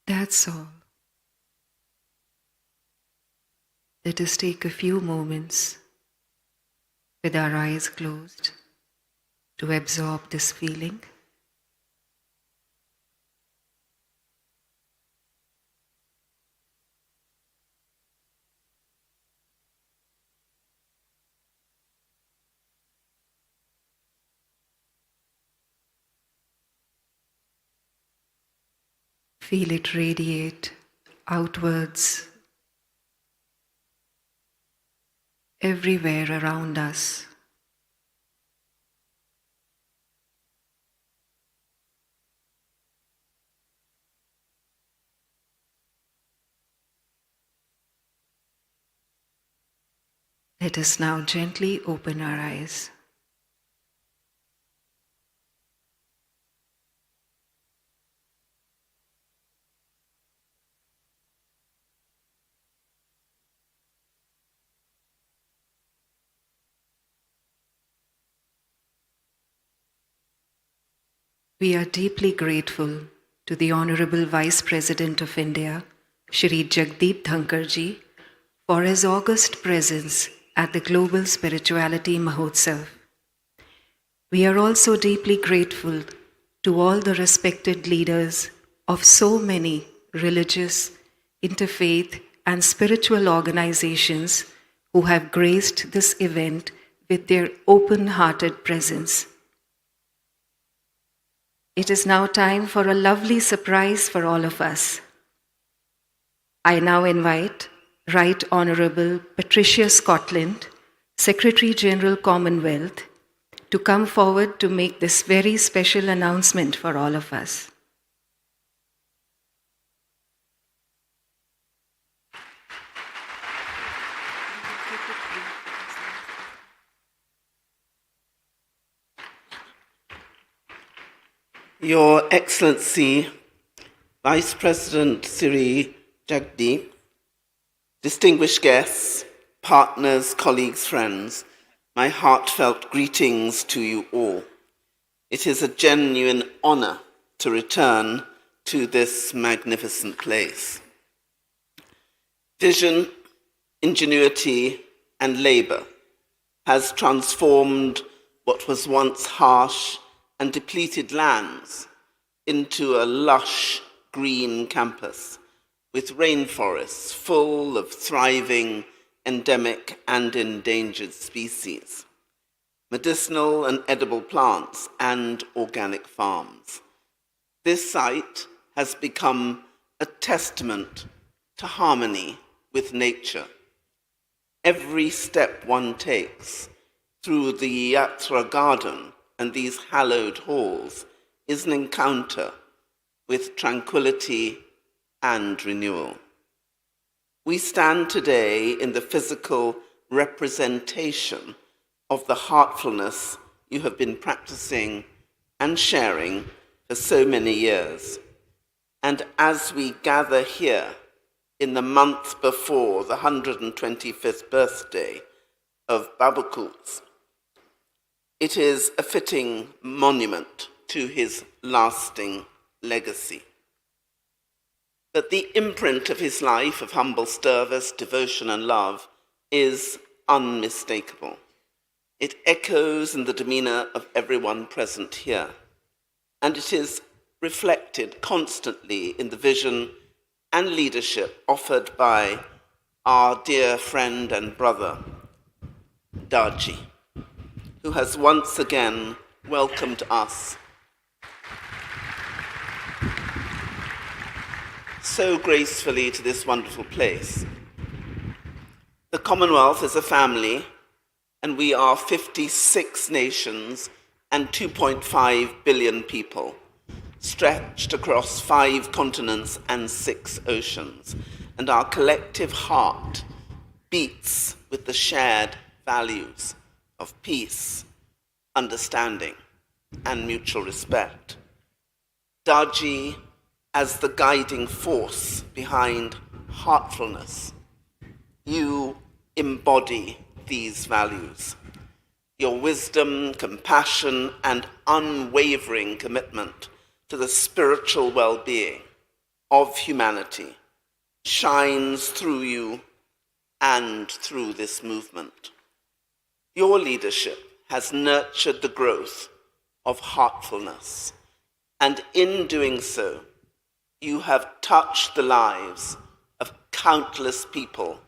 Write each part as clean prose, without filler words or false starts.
That's all. Let us take a few moments with our eyes closed to absorb this feeling. Feel it radiate outwards everywhere around us. Let us now gently open our eyes. We are deeply grateful to the Honorable Vice President of India, Shri Jagdeep Dhankhar ji, for his august presence at the Global Spirituality MAHOTSAV. We are also deeply grateful to all the respected leaders of so many religious, interfaith, and spiritual organizations who have graced this event with their open-hearted presence. It is now time for a lovely surprise for all of us. I now invite Right Honourable Patricia Scotland, Secretary General Commonwealth, to come forward to make this very special announcement for all of us. Your Excellency, Vice President Sri Jagdeep, distinguished guests, partners, colleagues, friends, my heartfelt greetings to you all. It is a genuine honor to return to this magnificent place. Vision, ingenuity, and labor has transformed what was once harsh and depleted lands into a lush green campus with rainforests full of thriving endemic and endangered species, medicinal and edible plants, and organic farms. This site has become a testament to harmony with nature. Every step one takes through the Yatra garden and these hallowed halls is an encounter with tranquility and renewal. We stand today in the physical representation of the heartfulness you have been practicing and sharing for so many years. And as we gather here in the month before the 125th birthday of Babakul's, it is a fitting monument to his lasting legacy. But the imprint of his life of humble service, devotion, and love is unmistakable. It echoes in the demeanor of everyone present here, and it is reflected constantly in the vision and leadership offered by our dear friend and brother, Daaji, who has once again welcomed us so gracefully to this wonderful place. The Commonwealth is a family, and we are 56 nations and 2.5 billion people, stretched across 5 continents and 6 oceans, and our collective heart beats with the shared values of peace, understanding, and mutual respect. Daaji, as the guiding force behind heartfulness, you embody these values. Your wisdom, compassion, and unwavering commitment to the spiritual well-being of humanity shines through you and through this movement. Your leadership has nurtured the growth of heartfulness, and in doing so, you have touched the lives of countless people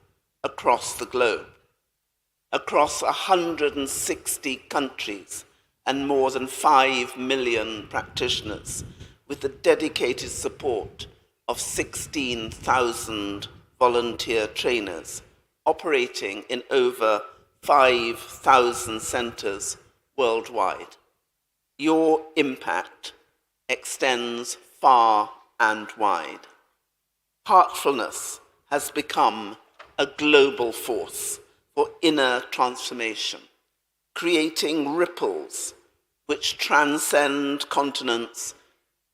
across the globe, across 160 countries and more than 5 million practitioners, with the dedicated support of 16,000 volunteer trainers operating in over 5,000 centers worldwide. Your impact extends far and wide. Heartfulness has become a global force for inner transformation, creating ripples which transcend continents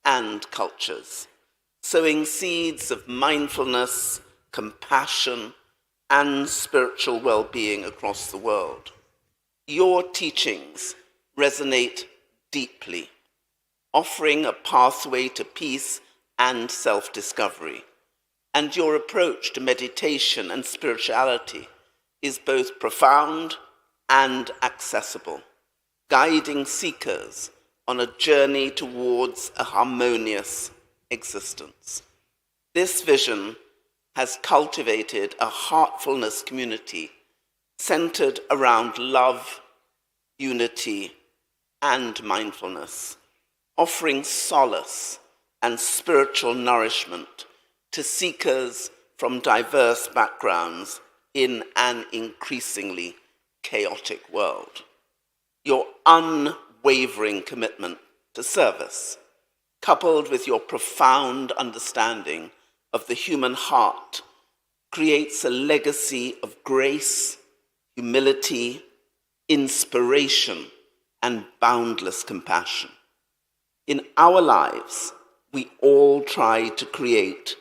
and cultures, sowing seeds of mindfulness, compassion, and spiritual well-being across the world. Your teachings resonate deeply, offering a pathway to peace and self-discovery. And your approach to meditation and spirituality is both profound and accessible, guiding seekers on a journey towards a harmonious existence. This vision has cultivated a heartfulness community centered around love, unity, and mindfulness, offering solace and spiritual nourishment to seekers from diverse backgrounds in an increasingly chaotic world. Your unwavering commitment to service, coupled with your profound understanding of the human heart, creates a legacy of grace, humility, inspiration, and boundless compassion. In our lives, we all try to create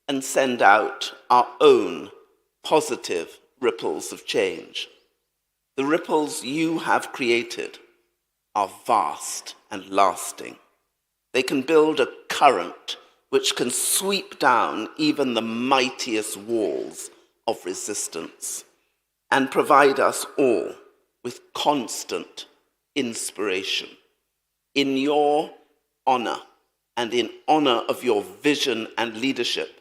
and send out our own positive ripples of change. The ripples you have created are vast and lasting. They can build a current which can sweep down even the mightiest walls of resistance and provide us all with constant inspiration. In your honor and in honor of your vision and leadership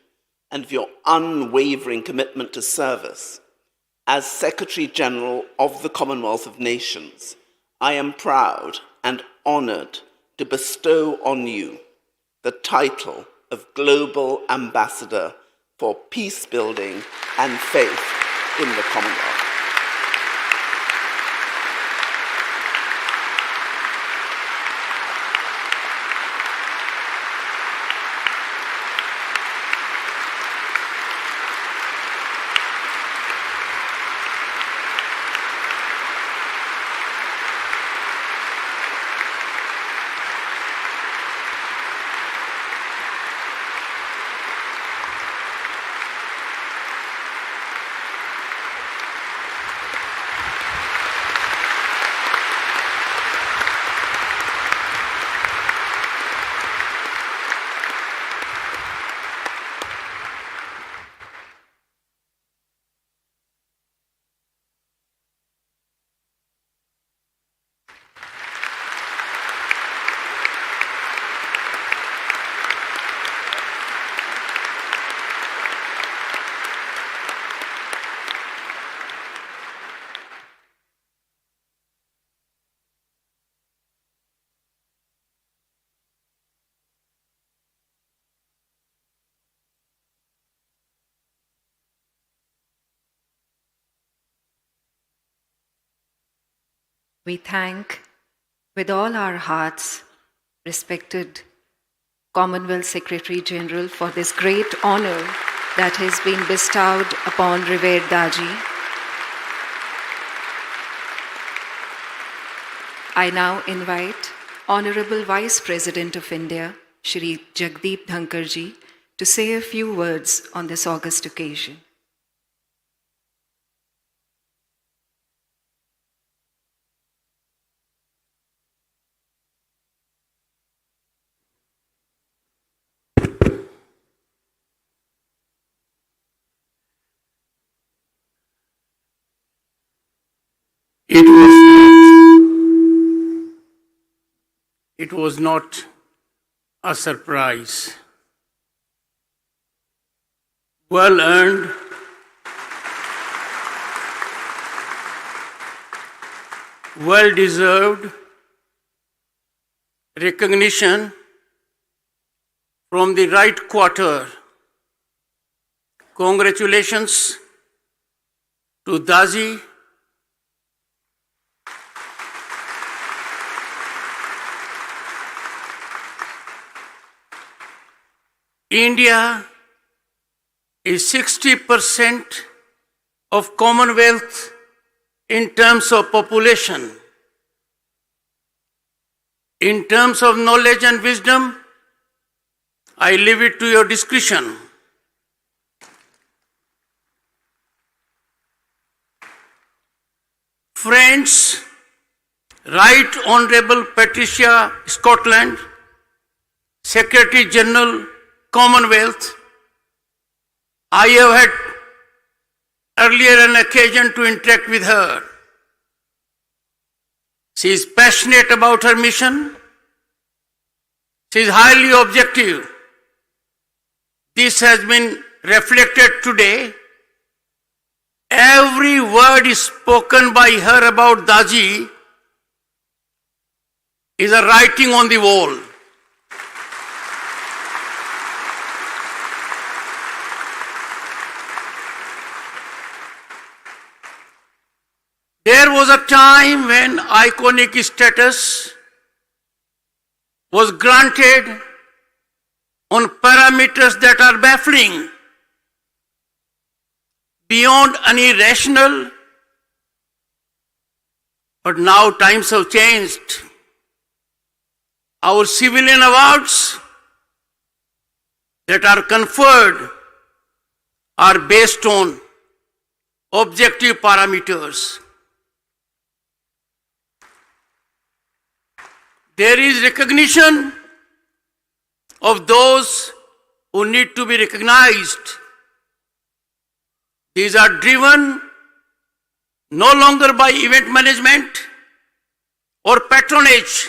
and of your unwavering commitment to service, as Secretary General of the Commonwealth of Nations, I am proud and honored to bestow on you the title of Global Ambassador for Peace Building and Faith in the Commonwealth. We thank with all our hearts respected Commonwealth Secretary General for this great honor that has been bestowed upon revered Daaji. I now invite Honorable Vice President of India, Shri Jagdeep Dhankhar ji, to say a few words on this august occasion. It was not a surprise. Well earned, well deserved recognition from the right quarter. Congratulations to Daaji. India is 60% of Commonwealth in terms of population. In terms of knowledge and wisdom, I leave it to your discretion. Friends, Right Honourable Patricia Scotland, Secretary General, Commonwealth, I have had earlier an occasion to interact with her. She is passionate about her mission. She is highly objective. This has been reflected today. Every word is spoken by her about Daaji is a writing on the wall. There was a time when iconic status was granted on parameters that are baffling, beyond any rational, but now times have changed. Our civilian awards that are conferred are based on objective parameters. There is recognition of those who need to be recognized. These are driven no longer by event management or patronage.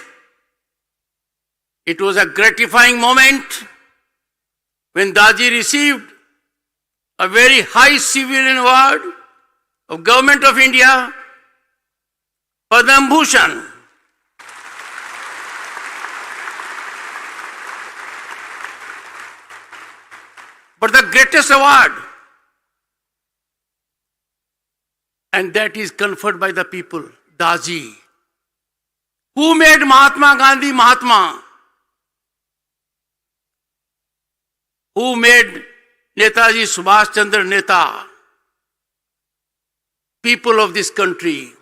It was a gratifying moment when Daaji received a very high civilian award of Government of India, Padma Bhushan. But the greatest award, and that is conferred by the people, Daaji. Who made Mahatma Gandhi Mahatma? Who made Netaji Subhash Chandra Neta? People of this country.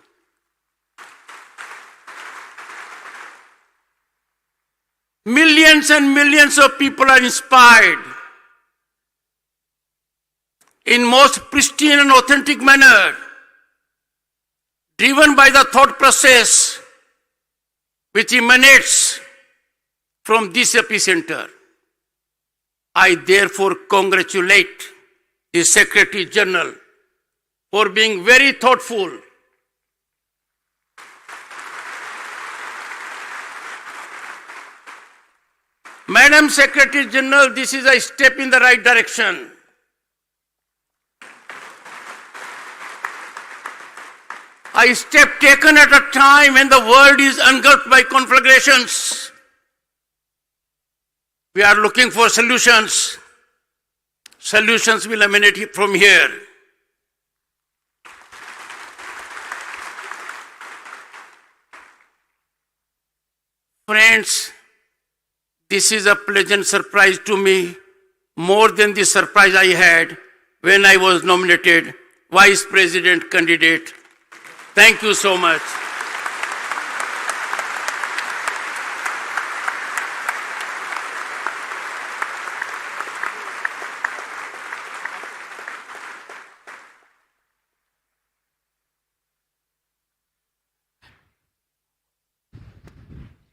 Millions and millions of people are inspired in most pristine and authentic manner, driven by the thought process which emanates from this epicenter. I therefore congratulate the Secretary General for being very thoughtful. Madam Secretary General, this is a step in the right direction. A step taken at a time when the world is engulfed by conflagrations. We are looking for solutions. Solutions will emanate from here. Friends, this is a pleasant surprise to me, more than the surprise I had when I was nominated Vice President candidate. Thank you so much.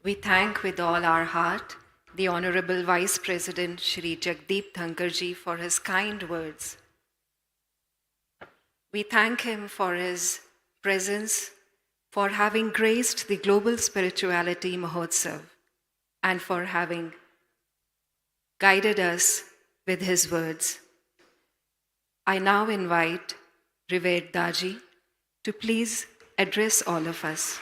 We thank with all our heart the Honorable Vice President Shri Jagdeep Dhankhar ji for his kind words. We thank him for his presence for having graced the Global Spirituality Mahotsav and for having guided us with his words. I now invite Revered Daaji to please address all of us.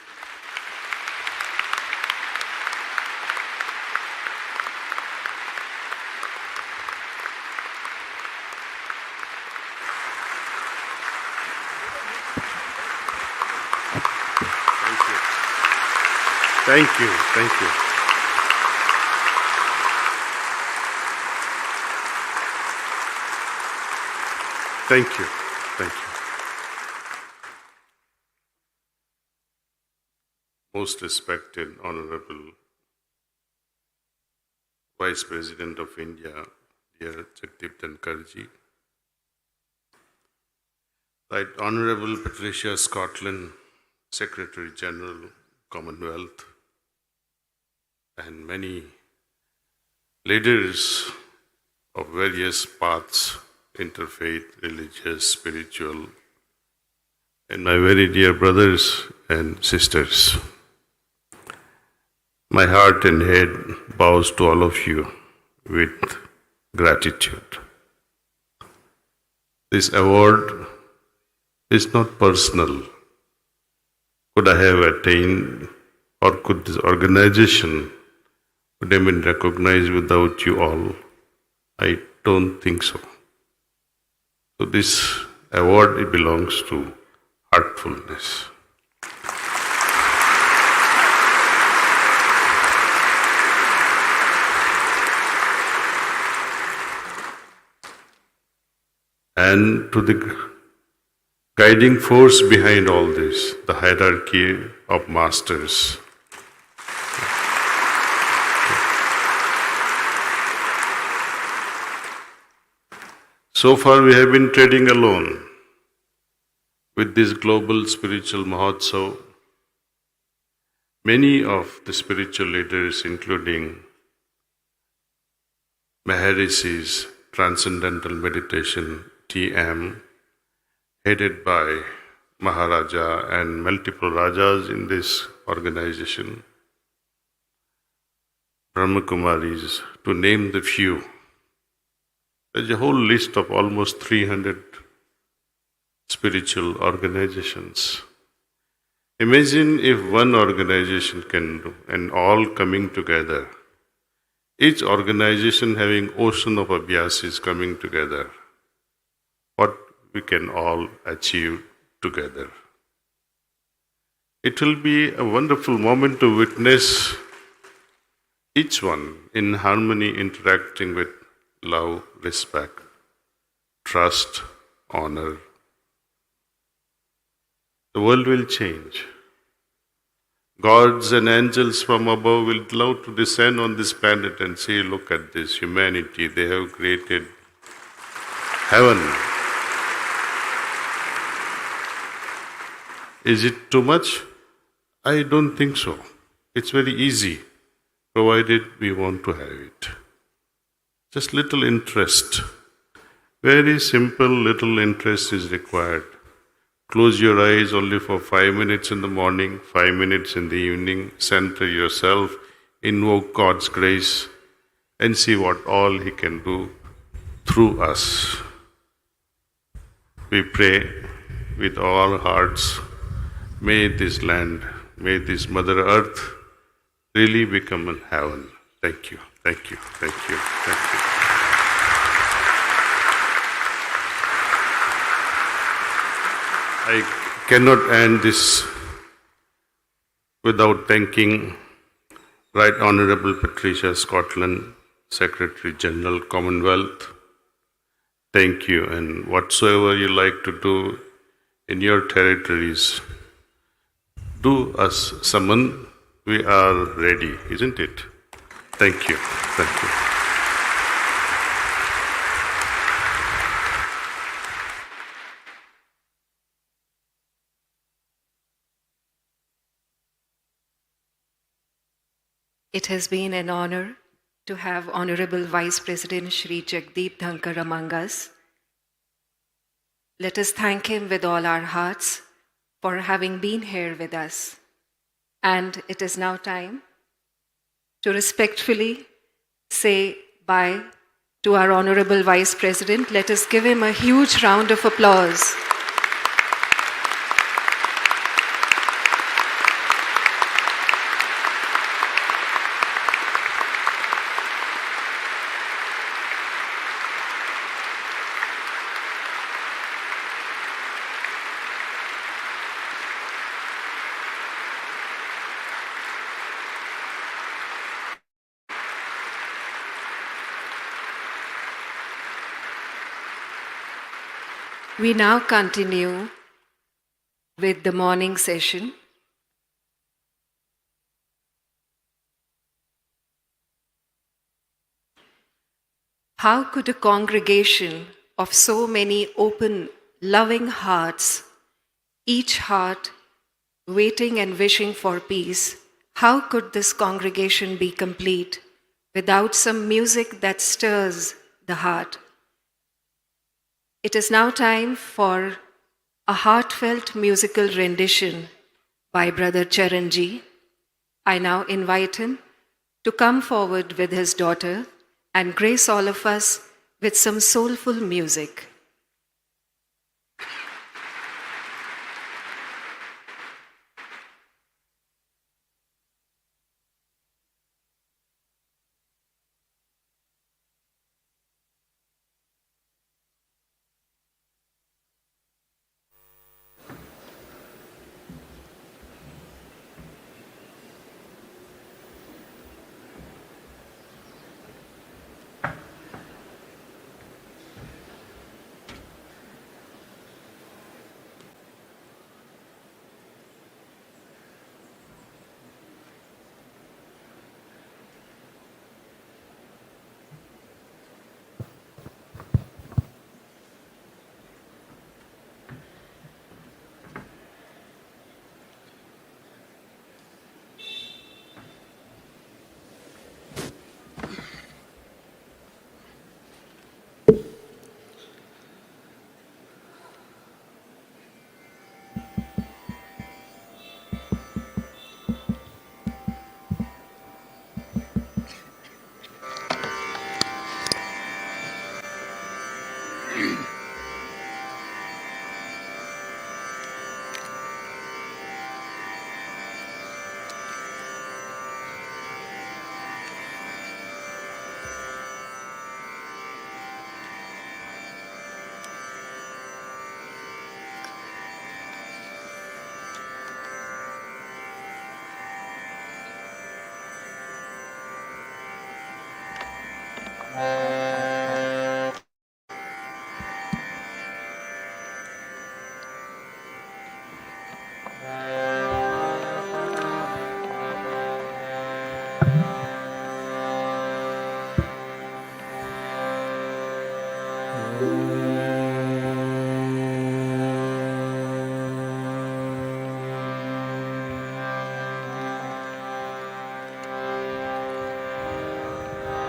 Thank you. Thank you. Thank you. Thank you. Most respected, Honorable Vice President of India, dear Jagdeep Dhankhar ji, Right Honorable Patricia Scotland, Secretary General, Commonwealth, and many leaders of various paths, interfaith, religious, spiritual, and my very dear brothers and sisters. My heart and head bows to all of you with gratitude. This award is not personal. Could I have attained, or could this organization would have been recognized without you all? I don't think so. So this award, it belongs to heartfulness. And to the guiding force behind all this, the hierarchy of masters. So far we have been treading alone with this global spiritual Mahotsav. Many of the spiritual leaders, including Maharishis, Transcendental Meditation, TM, headed by Maharaja and multiple Rajas in this organization, Brahmakumaris, to name the few. There's a whole list of almost 300 spiritual organizations. Imagine if one organization can do, and all coming together, each organization having ocean of abhyasis coming together, what we can all achieve together. It will be a wonderful moment to witness each one in harmony, interacting with love, respect, trust, honor. The world will change. Gods and angels from above will love to descend on this planet and say, look at this humanity, they have created heaven. Is it too much? I don't think so. It's very easy, provided we want to have it. Just little interest. Very simple little interest is required. Close your eyes only for 5 minutes in the morning, 5 minutes in the evening, center yourself, invoke God's grace, and see what all He can do through us. We pray with all our hearts, may this land, may this Mother Earth really become a heaven. Thank you, thank you, thank you, thank you. I cannot end this without thanking Right Honorable Patricia Scotland, Secretary General, Commonwealth. Thank you, and whatsoever you like to do in your territories, do us summon. We are ready, isn't it? Thank you. Thank you. It has been an honor to have Honorable Vice President Shri Jagdeep Dhankhar among us. Let us thank him with all our hearts for having been here with us. And it is now time to respectfully say bye to our Honorable Vice President. Let us give him a huge round of applause. We now continue with the morning session. How could a congregation of so many open, loving hearts, each heart waiting and wishing for peace, how could this congregation be complete without some music that stirs the heart? It is now time for a heartfelt musical rendition by Brother Charanji. I now invite him to come forward with his daughter and grace all of us with some soulful music.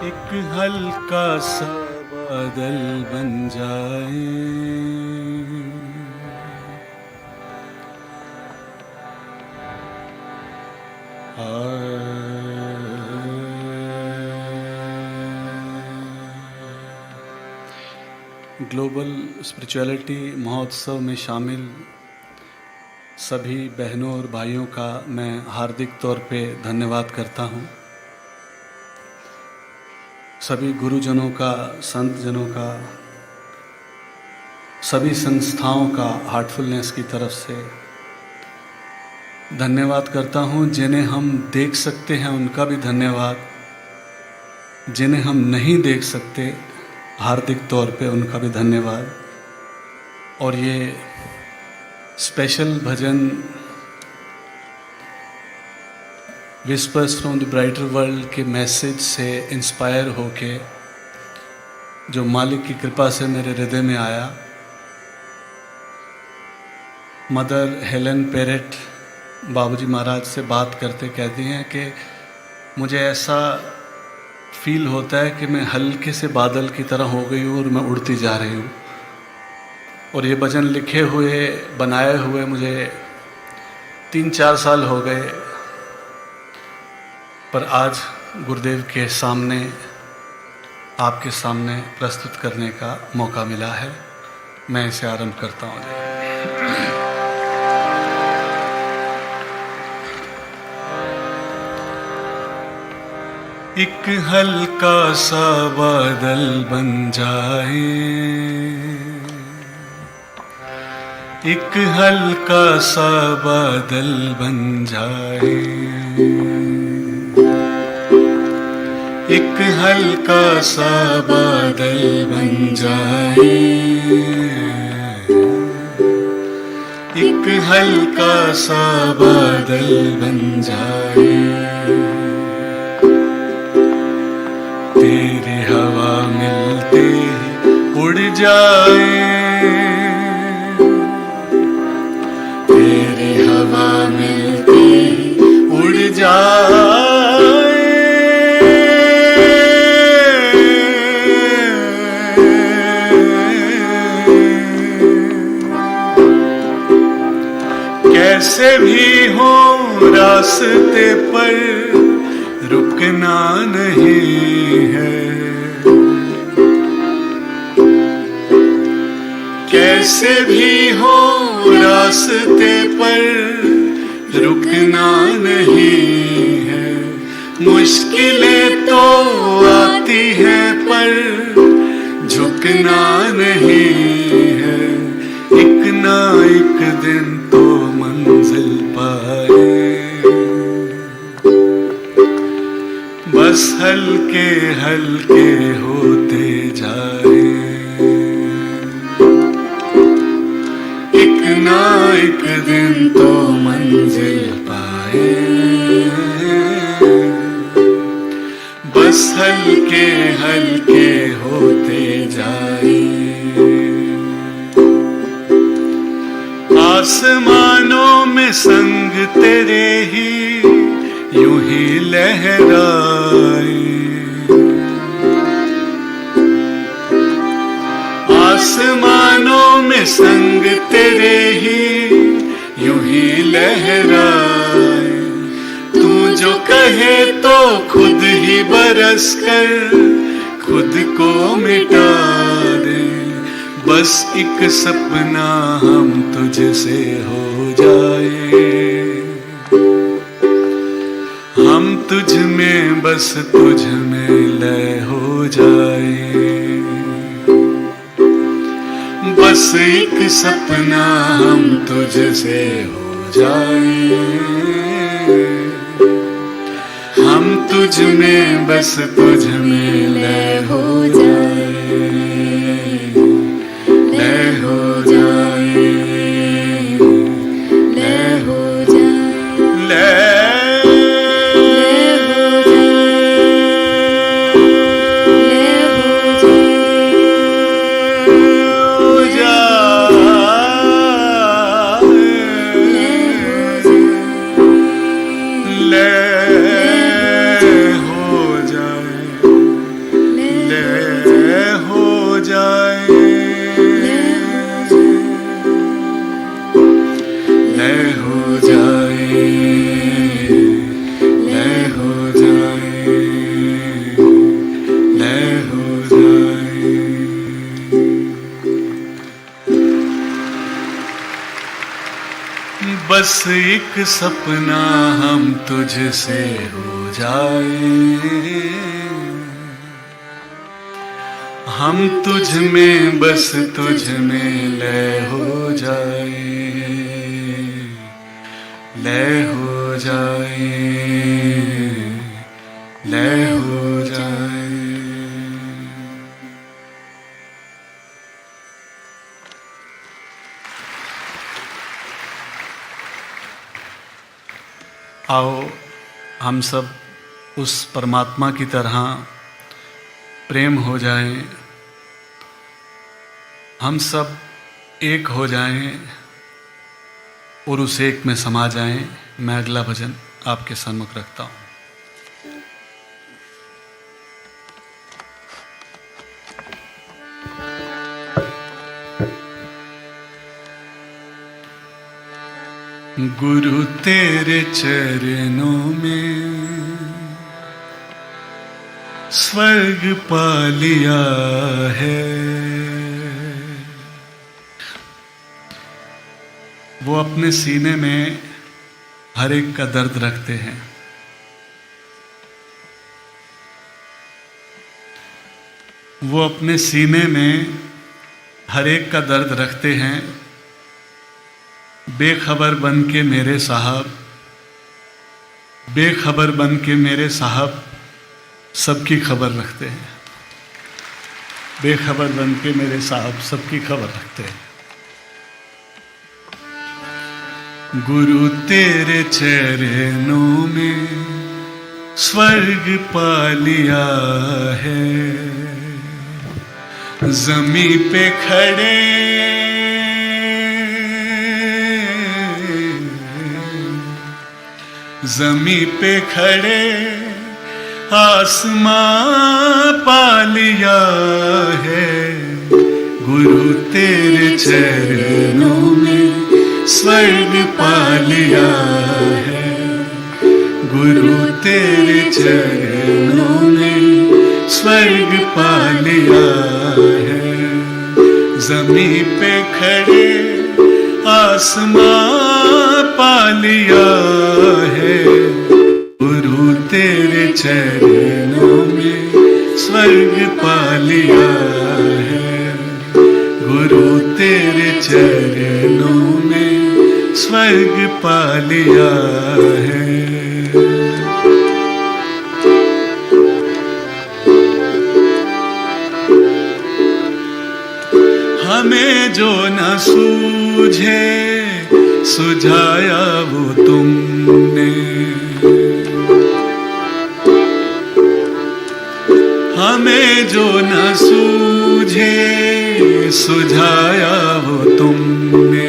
एक हल्का सा बादल बन जाए, global spirituality महोत्सव में शामिल सभी बहनों और भाइयों का मैं हार्दिक तौर पे धन्यवाद करता हूँ। सभी गुरुजनों का, संत जनों का, सभी संस्थाओं का हार्टफुलनेस की तरफ से धन्यवाद करता हूँ। जिन्हें हम देख सकते हैं उनका भी धन्यवाद, जिन्हें हम नहीं देख सकते हार्दिक तौर पे उनका भी धन्यवाद। और ये special bhajan whispers from the brighter world के मैसेज से इंस्पायर होके जो मालिक की कृपा से मेरे हृदय में आया, मदर हेलन पेरेट बाबूजी महाराज से बात करते कहती हैं कि मुझे ऐसा फील होता है कि मैं हल्के से बादल की तरह हो गई हूँ और मैं उड़ती जा रही हूँ। और ये भजन लिखे हुए, बनाए हुए मुझे 3-4 साल हो गए, पर आज गुरुदेव के सामने, आपके सामने प्रस्तुत करने का मौका मिला है। मैं इसे आरंभ करता हूँ। एक हल्का सा बादल बन जाए, एक हल्का सा बादल बन जाए, एक हल्का सा बादल बन जाए, एक हल्का सा बादल बन जाए, तेरी हवा मिलते ही उड़ जाए, तेरी हवा मिलते ही उड़ जाए, कैसे भी हो रास्ते पर रुकना नहीं है, कैसे भी हो रास्ते पर रुकना नहीं है, मुश्किलें तो आती हैं पर झुकना नहीं है, एक ना एक दिन तो मंजिल पाए, बस हल्के हल्के होते जाए, एक ना एक दिन तो मंजिल पाए, बस हल्के हल्के होते जाए, आसमानों में संग तेरे ही यूं ही लहराए, आसमानों में संग तेरे ही यूं ही लहराए, तू जो कहे तो खुद ही बरस कर खुद को मिटा दे, बस एक सपना हम तुझसे हो जाए, हम तुझ में बस तुझ में लय हो जाए, बस एक सपना हम तुझसे हो जाए, हम तुझ में बस तुझ में लय हो जाए, लय हो जाए, लय हो जाए, लय बस एक सपना हम तुझसे हो जाए, हम तुझ में बस तुझ में लय हो जाए, लय हो जाए, लय हो जाए। आओ हम सब उस परमात्मा की तरह प्रेम हो जाएं, हम सब एक हो जाएं और उस एक में समा जाएं। मैं अगला भजन आपके सम्मुख रखता हूँ। गुरु तेरे चरणों में स्वर्ग पा लिया है। वो अपने सीने में हर एक का दर्द रखते हैं। वो अपने सीने में हर एक का दर्द रखते हैं। बेखबर बन के मेरे साहब, बेखबर बन के मेरे साहब सबकी खबर रखते हैं। बेखबर बन के मेरे साहब सबकी खबर रखते हैं। गुरु तेरे चरणों में स्वर्ग पा लिया है। ज़मीं पे खड़े ज़मीं पे खड़े आसमां पा लिया है। गुरु तेरे चरणों में स्वर्ग पा लिया है। गुरु तेरे चरणों में स्वर्ग पा लिया है। ज़मीं पे खड़े आसमां पा लिया है। गुरु तेरे चरणों में स्वर्ग पा लिया है। गुरु तेरे चरणों में स्वर्ग पा लिया है। हमें जो न सूझे सुझाया वो तुमने। हमें जो न सूझे सुझाया वो तुमने।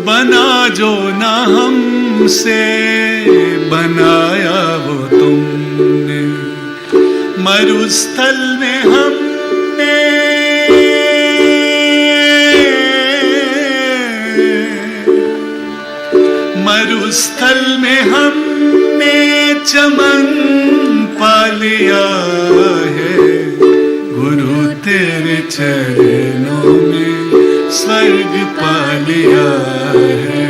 बना जो न हमसे बनाया वो तुमने। मरुस्थल में हमने मरुस्थल में हमने चमन पा लिया है। गुरु तेरे चरणों में स्वर्ग पा लिया है।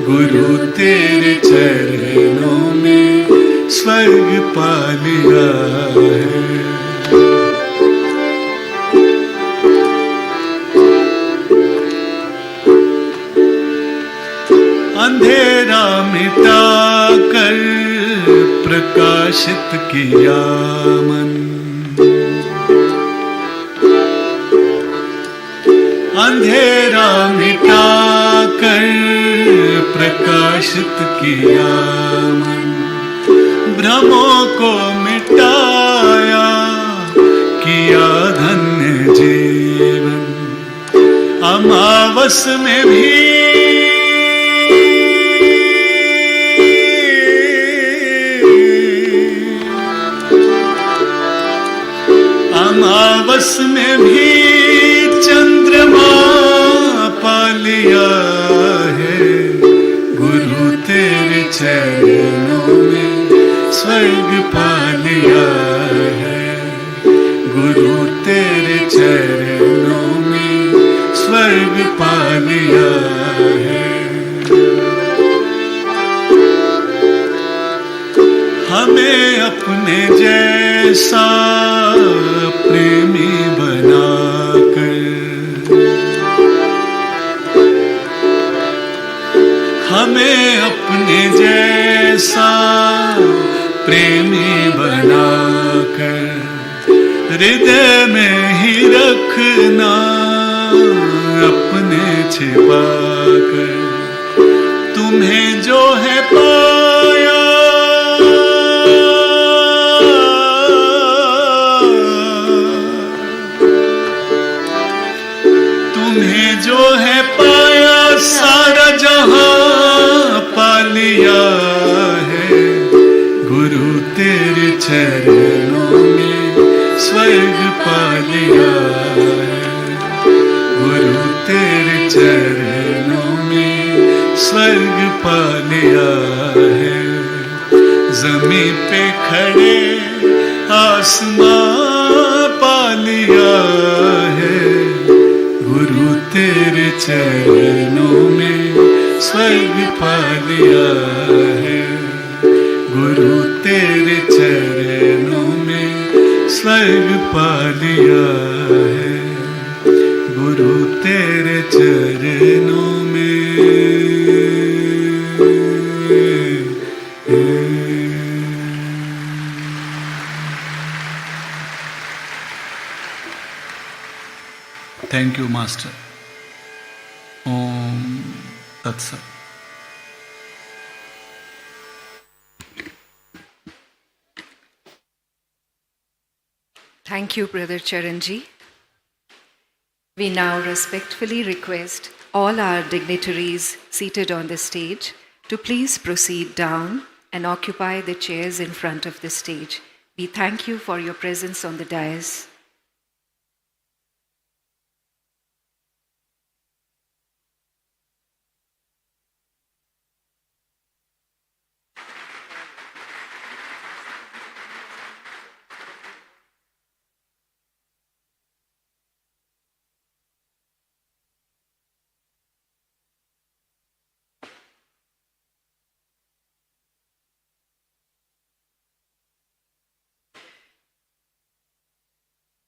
गुरु तेरे चरणों में स्वर्ग पा लिया है। अंधेरा मिटा कर प्रकाशित किया मन। अंधेरा मिटा कर प्रकाशित किया मन। भ्रमों को मिटाया किया धन्य जीवन। अमावस में भी अमावस में भी चंद्रमा पा लिया है। गुरु तेरे चरणों में स्वर्ग पा लिया है। गुरु तेरे चरणों में स्वर्ग पा लिया है। हमें अपने जैसा प्रेमी बनाकर, हमें अपने जैसा प्रेमी बनाकर हृदय में ही रखना अपने छिपाकर। तुम्हें जो है पाया जो है पाया सारा जहां पा लिया है। गुरु तेरे चरणों में स्वर्ग पा लिया है। गुरु तेरे चरणों में स्वर्ग पा लिया है, जमीन पे खड़े आसमां पा लिया है, गुरु तेरे चरणों में स्वर्ग पा लिया है, गुरु तेरे चरणों में स्वर्ग पा लिया है, गुरु तेरे चरणों में। Thank you master. ओम तत्सत। Thank you, Brother Charanji. We now respectfully request all our dignitaries seated on the stage to please proceed down and occupy the chairs in front of the stage. We thank you for your presence on the dais.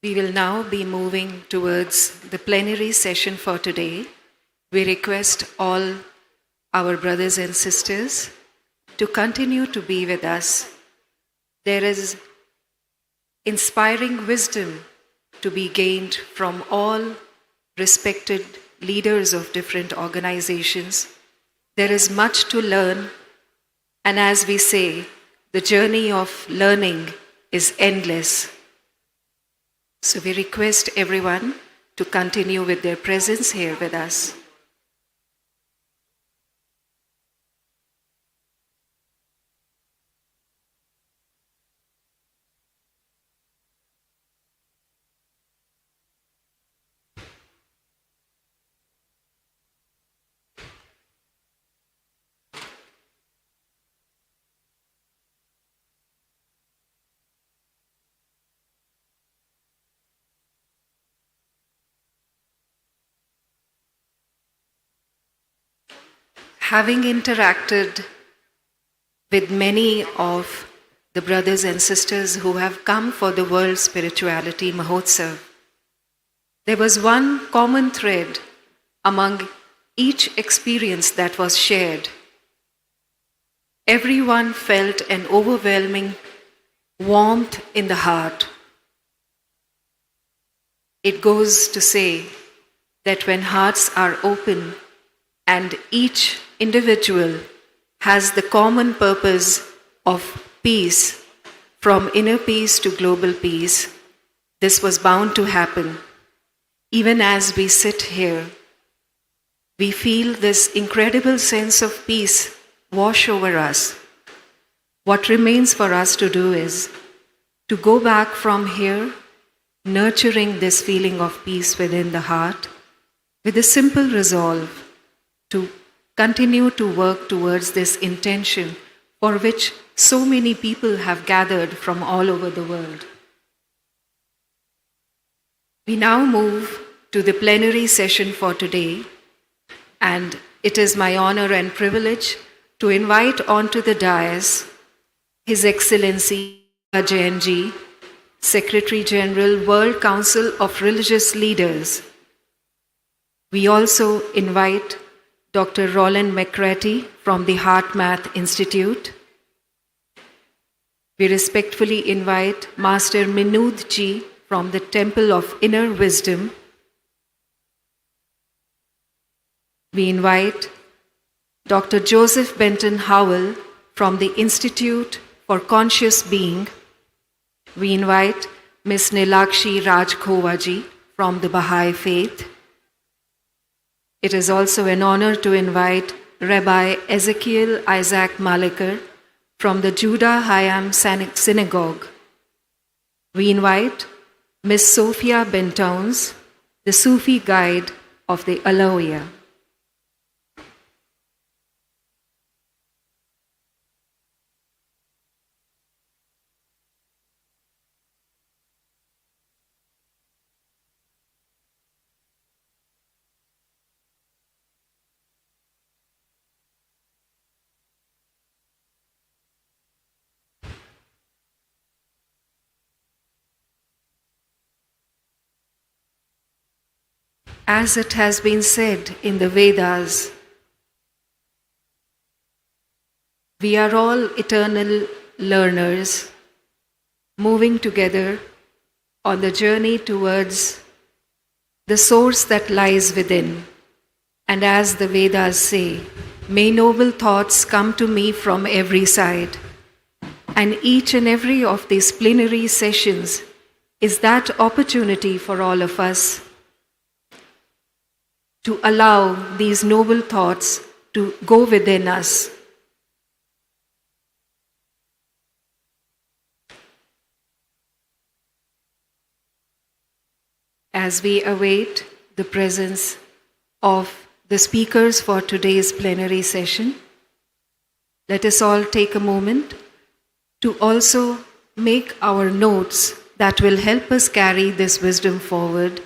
We will now be moving towards the plenary session for today. We request all our brothers and sisters to continue to be with us. There is inspiring wisdom to be gained from all respected leaders of different organizations. There is much to learn, and as we say, the journey of learning is endless. So we request everyone to continue with their presence here with us. Having interacted with many of the brothers and sisters who have come for the World Spirituality Mahotsav, there was one common thread among each experience that was shared. Everyone felt an overwhelming warmth in the heart. It goes to say that when hearts are open and each individual has the common purpose of peace, from inner peace to global peace, this was bound to happen. Even as we sit here, we feel this incredible sense of peace wash over us. What remains for us to do is to go back from here, nurturing this feeling of peace within the heart, with a simple resolve to continue to work towards this intention for which so many people have gathered from all over the world. We now move to the plenary session for today, and it is my honor and privilege to invite onto the dais His Excellency Jain Ji, Secretary General, World Council of Religious Leaders. We also invite Dr. Roland McCratty from the Heart Math Institute. We respectfully invite Master Minood Ji from the Temple of Inner Wisdom. We invite Dr. Joseph Benton Howell from the Institute for Conscious Being. We invite Ms. Nilakshi Rajkhowa-ji from the Baha'i Faith. It is also an honor to invite Rabbi Ezekiel Isaac Malikar from the Judah Hayam Synagogue. We invite Ms. Sophia Bentowns, the Sufi guide of the Alawiya. As it has been said in the Vedas, we are all eternal learners moving together on the journey towards the source that lies within. And as the Vedas say, may noble thoughts come to me from every side. And each and every of these plenary sessions is that opportunity for all of us to allow these noble thoughts to go within us. As we await the presence of the speakers for today's plenary session, let us all take a moment to also make our notes that will help us carry this wisdom forward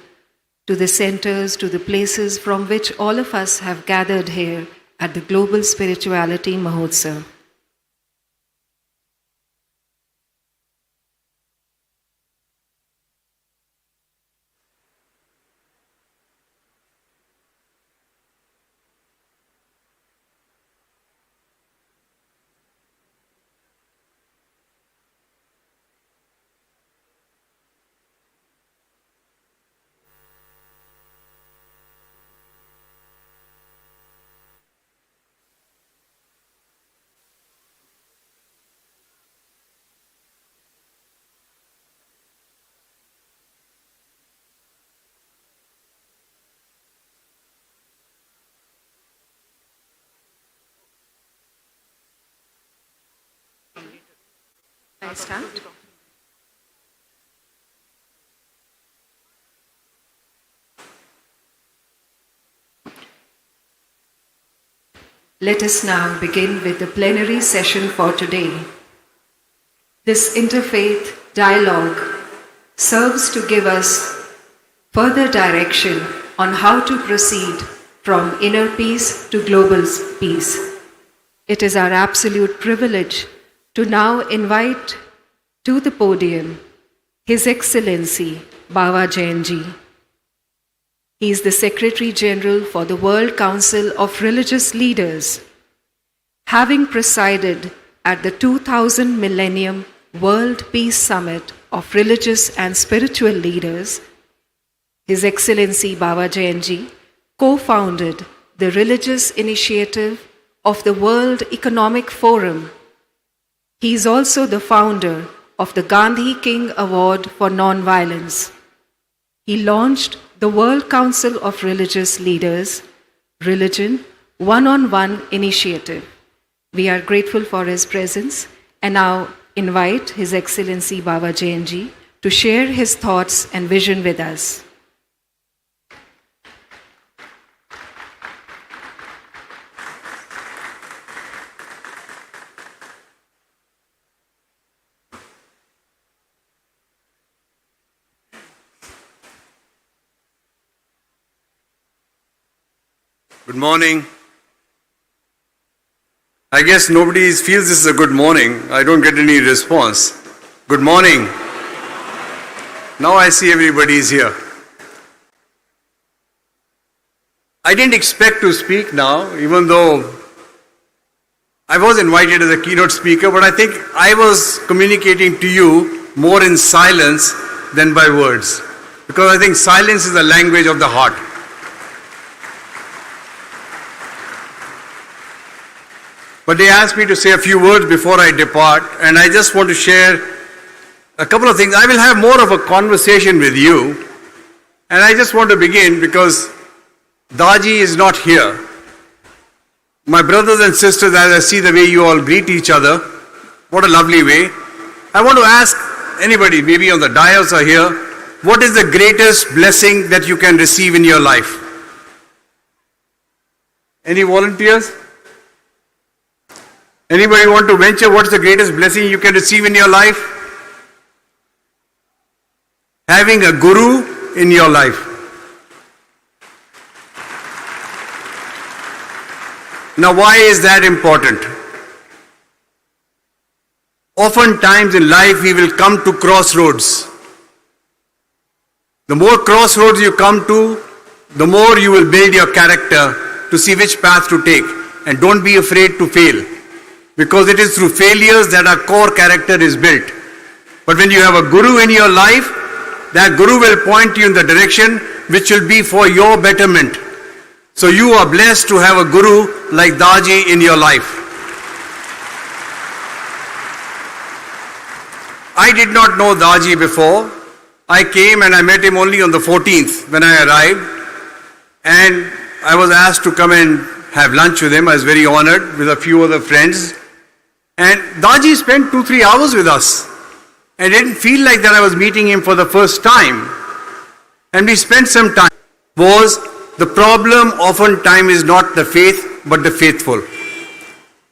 to the centers, to the places from which all of us have gathered here at the Global Spirituality Mahotsav. I start? Let us now begin with the plenary session for today. This interfaith dialogue serves to give us further direction on how to proceed from inner peace to global peace. It is our absolute privilege to now invite to the podium His Excellency Bawa Jainji. He is the Secretary General for the World Council of Religious Leaders, having presided at the 2000 Millennium World Peace Summit of Religious and Spiritual Leaders. His Excellency Bawa Jainji co-founded the religious initiative of the World Economic Forum. He is also the founder of the Gandhi King Award for Nonviolence. He launched the World Council of Religious Leaders Religion One-on-One initiative. We are grateful for his presence and now invite His Excellency Bawa Jainji to share his thoughts and vision with us. Good morning. I guess nobody feels this is a good morning. I don't get any response. Good morning. Now I see everybody is here. I didn't expect to speak now, even though I was invited as a keynote speaker, but I think I was communicating to you more in silence than by words, because I think silence is the language of the heart. But they asked me to say a few words before I depart, and I just want to share a couple of things. I will have more of a conversation with you, and I just want to begin because Daaji is not here. My brothers and sisters, as I see the way you all greet each other, what a lovely way. I want to ask anybody, maybe on the dais or here, what is the greatest blessing that you can receive in your life? Any volunteers? Anybody want to venture what's the greatest blessing you can receive in your life? Having a guru in your life. Now, why is that important? Oftentimes in life we will come to crossroads. The more crossroads you come to, the more you will build your character to see which path to take. And don't be afraid to fail, because it is through failures that our core character is built. But when you have a guru in your life, that guru will point you in the direction which will be for your betterment. So you are blessed to have a guru like Daaji in your life. I did not know Daaji before. I came and I met him only on the 14th when I arrived. And I was asked to come and have lunch with him. I was very honored with a few other friends. And Daaji spent 2-3 hours with us. I didn't feel like that I was meeting him for the first time. And we spent some time. The problem oftentimes is not the faith, but the faithful.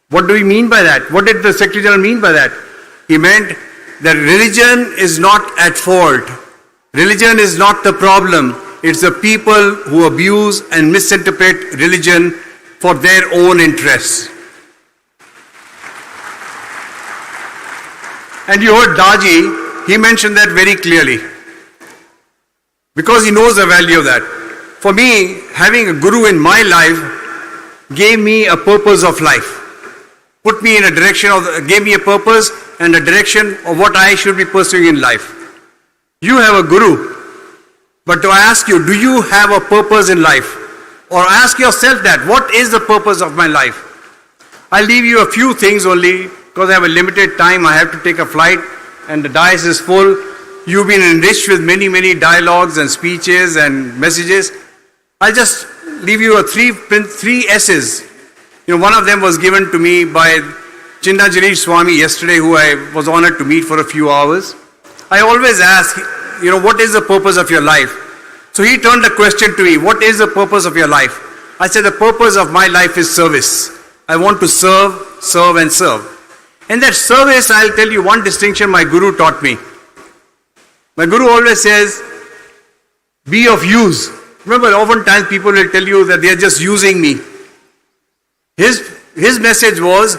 What do we mean by that? What did the Secretary General mean by that? He meant that religion is not at fault. Religion is not the problem. It's the people who abuse and misinterpret religion for their own interests. And you heard Daaji, he mentioned that very clearly. Because he knows the value of that. For me, having a guru in my life gave me a purpose of life. Put me in a direction gave me a purpose and a direction of what I should be pursuing in life. You have a guru. But to ask you, do you have a purpose in life? Or ask yourself that, what is the purpose of my life? I'll leave you a few things only, because I have a limited time. I have to take a flight and the dais is full. You've been enriched with many, many dialogues and speeches and messages. I'll just leave you three S's. One of them was given to me by Chinnajiri Swami yesterday, who I was honored to meet for a few hours. I always ask, what is the purpose of your life? So he turned the question to me, what is the purpose of your life? I said, the purpose of my life is service. I want to serve, serve and serve. And that service, I'll tell you one distinction my guru taught me. My guru always says, be of use. Remember, oftentimes people will tell you that they are just using me. His message was,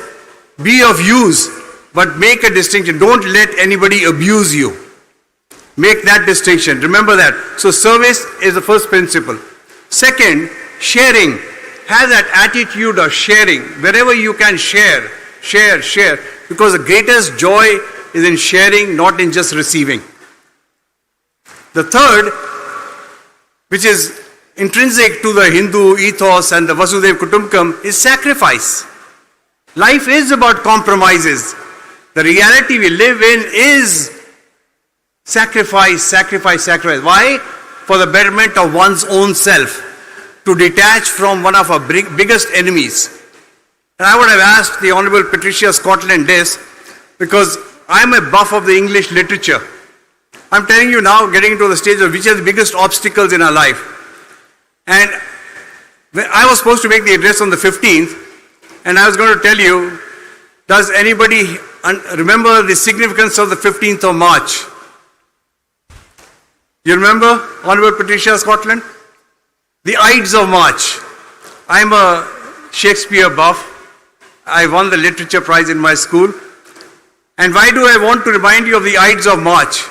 be of use, but make a distinction. Don't let anybody abuse you. Make that distinction. Remember that. So service is the first principle. Second, sharing. Have that attitude of sharing. Wherever you can share. Because the greatest joy is in sharing, not in just receiving. The third, which is intrinsic to the Hindu ethos and the Vasudhaiva Kutumbakam, is sacrifice. Life is about compromises. The reality we live in is sacrifice. Why? For the betterment of one's own self. To detach from one of our biggest enemies. And I would have asked the Honorable Patricia Scotland this, because I'm a buff of the English literature. I'm telling you now, getting to the stage of which are the biggest obstacles in our life. And when I was supposed to make the address on the 15th, and I was going to tell you, does anybody remember the significance of the 15th of March? You remember, Honorable Patricia Scotland? The Ides of March. I'm a Shakespeare buff. I won the literature prize in my school. And why do I want to remind you of the Ides of March?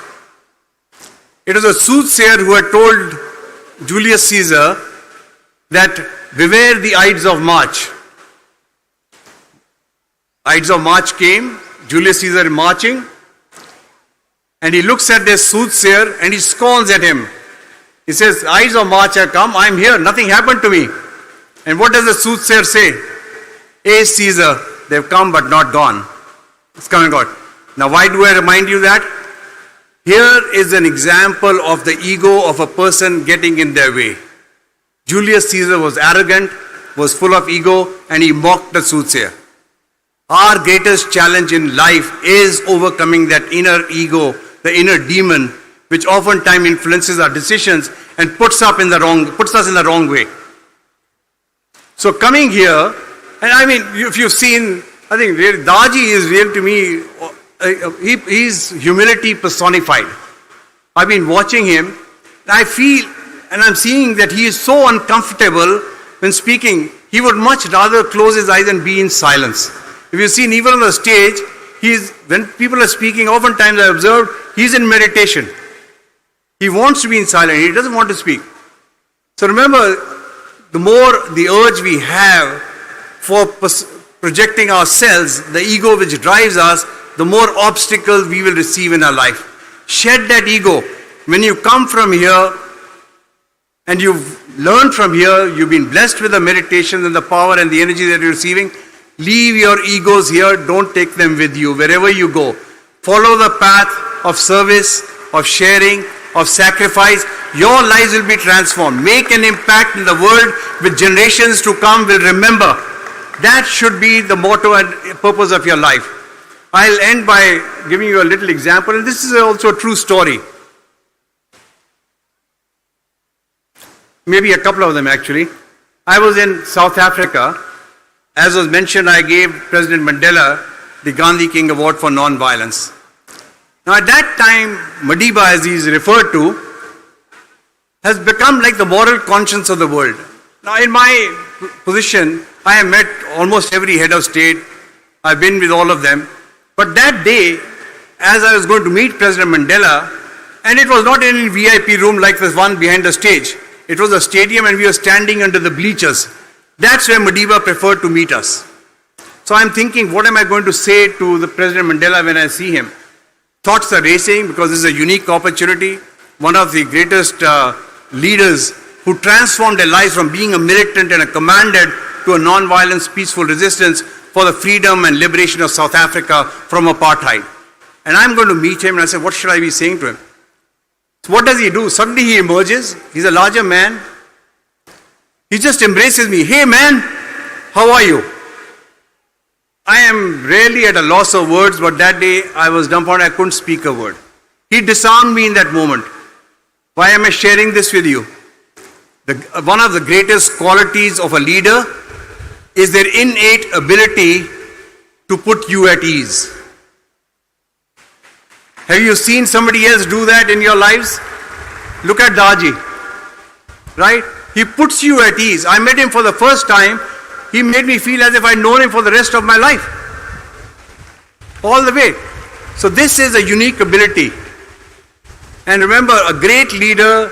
It was a soothsayer who had told Julius Caesar that beware the Ides of March. Ides of March came, Julius Caesar marching, and he looks at this soothsayer and he scorns at him. He says, Ides of March have come, I am here, nothing happened to me. And what does the soothsayer say? Caesar, they have come but not gone. It's come and gone. Now why do I remind you that? Here is an example of the ego of a person getting in their way. Julius Caesar was arrogant, was full of ego, and he mocked the soothsayer. Our greatest challenge in life is overcoming that inner ego, the inner demon, which oftentimes influences our decisions and puts us in the wrong way. So coming here, and I mean, if you've seen, I think Daaji is real to me. He's humility personified. I've been watching him, and I feel, and I'm seeing that he is so uncomfortable when speaking. He would much rather close his eyes and be in silence. If you've seen, even on the stage, when people are speaking, oftentimes I observed, he's in meditation. He wants to be in silence. He doesn't want to speak. So remember, the more the urge we have for projecting ourselves, the ego which drives us, the more obstacles we will receive in our life. Shed that ego. When you come from here and you've learned from here, you've been blessed with the meditation and the power and the energy that you're receiving, leave your egos here, don't take them with you wherever you go. Follow the path of service, of sharing, of sacrifice. Your lives will be transformed. Make an impact in the world which generations to come will remember. That should be the motto and purpose of your life. I'll end by giving you a little example, and this is also a true story. Maybe a couple of them actually. I was in South Africa. As was mentioned, I gave President Mandela the Gandhi King Award for Non-Violence. Now at that time, Madiba, as he is referred to, has become like the moral conscience of the world. Now in my position, I have met almost every head of state. I've been with all of them. But that day, as I was going to meet President Mandela, and it was not in a VIP room like this one behind the stage. It was a stadium and we were standing under the bleachers. That's where Madiba preferred to meet us. So I'm thinking, what am I going to say to the President Mandela when I see him? Thoughts are racing because this is a unique opportunity. One of the greatest leaders who transformed their lives from being a militant and a commanded to a non-violence, peaceful resistance for the freedom and liberation of South Africa from apartheid. And I'm going to meet him and I said, what should I be saying to him? So what does he do? Suddenly he emerges. He's a larger man. He just embraces me. Hey man, how are you? I am rarely at a loss of words, but that day I was dumbfounded. I couldn't speak a word. He disarmed me in that moment. Why am I sharing this with you? One of the greatest qualities of a leader is their innate ability to put you at ease. Have you seen somebody else do that in your lives? Look at Daaji, right? He puts you at ease. I met him for the first time. He made me feel as if I'd known him for the rest of my life. All the way. So this is a unique ability. And remember, a great leader,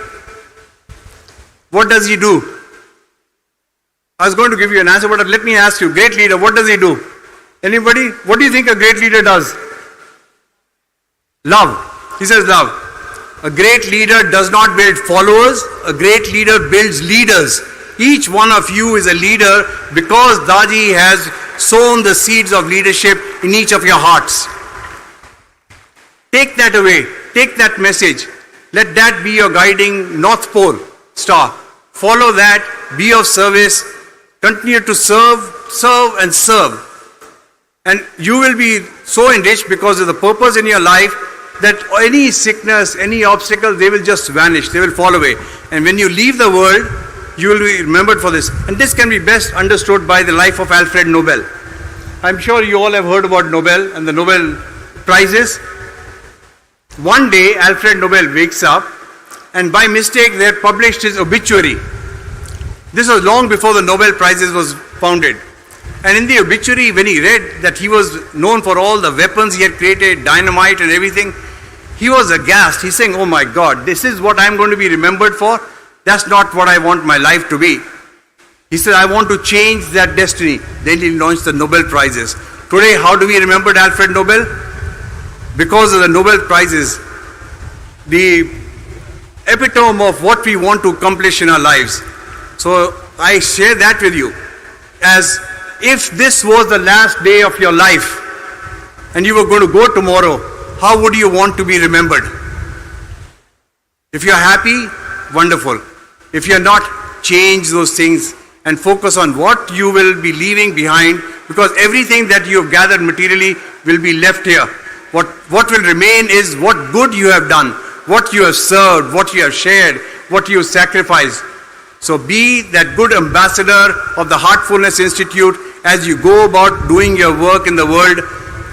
what does he do? I was going to give you an answer, but let me ask you, great leader, what does he do? Anybody? What do you think a great leader does? Love. He says love. A great leader does not build followers. A great leader builds leaders. Each one of you is a leader because Daaji has sown the seeds of leadership in each of your hearts. Take that away. Take that message. Let that be your guiding North Pole star. Follow that. Be of service. Continue to serve, serve and serve. And you will be so enriched because of the purpose in your life that any sickness, any obstacle, they will just vanish. They will fall away. And when you leave the world, you will be remembered for this. And this can be best understood by the life of Alfred Nobel. I'm sure you all have heard about Nobel and the Nobel Prizes. One day, Alfred Nobel wakes up and by mistake they had published his obituary. This was long before the Nobel Prizes was founded. And in the obituary, when he read that he was known for all the weapons he had created, dynamite and everything, he was aghast. He's saying, oh my God, this is what I'm going to be remembered for? That's not what I want my life to be. He said, I want to change that destiny. Then he launched the Nobel Prizes. Today, how do we remember Alfred Nobel? Because of the Nobel Prizes, the epitome of what we want to accomplish in our lives. So I share that with you. As if this was the last day of your life and you were going to go tomorrow, how would you want to be remembered? If you're happy, wonderful. If you're not, change those things and focus on what you will be leaving behind, because everything that you have gathered materially will be left here. What will remain is what good you have done, what you have served, what you have shared, what you have sacrificed. So be that good ambassador of the Heartfulness Institute as you go about doing your work in the world,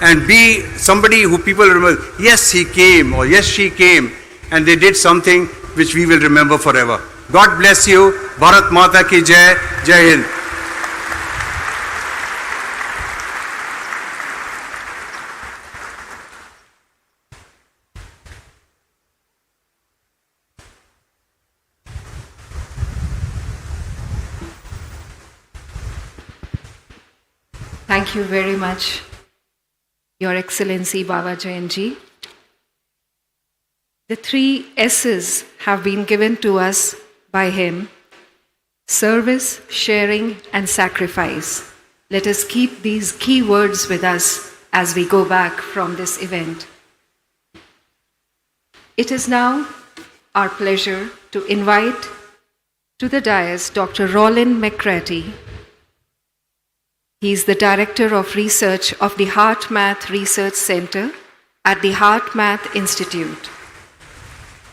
and be somebody who people remember, yes, he came, or yes, she came, and they did something which we will remember forever. God bless you. Bharat Mata ki Jai. Jai Hind. Thank you very much, Your Excellency Baba Jayanji. The 3 S's have been given to us by him: service, sharing, and sacrifice. Let us keep these key words with us as we go back from this event. It is now our pleasure to invite to the dais Dr. Roland McCratty. He is the Director of Research of the Heart Math Research Center at the Heart Math Institute.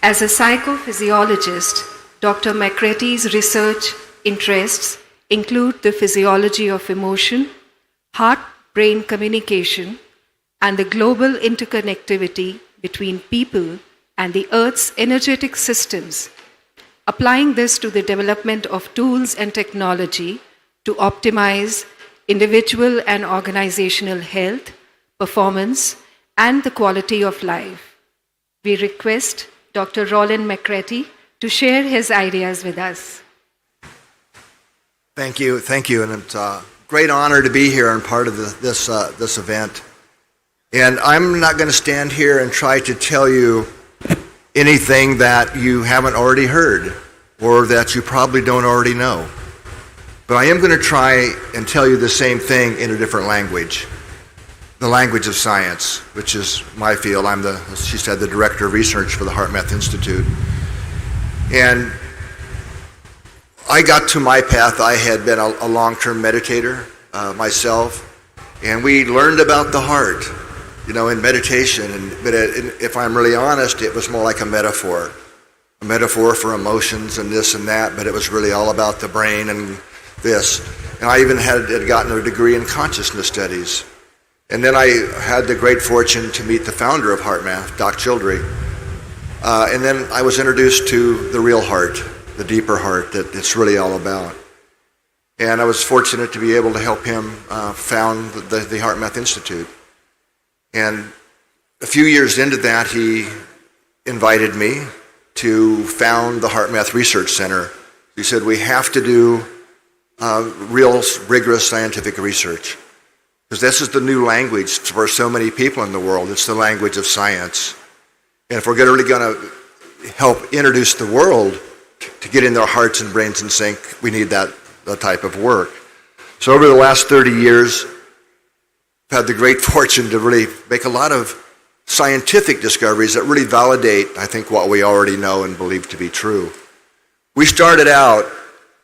As a psychophysiologist, Dr. McCratty's research interests include the physiology of emotion, heart-brain communication, and the global interconnectivity between people and the Earth's energetic systems, applying this to the development of tools and technology to optimize individual and organizational health, performance, and the quality of life. We request Dr. Roland McCratty to share his ideas with us. Thank you, and it's a great honor to be here and part of this event. And I'm not going to stand here and try to tell you anything that you haven't already heard or that you probably don't already know. But I am going to try and tell you the same thing in a different language, the language of science, which is my field. I'm she said, the Director of Research for the Heart Math Institute. And I got to my path. I had been a long-term meditator myself, and we learned about the heart, in meditation. But if I'm really honest, it was more like a metaphor for emotions and this and that, but it was really all about the brain and this. And I even had gotten a degree in consciousness studies. And then I had the great fortune to meet the founder of Heart Math, Doc Childrey. And then I was introduced to the real heart, the deeper heart that it's really all about. And I was fortunate to be able to help him found the Heart Math Institute. And a few years into that, he invited me to found the Heart Math Research Center. He said, we have to do real rigorous scientific research, because this is the new language for so many people in the world. It's the language of science. And if we're really going to help introduce the world to get in their hearts and brains in sync, we need that type of work. So over the last 30 years, I've had the great fortune to really make a lot of scientific discoveries that really validate, I think, what we already know and believe to be true. We started out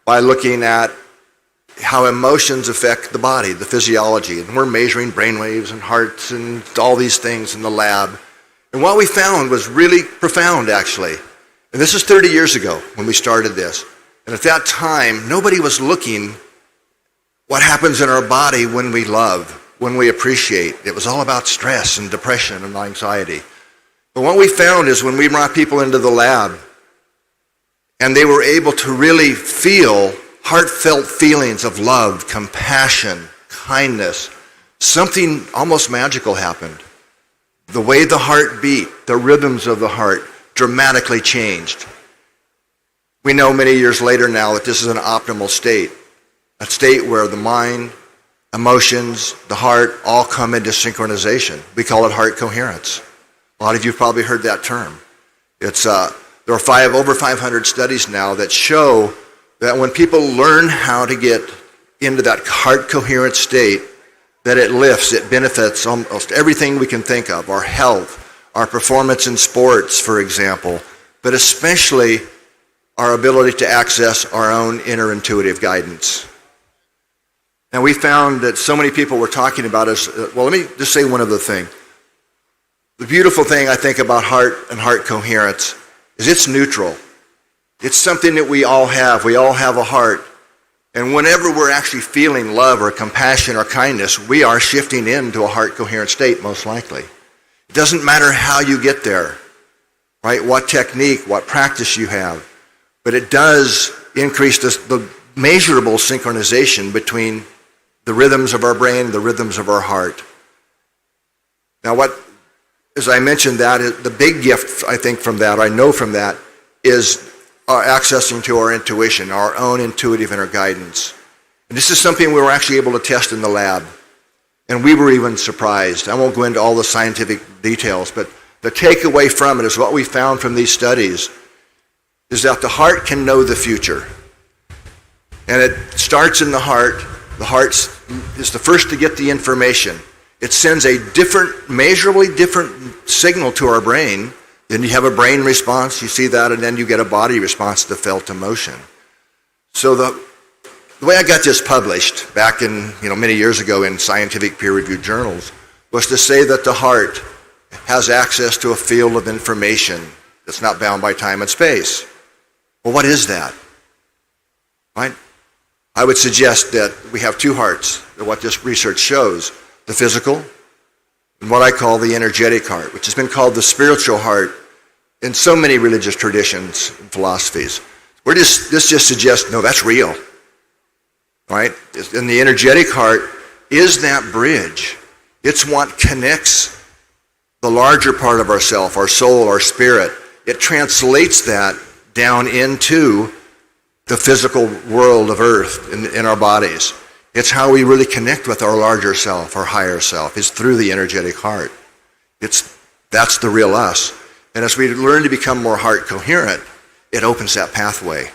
by looking at how emotions affect the body, the physiology, and we're measuring brainwaves and hearts and all these things in the lab. And what we found was really profound, actually. And this is 30 years ago when we started this. And at that time, nobody was looking what happens in our body when we love, when we appreciate. It was all about stress and depression and anxiety. But what we found is when we brought people into the lab and they were able to really feel heartfelt feelings of love, compassion, kindness, something almost magical happened. The way the heart beat, the rhythms of the heart dramatically changed. We know many years later now that this is an optimal state, a state where the mind, emotions, the heart all come into synchronization. We call it heart coherence. A lot of you have probably heard that term. It's there are over 500 studies now that show that when people learn how to get into that heart coherent state, that it lifts, it benefits almost everything we can think of, our health, our performance in sports, for example, but especially our ability to access our own inner intuitive guidance. And we found that so many people were talking about us. Well, let me just say one other thing. The beautiful thing I think about heart and heart coherence is it's neutral. It's something that we all have. We all have a heart. And whenever we're actually feeling love or compassion or kindness, we are shifting into a heart coherent state, most likely. It doesn't matter how you get there, right? What technique, what practice you have. But it does increase the measurable synchronization between the rhythms of our brain and the rhythms of our heart. Now, as I mentioned, the big gift, I think, from that, I know from that, is accessing to our intuition, our own intuitive inner guidance. And this is something we were actually able to test in the lab. And we were even surprised. I won't go into all the scientific details, but the takeaway from it is what we found from these studies is that the heart can know the future. And it starts in the heart. The heart is the first to get the information. It sends a different, measurably different signal to our brain. Then you have a brain response, you see that, and then you get a body response to felt emotion. So the way I got this published back in, many years ago in scientific peer-reviewed journals was to say that the heart has access to a field of information that's not bound by time and space. Well, what is that? Right? I would suggest that we have two hearts, what this research shows, the physical and what I call the energetic heart, which has been called the spiritual heart in so many religious traditions and philosophies. This just suggests, no, that's real. Right? And the energetic heart is that bridge. It's what connects the larger part of ourself, our soul, our spirit. It translates that down into the physical world of earth in our bodies. It's how we really connect with our larger self, our higher self, is through the energetic heart. That's the real us. And as we learn to become more heart coherent, it opens that pathway.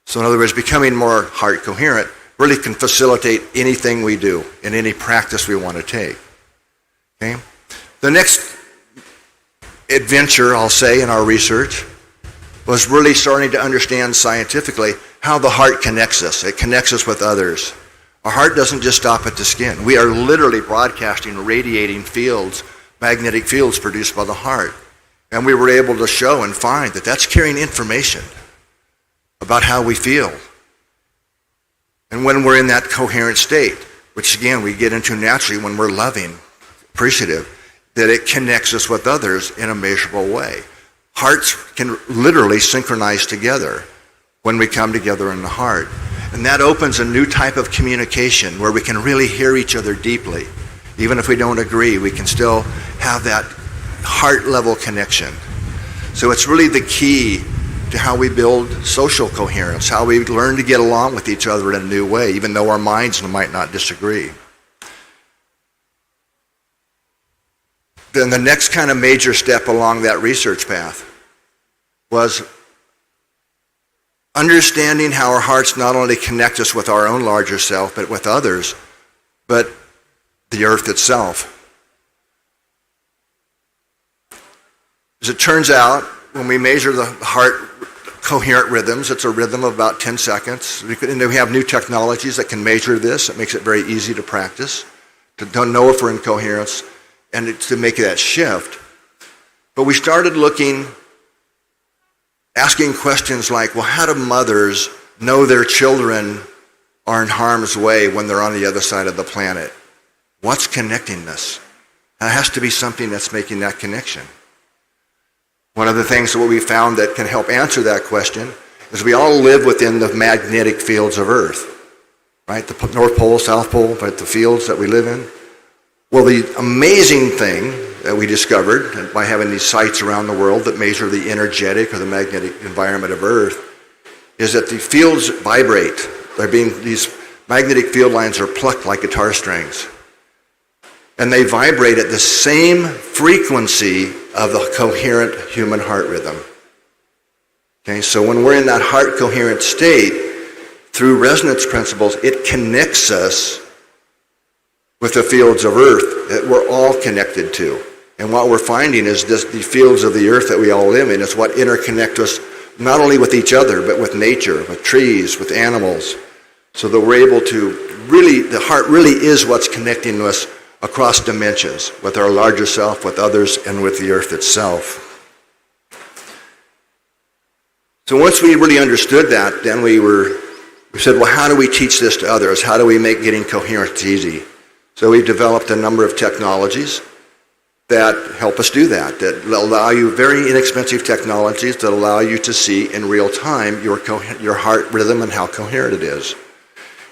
So in other words, becoming more heart coherent really can facilitate anything we do in any practice we want to take. Okay? The next adventure, I'll say, in our research was really starting to understand scientifically how the heart connects us. It connects us with others. Our heart doesn't just stop at the skin. We are literally broadcasting, radiating fields, magnetic fields produced by the heart. And we were able to show and find that that's carrying information about how we feel. And when we're in that coherent state, which again we get into naturally when we're loving, appreciative, that it connects us with others in a measurable way. Hearts can literally synchronize together when we come together in the heart. And that opens a new type of communication where we can really hear each other deeply. Even if we don't agree, we can still have that heart level connection. So it's really the key to how we build social coherence, how we learn to get along with each other in a new way, even though our minds might not disagree. Then the next kind of major step along that research path was understanding how our hearts not only connect us with our own larger self, but with others, but the earth itself. As it turns out, when we measure the heart coherent rhythms, it's a rhythm of about 10 seconds. We have new technologies that can measure this. It makes it very easy to practice, to know if we're in coherence, and to make that shift. But we started asking questions like, well, how do mothers know their children are in harm's way when they're on the other side of the planet? What's connecting this? There has to be something that's making that connection. One of the things that we found that can help answer that question is we all live within the magnetic fields of Earth, right? The North Pole, South Pole, but the fields that we live in. Well, the amazing thing that we discovered by having these sites around the world that measure the energetic or the magnetic environment of Earth is that the fields vibrate. These magnetic field lines are plucked like guitar strings. And they vibrate at the same frequency of the coherent human heart rhythm. Okay, so when we're in that heart coherent state, through resonance principles, it connects us with the fields of Earth that we're all connected to. And what we're finding is the fields of the Earth that we all live in is what interconnect us not only with each other, but with nature, with trees, with animals, so that we're able to the heart really is what's connecting us across dimensions, with our larger self, with others, and with the Earth itself. So once we really understood that, then we said, well, how do we teach this to others? How do we make getting coherent easy? So we've developed a number of technologies that help us do that allow you, very inexpensive technologies that allow you to see in real time your heart rhythm and how coherent it is.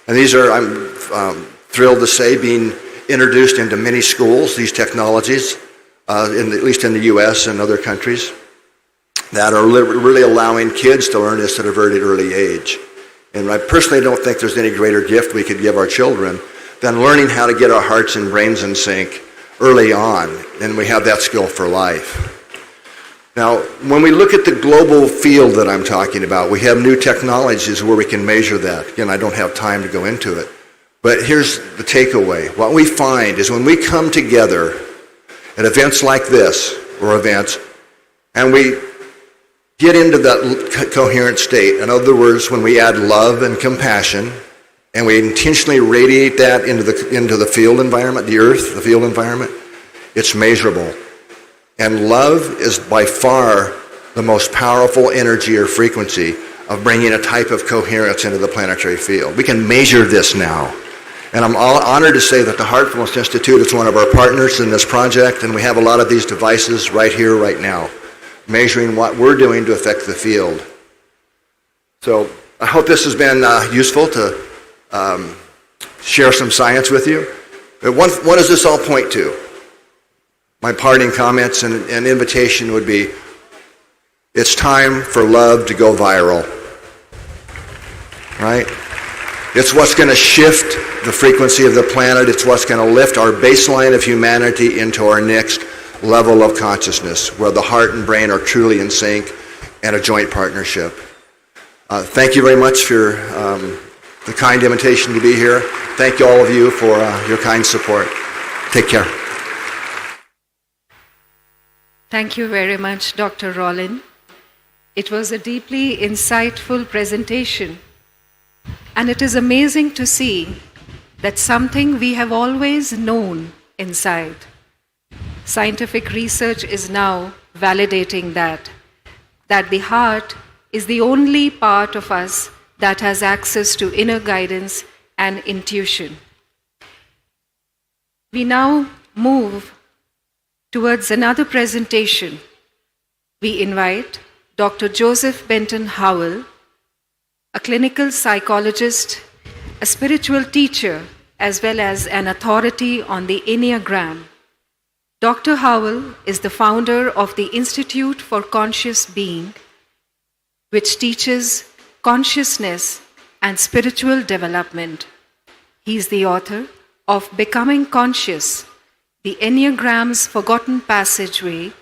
And these are, I'm thrilled to say, being introduced into many schools, these technologies, at least in the US and other countries, that are really allowing kids to learn this at a very early age. And I personally don't think there's any greater gift we could give our children than learning how to get our hearts and brains in sync early on, and we have that skill for life. Now, when we look at the global field that I'm talking about, we have new technologies where we can measure that. Again, I don't have time to go into it. But here's the takeaway. What we find is when we come together at events like this, or events, and we get into that coherent state, in other words, when we add love and compassion, and we intentionally radiate that into the field environment, the earth, the field environment, it's measurable. And love is by far the most powerful energy or frequency of bringing a type of coherence into the planetary field. We can measure this now. And I'm honored to say that the Heartfulness Institute is one of our partners in this project, and we have a lot of these devices right here, right now, measuring what we're doing to affect the field. So I hope this has been useful to share some science with you. But what does this all point to? My parting comments and invitation would be, it's time for love to go viral, right? It's what's going to shift the frequency of the planet. It's what's going to lift our baseline of humanity into our next level of consciousness, where the heart and brain are truly in sync and a joint partnership. Thank you very much for the kind invitation to be here. Thank you, all of you, for your kind support. Take care. Thank you very much, Dr. Rollin. It was a deeply insightful presentation, and it is amazing to see that something we have always known inside. Scientific research is now validating that the heart is the only part of us that has access to inner guidance and intuition. We now move towards another presentation. We invite Dr. Joseph Benton Howell, a clinical psychologist, a spiritual teacher, as well as an authority on the Enneagram. Dr. Howell is the founder of the Institute for Conscious Being, which teaches consciousness and spiritual development. He is the author of Becoming Conscious, The Enneagram's Forgotten Passageway.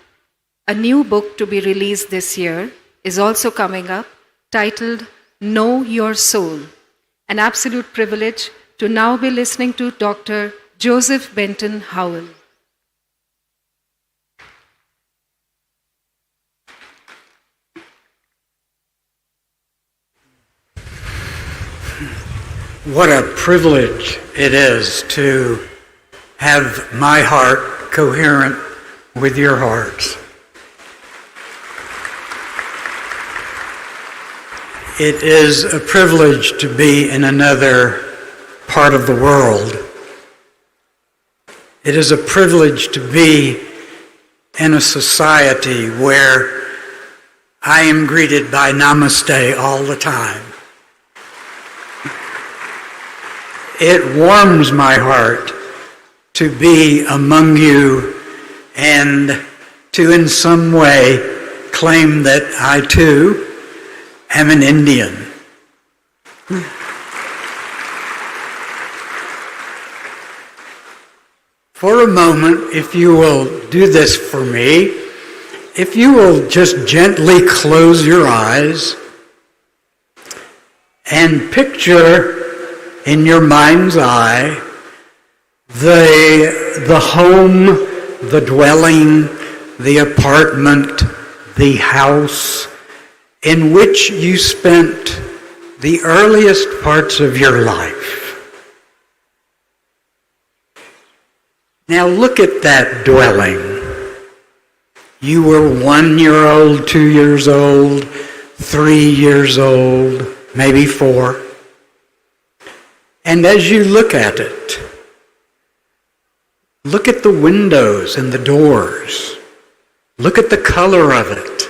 A new book to be released this year is also coming up, titled Know Your Soul. An absolute privilege to now be listening to Dr. Joseph Benton Howell. What a privilege it is to have my heart coherent with your hearts. It is a privilege to be in another part of the world. It is a privilege to be in a society where I am greeted by namaste all the time. It warms my heart to be among you and to in some way claim that I too am an Indian. For a moment, if you will do this for me, if you will just gently close your eyes and picture in your mind's eye the home, the dwelling, the apartment, the house in which you spent the earliest parts of your life. Now look at that dwelling. You were 1 year old, 2 years old, 3 years old, maybe 4. And as you look at it, look at the windows and the doors. Look at the color of it.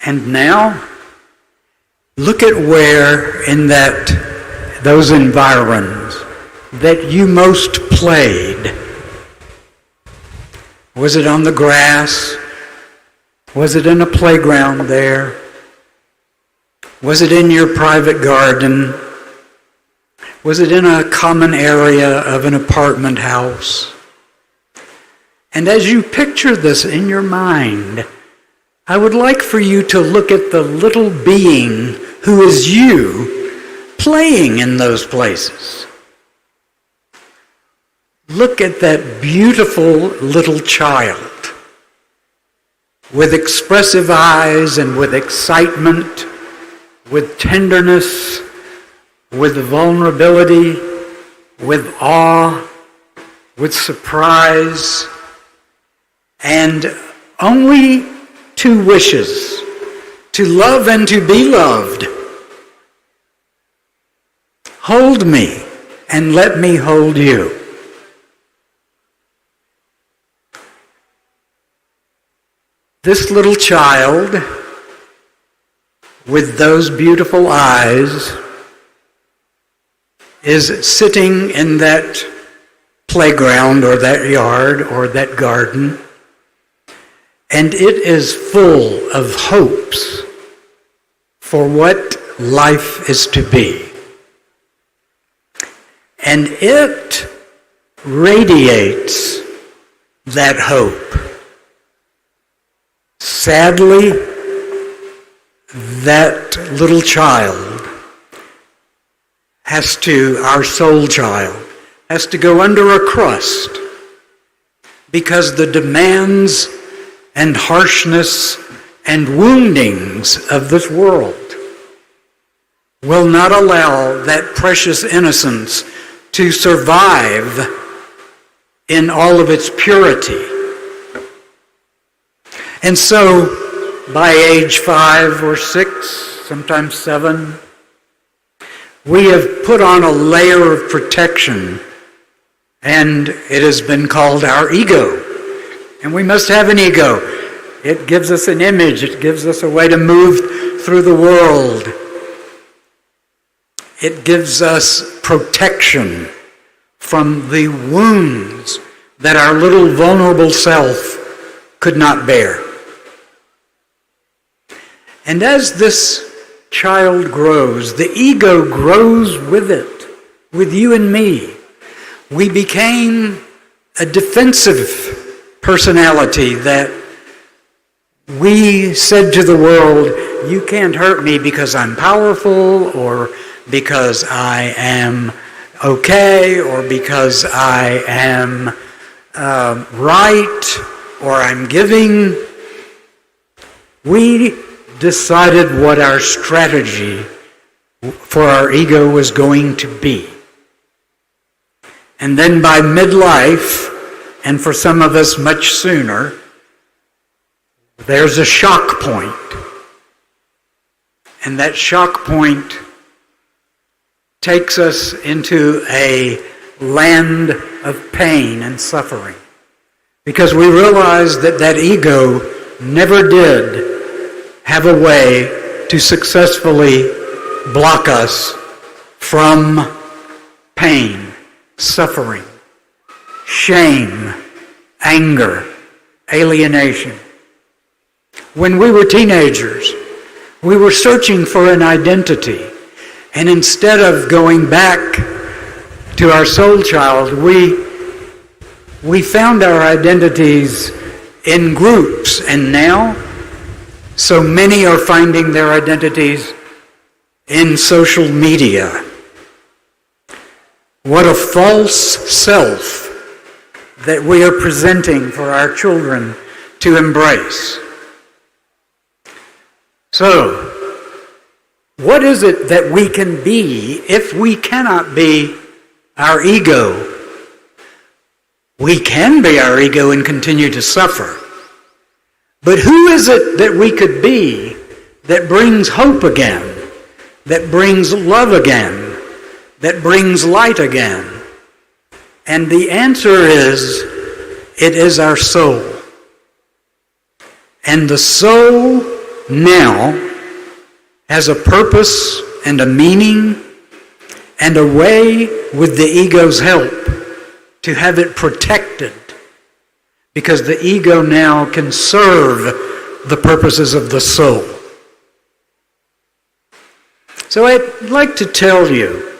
And now, look at where in those environs that you most played. Was it on the grass? Was it in a playground there? Was it in your private garden? Was it in a common area of an apartment house? And as you picture this in your mind, I would like for you to look at the little being who is you playing in those places. Look at that beautiful little child with expressive eyes and with excitement, with tenderness, with vulnerability, with awe, with surprise, and only two wishes: to love and to be loved. Hold me and let me hold you. This little child with those beautiful eyes is sitting in that playground or that yard or that garden, and it is full of hopes for what life is to be. And it radiates that hope. Sadly, that little child our soul child, has to go under a crust because the demands and harshness and woundings of this world will not allow that precious innocence to survive in all of its purity. And so, by age 5 or 6, sometimes 7, we have put on a layer of protection, and it has been called our ego. And we must have an ego. It gives us an image. It gives us a way to move through the world. It gives us protection from the wounds that our little vulnerable self could not bear. And as this child grows, the ego grows with it, with you and me. We became a defensive personality that we said to the world, you can't hurt me because I'm powerful, or because I am okay, or because I am right, or I'm giving. We decided what our strategy for our ego was going to be. And then by midlife, and for some of us much sooner, there's a shock point. And that shock point takes us into a land of pain and suffering. Because we realize that that ego never did have a way to successfully block us from pain, suffering, shame, anger, alienation. When we were teenagers, we were searching for an identity. And instead of going back to our soul child, we found our identities in groups. And now, so many are finding their identities in social media. What a false self that we are presenting for our children to embrace. So, what is it that we can be if we cannot be our ego? We can be our ego and continue to suffer. But who is it that we could be that brings hope again, that brings love again, that brings light again? And the answer is, it is our soul. And the soul now has a purpose and a meaning and a way, with the ego's help, to have it protected. Because the ego now can serve the purposes of the soul. So I'd like to tell you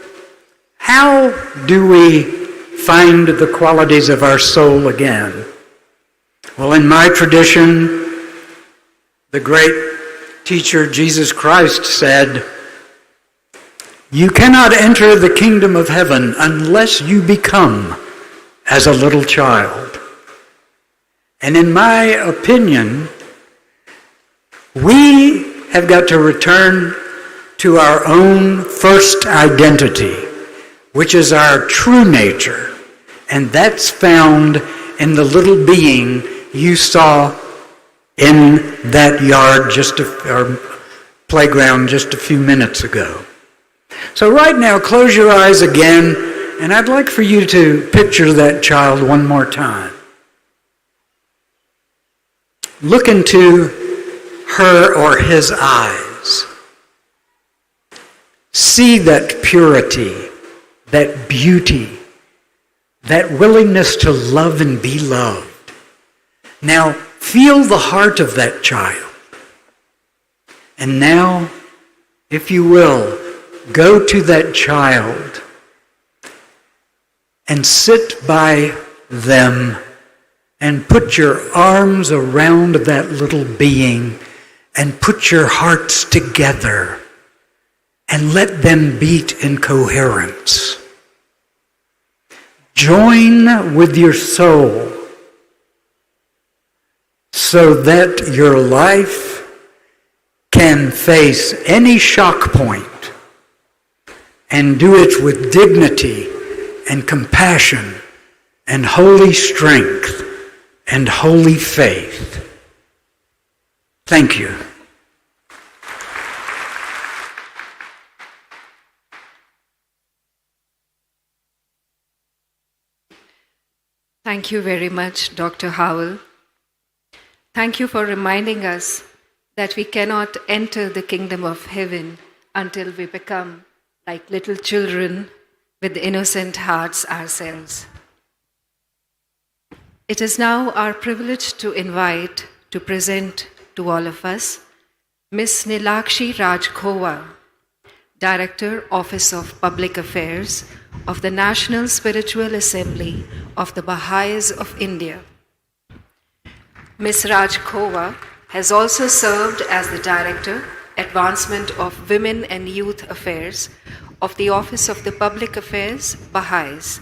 How do we find the qualities of our soul again? Well, in my tradition, the great teacher Jesus Christ said, "You cannot enter the kingdom of heaven unless you become as a little child." And in my opinion, we have got to return to our own first identity, which is our true nature. And that's found in the little being you saw in that yard or playground just a few minutes ago. So right now, close your eyes again, and I'd like for you to picture that child one more time. Look into her or his eyes. See that purity, that beauty, that willingness to love and be loved. Now, feel the heart of that child. And now, if you will, go to that child and sit by them and put your arms around that little being and put your hearts together and let them beat in coherence. Join with your soul so that your life can face any shock point and do it with dignity and compassion and holy strength and holy faith. Thank you. Thank you very much, Dr. Howell. Thank you for reminding us that we cannot enter the kingdom of heaven until we become like little children with innocent hearts ourselves. It is now our privilege to invite, to present to all of us, Ms. Nilakshi Raj Khowa, Director, Office of Public Affairs of the National Spiritual Assembly of the Baha'is of India. Ms. Raj Khowa has also served as the Director, Advancement of Women and Youth Affairs of the Office of the Public Affairs, Baha'is.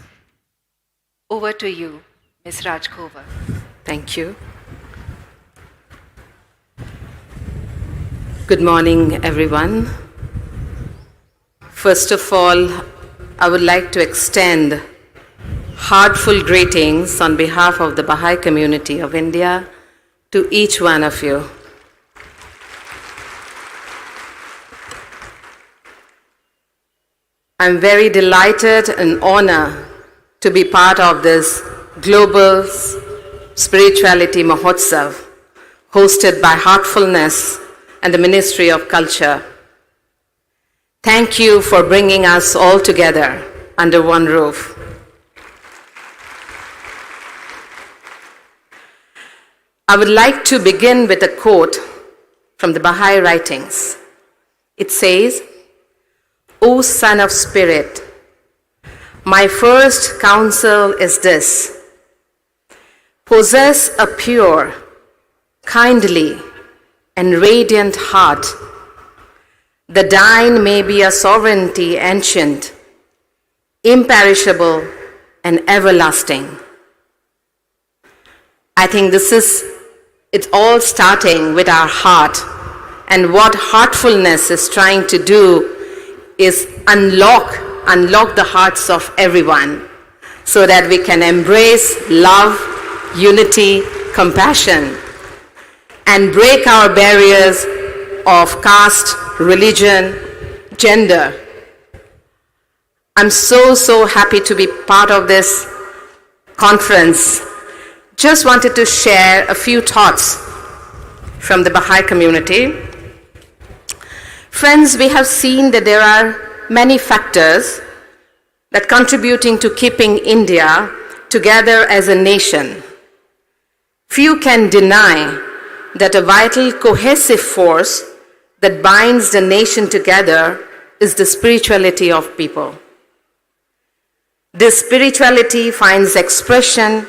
Over to you, Ms. Raj Khowa. Thank you. Good morning, everyone. First of all, I would like to extend heartfelt greetings on behalf of the Baha'i community of India to each one of you. I'm very delighted and honored to be part of this Global Spirituality MAHOTSAV hosted by Heartfulness and the Ministry of Culture. Thank you for bringing us all together under one roof. I would like to begin with a quote from the Baha'i writings. It says, "O Son of Spirit, my first counsel is this: possess a pure, kindly, and radiant heart. The thine may be a sovereignty ancient, imperishable, and everlasting." I think it's all starting with our heart. And what heartfulness is trying to do is unlock the hearts of everyone so that we can embrace love, unity, compassion, and break our barriers of caste, religion, gender. I'm so happy to be part of this conference. Just wanted to share a few thoughts from the Baha'i community. Friends, we have seen that there are many factors that contributing to keeping India together as a nation. Few can deny that a vital cohesive force that binds the nation together is the spirituality of people. This spirituality finds expression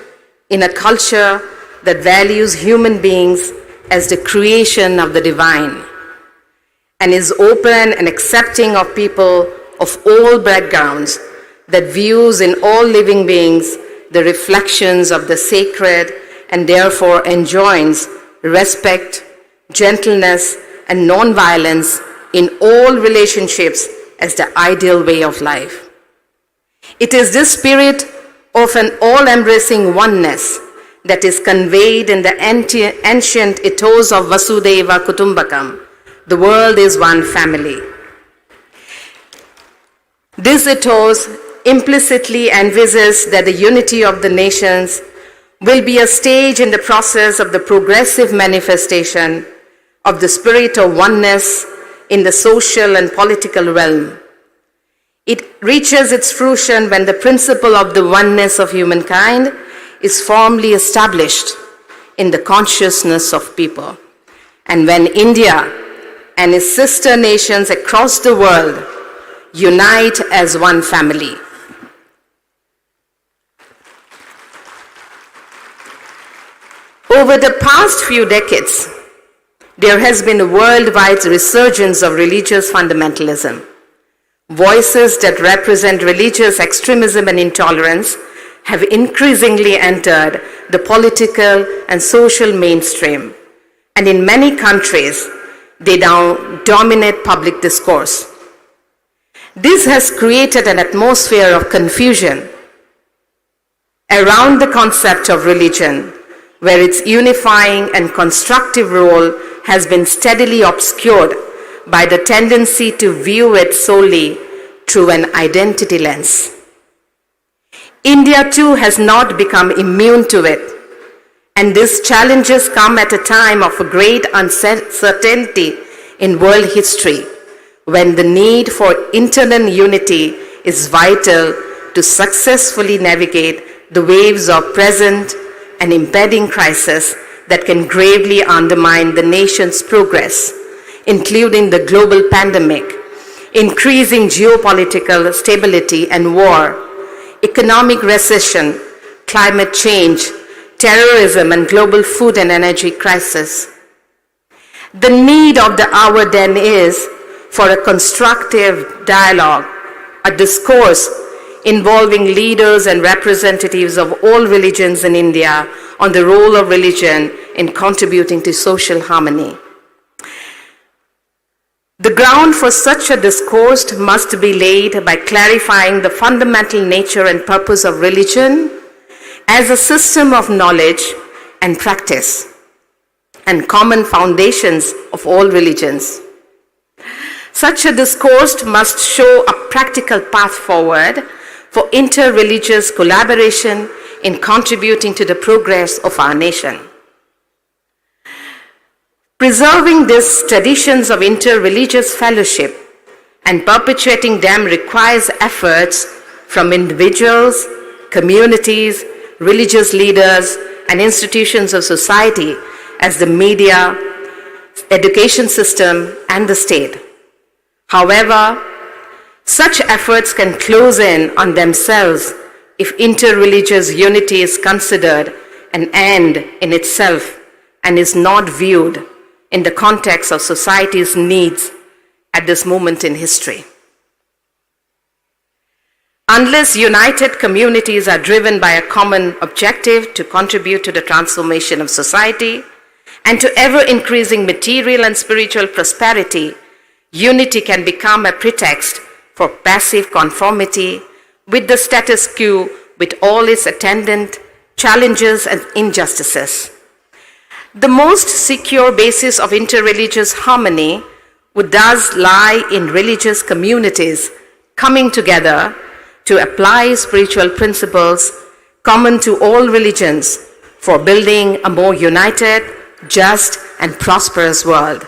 in a culture that values human beings as the creation of the divine and is open and accepting of people of all backgrounds, that views in all living beings the reflections of the sacred and therefore enjoins respect, gentleness, and non-violence in all relationships as the ideal way of life. It is this spirit of an all-embracing oneness that is conveyed in the ancient ethos of Vasudeva Kutumbakam. The world is one family. This ethos implicitly envisages that the unity of the nations will be a stage in the process of the progressive manifestation of the spirit of oneness in the social and political realm. It reaches its fruition when the principle of the oneness of humankind is firmly established in the consciousness of people, and when India and its sister nations across the world unite as one family. Over the past few decades, there has been a worldwide resurgence of religious fundamentalism. Voices that represent religious extremism and intolerance have increasingly entered the political and social mainstream, and in many countries, they now dominate public discourse. This has created an atmosphere of confusion around the concept of religion, where its unifying and constructive role has been steadily obscured by the tendency to view it solely through an identity lens. India too has not become immune to it, and these challenges come at a time of a great uncertainty in world history, when the need for internal unity is vital to successfully navigate the waves of present and impending crisis that can gravely undermine the nation's progress, including the global pandemic, increasing geopolitical stability and war, economic recession, climate change, terrorism, and global food and energy crisis. The need of the hour then is for a constructive dialogue, a discourse involving leaders and representatives of all religions in India on the role of religion in contributing to social harmony. The ground for such a discourse must be laid by clarifying the fundamental nature and purpose of religion as a system of knowledge and practice, and common foundations of all religions. Such a discourse must show a practical path forward for inter-religious collaboration in contributing to the progress of our nation. Preserving these traditions of inter-religious fellowship and perpetuating them requires efforts from individuals, communities, religious leaders, and institutions of society, as the media, education system, and the state. However, such efforts can close in on themselves if inter-religious unity is considered an end in itself and is not viewed in the context of society's needs at this moment in history. Unless united communities are driven by a common objective to contribute to the transformation of society and to ever-increasing material and spiritual prosperity, unity can become a pretext for passive conformity with the status quo, with all its attendant challenges and injustices. The most secure basis of interreligious harmony would thus lie in religious communities coming together to apply spiritual principles common to all religions for building a more united, just, and prosperous world.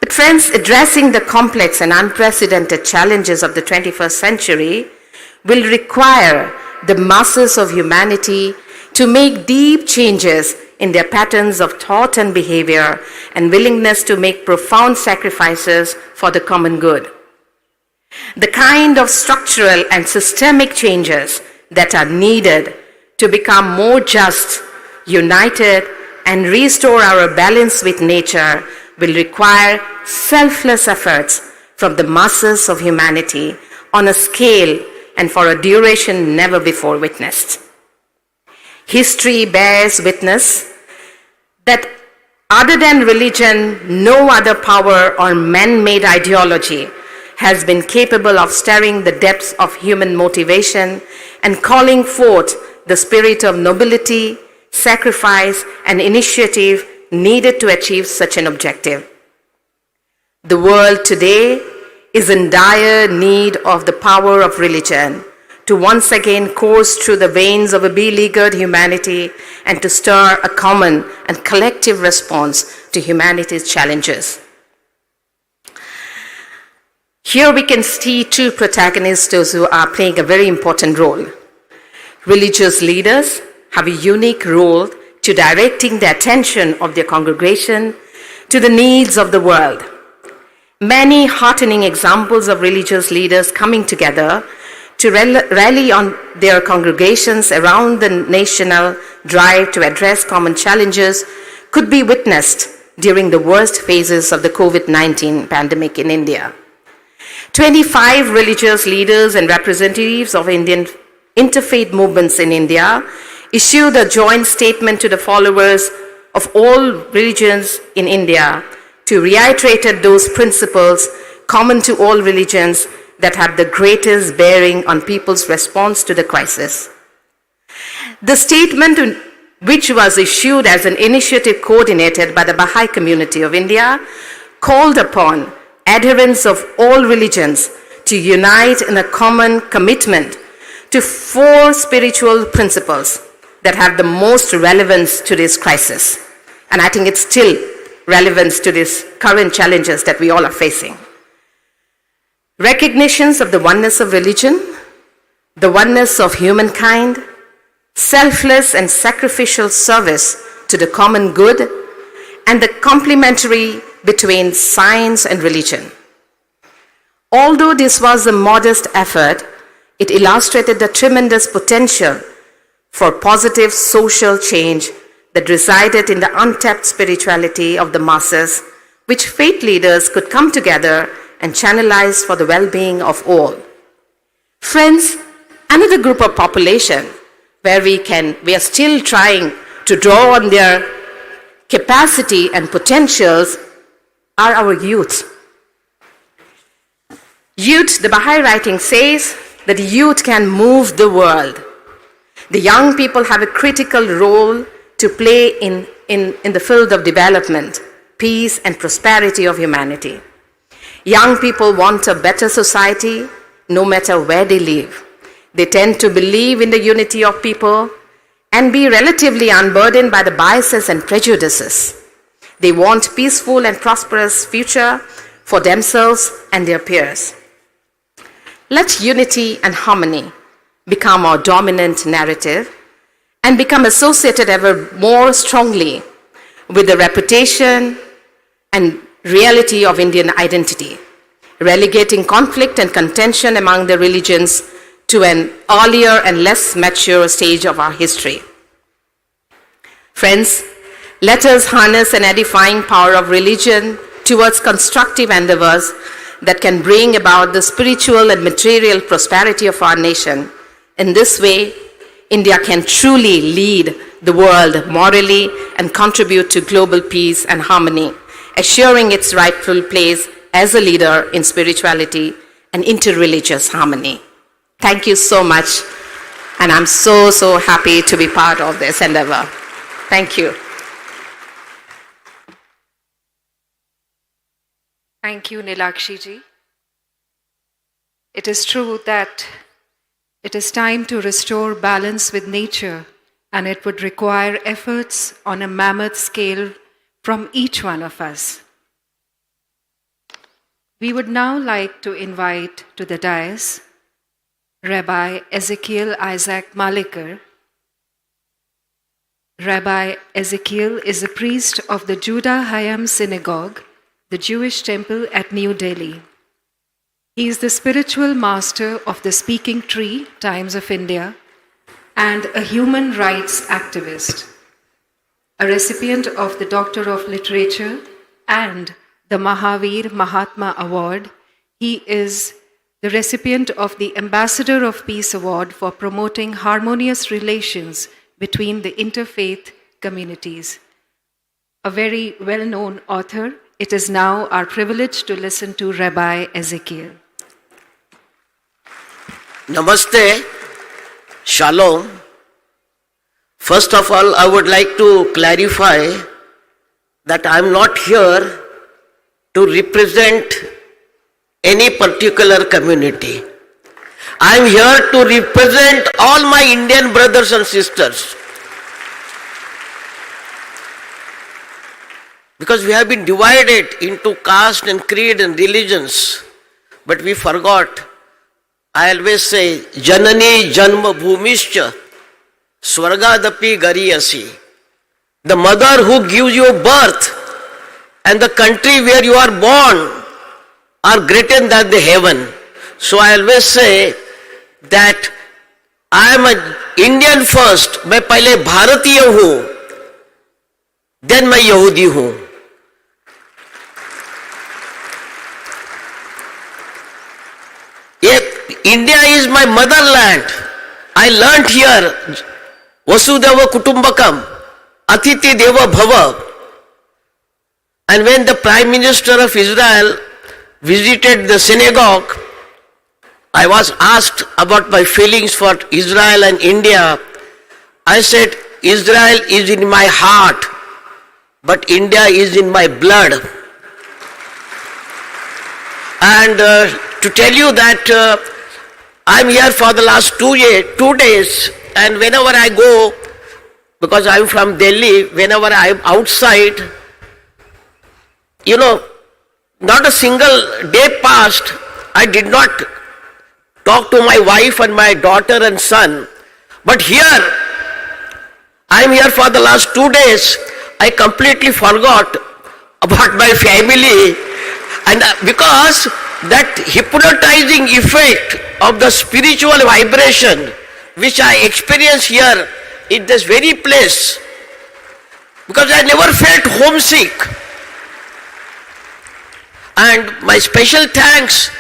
But friends, addressing the complex and unprecedented challenges of the 21st century will require the masses of humanity to make deep changes in their patterns of thought and behavior and willingness to make profound sacrifices for the common good. The kind of structural and systemic changes that are needed to become more just, united, and restore our balance with nature will require selfless efforts from the masses of humanity on a scale and for a duration never before witnessed. History bears witness that other than religion, no other power or man-made ideology has been capable of stirring the depths of human motivation and calling forth the spirit of nobility, sacrifice, and initiative needed to achieve such an objective. The world today is in dire need of the power of religion to once again course through the veins of a beleaguered humanity and to stir a common and collective response to humanity's challenges. Here we can see two protagonists who are playing a very important role. Religious leaders have a unique role to directing the attention of their congregation to the needs of the world. Many heartening examples of religious leaders coming together to rally on their congregations around the national drive to address common challenges could be witnessed during the worst phases of the COVID-19 pandemic in India. 25 religious leaders and representatives of Indian interfaith movements in India issued a joint statement to the followers of all religions in India to reiterate those principles common to all religions that have the greatest bearing on people's response to the crisis. The statement, which was issued as an initiative coordinated by the Baha'i community of India, called upon adherents of all religions to unite in a common commitment to 4 spiritual principles that have the most relevance to this crisis. And I think it's still relevant to these current challenges that we all are facing. Recognitions of the oneness of religion, the oneness of humankind, selfless and sacrificial service to the common good, and the complementary between science and religion. Although this was a modest effort, it illustrated the tremendous potential for positive social change that resided in the untapped spirituality of the masses, which faith leaders could come together and channelize for the well-being of all. Friends, another group of population where we are still trying to draw on their capacity and potentials are our youth. Youth, the Baha'i writing says that youth can move the world. The young people have a critical role to play in the field of development, peace, and prosperity of humanity. Young people want a better society no matter where they live. They tend to believe in the unity of people and be relatively unburdened by the biases and prejudices. They want peaceful and prosperous future for themselves and their peers. Let unity and harmony become our dominant narrative and become associated ever more strongly with the reputation and reality of Indian identity, relegating conflict and contention among the religions to an earlier and less mature stage of our history. Friends, let us harness an edifying power of religion towards constructive endeavors that can bring about the spiritual and material prosperity of our nation. In this way, India can truly lead the world morally and contribute to global peace and harmony, assuring its rightful place as a leader in spirituality and interreligious harmony. Thank you so much, and I'm so happy to be part of this endeavor. Thank you. Thank you, Nilakshi ji. It is true that it is time to restore balance with nature, and it would require efforts on a mammoth scale from each one of us. We would now like to invite to the dais Rabbi Ezekiel Isaac Malikar. Rabbi Ezekiel is a priest of the Judah Hayam Synagogue, the Jewish temple at New Delhi. He is the spiritual master of the Speaking Tree, Times of India, and a human rights activist. A recipient of the Doctor of Literature and the Mahavir Mahatma Award, he is the recipient of the Ambassador of Peace Award for promoting harmonious relations between the interfaith communities. A very well-known author, it is now our privilege to listen to Rabbi Ezekiel. Namaste, Shalom. First of all, I would like to clarify that I am not here to represent any particular community. I am here to represent all my Indian brothers and sisters. Because we have been divided into caste and creed and religions, but we forgot. I always say, Janani Janma Bhumischa Swargadapi Gariyasi. The mother who gives you birth and the country where you are born are greater than the heaven. So I always say that I am an Indian first. मैं पहले भारतीय हूँ, then मैं यहूदी हूँ. India is my motherland. I learnt here, Vasudhaiva Kutumbakam, Atiti Deva Bhava. And when the Prime Minister of Israel visited the synagogue, I was asked about my feelings for Israel and India. I said, Israel is in my heart, but India is in my blood. And to tell you that I'm here for the last 2 days, and whenever I go, because I'm from Delhi, whenever I'm outside, not a single day passed, I did not talk to my wife and my daughter and son. But here, I'm here for the last 2 days, I completely forgot about my family, and because that hypnotizing effect of the spiritual vibration which I experience here in this very place, because I never felt homesick. And my special thanks,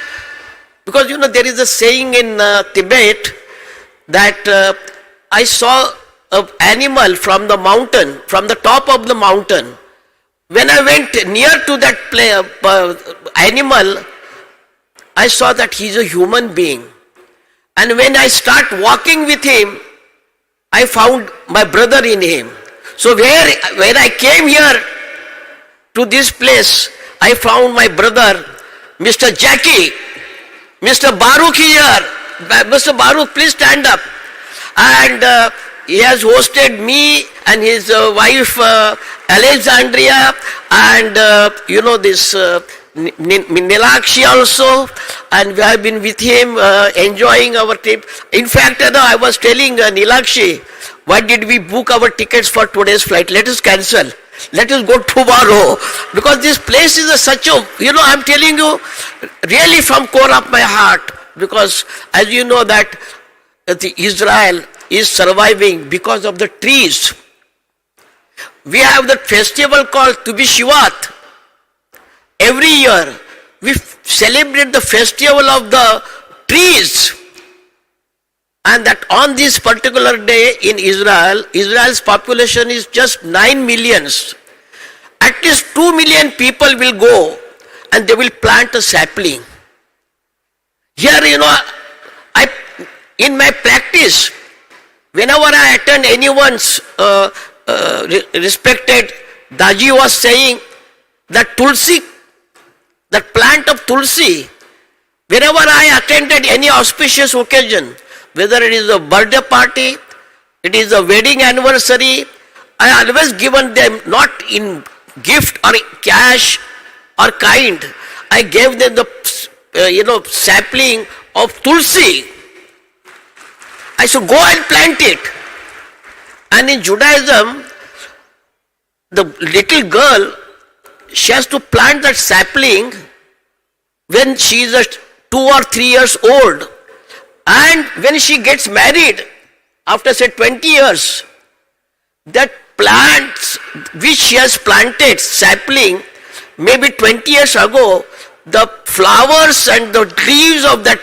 because there is a saying in Tibet that I saw an animal from the mountain, from the top of the mountain. When I went near to that animal, I saw that he is a human being. And when I start walking with him, I found my brother in him. So when I came here to this place, I found my brother, Mr. Jackie, Mr. Baruch here. Mr. Baruch, please stand up. And he has hosted me and his wife Alexandria, and this Nilakshi also, and we have been with him enjoying our trip. In fact, I was telling Nilakshi, why did we book our tickets for today's flight? Let us cancel. Let us go tomorrow, because this place is such a, I'm telling you, really from core of my heart, because as you know that Israel is surviving because of the trees. We have that festival called Tu B'Shvat. Every year we celebrate the festival of the trees. And that on this particular day in Israel, Israel's population is just 9 millions. At least 2 million people will go and they will plant a sapling. Here, in my practice, whenever I attend anyone's respected, Daaji was saying that Tulsi, that plant of Tulsi, whenever I attended any auspicious occasion, whether it is a birthday party, it is a wedding anniversary, I always given them not in gift or cash or kind. I gave them the sapling of Tulsi. I said, go and plant it. And in Judaism, the little girl, she has to plant that sapling when she is a 2 or 3 years old. And when she gets married, after say 20 years, that plants which she has planted, sapling, maybe 20 years ago, the flowers and the leaves of that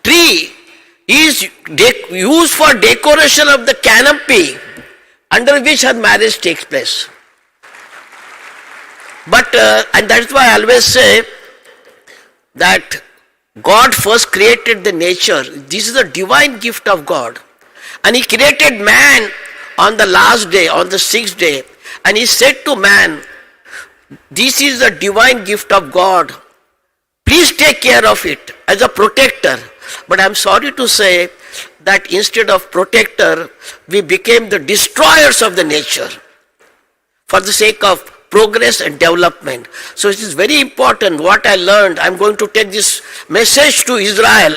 tree is used for decoration of the canopy under which her marriage takes place. But, and that's why I always say that God first created the nature. This is a divine gift of God. And He created man on the last day, on the 6th day. And He said to man, this is a divine gift of God. Please take care of it as a protector. But I'm sorry to say that instead of protector, we became the destroyers of the nature for the sake of progress and development. So it is very important what I learned. I'm going to take this message to Israel,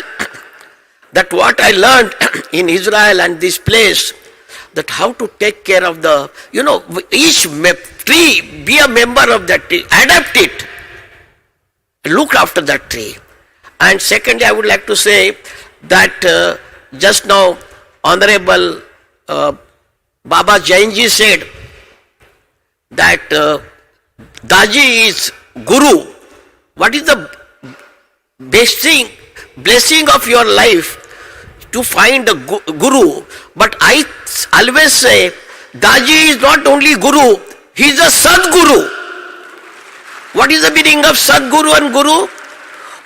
that what I learned in Israel and this place, that how to take care of the, each tree, be a member of that tree, adapt it, look after that tree. And secondly, I would like to say that just now Honorable Baba Jainji said that Daaji is Guru. What is the blessing of your life? To find a Guru. But I always say, Daaji is not only Guru, he is a Sadguru. What is the meaning of Sadguru and Guru?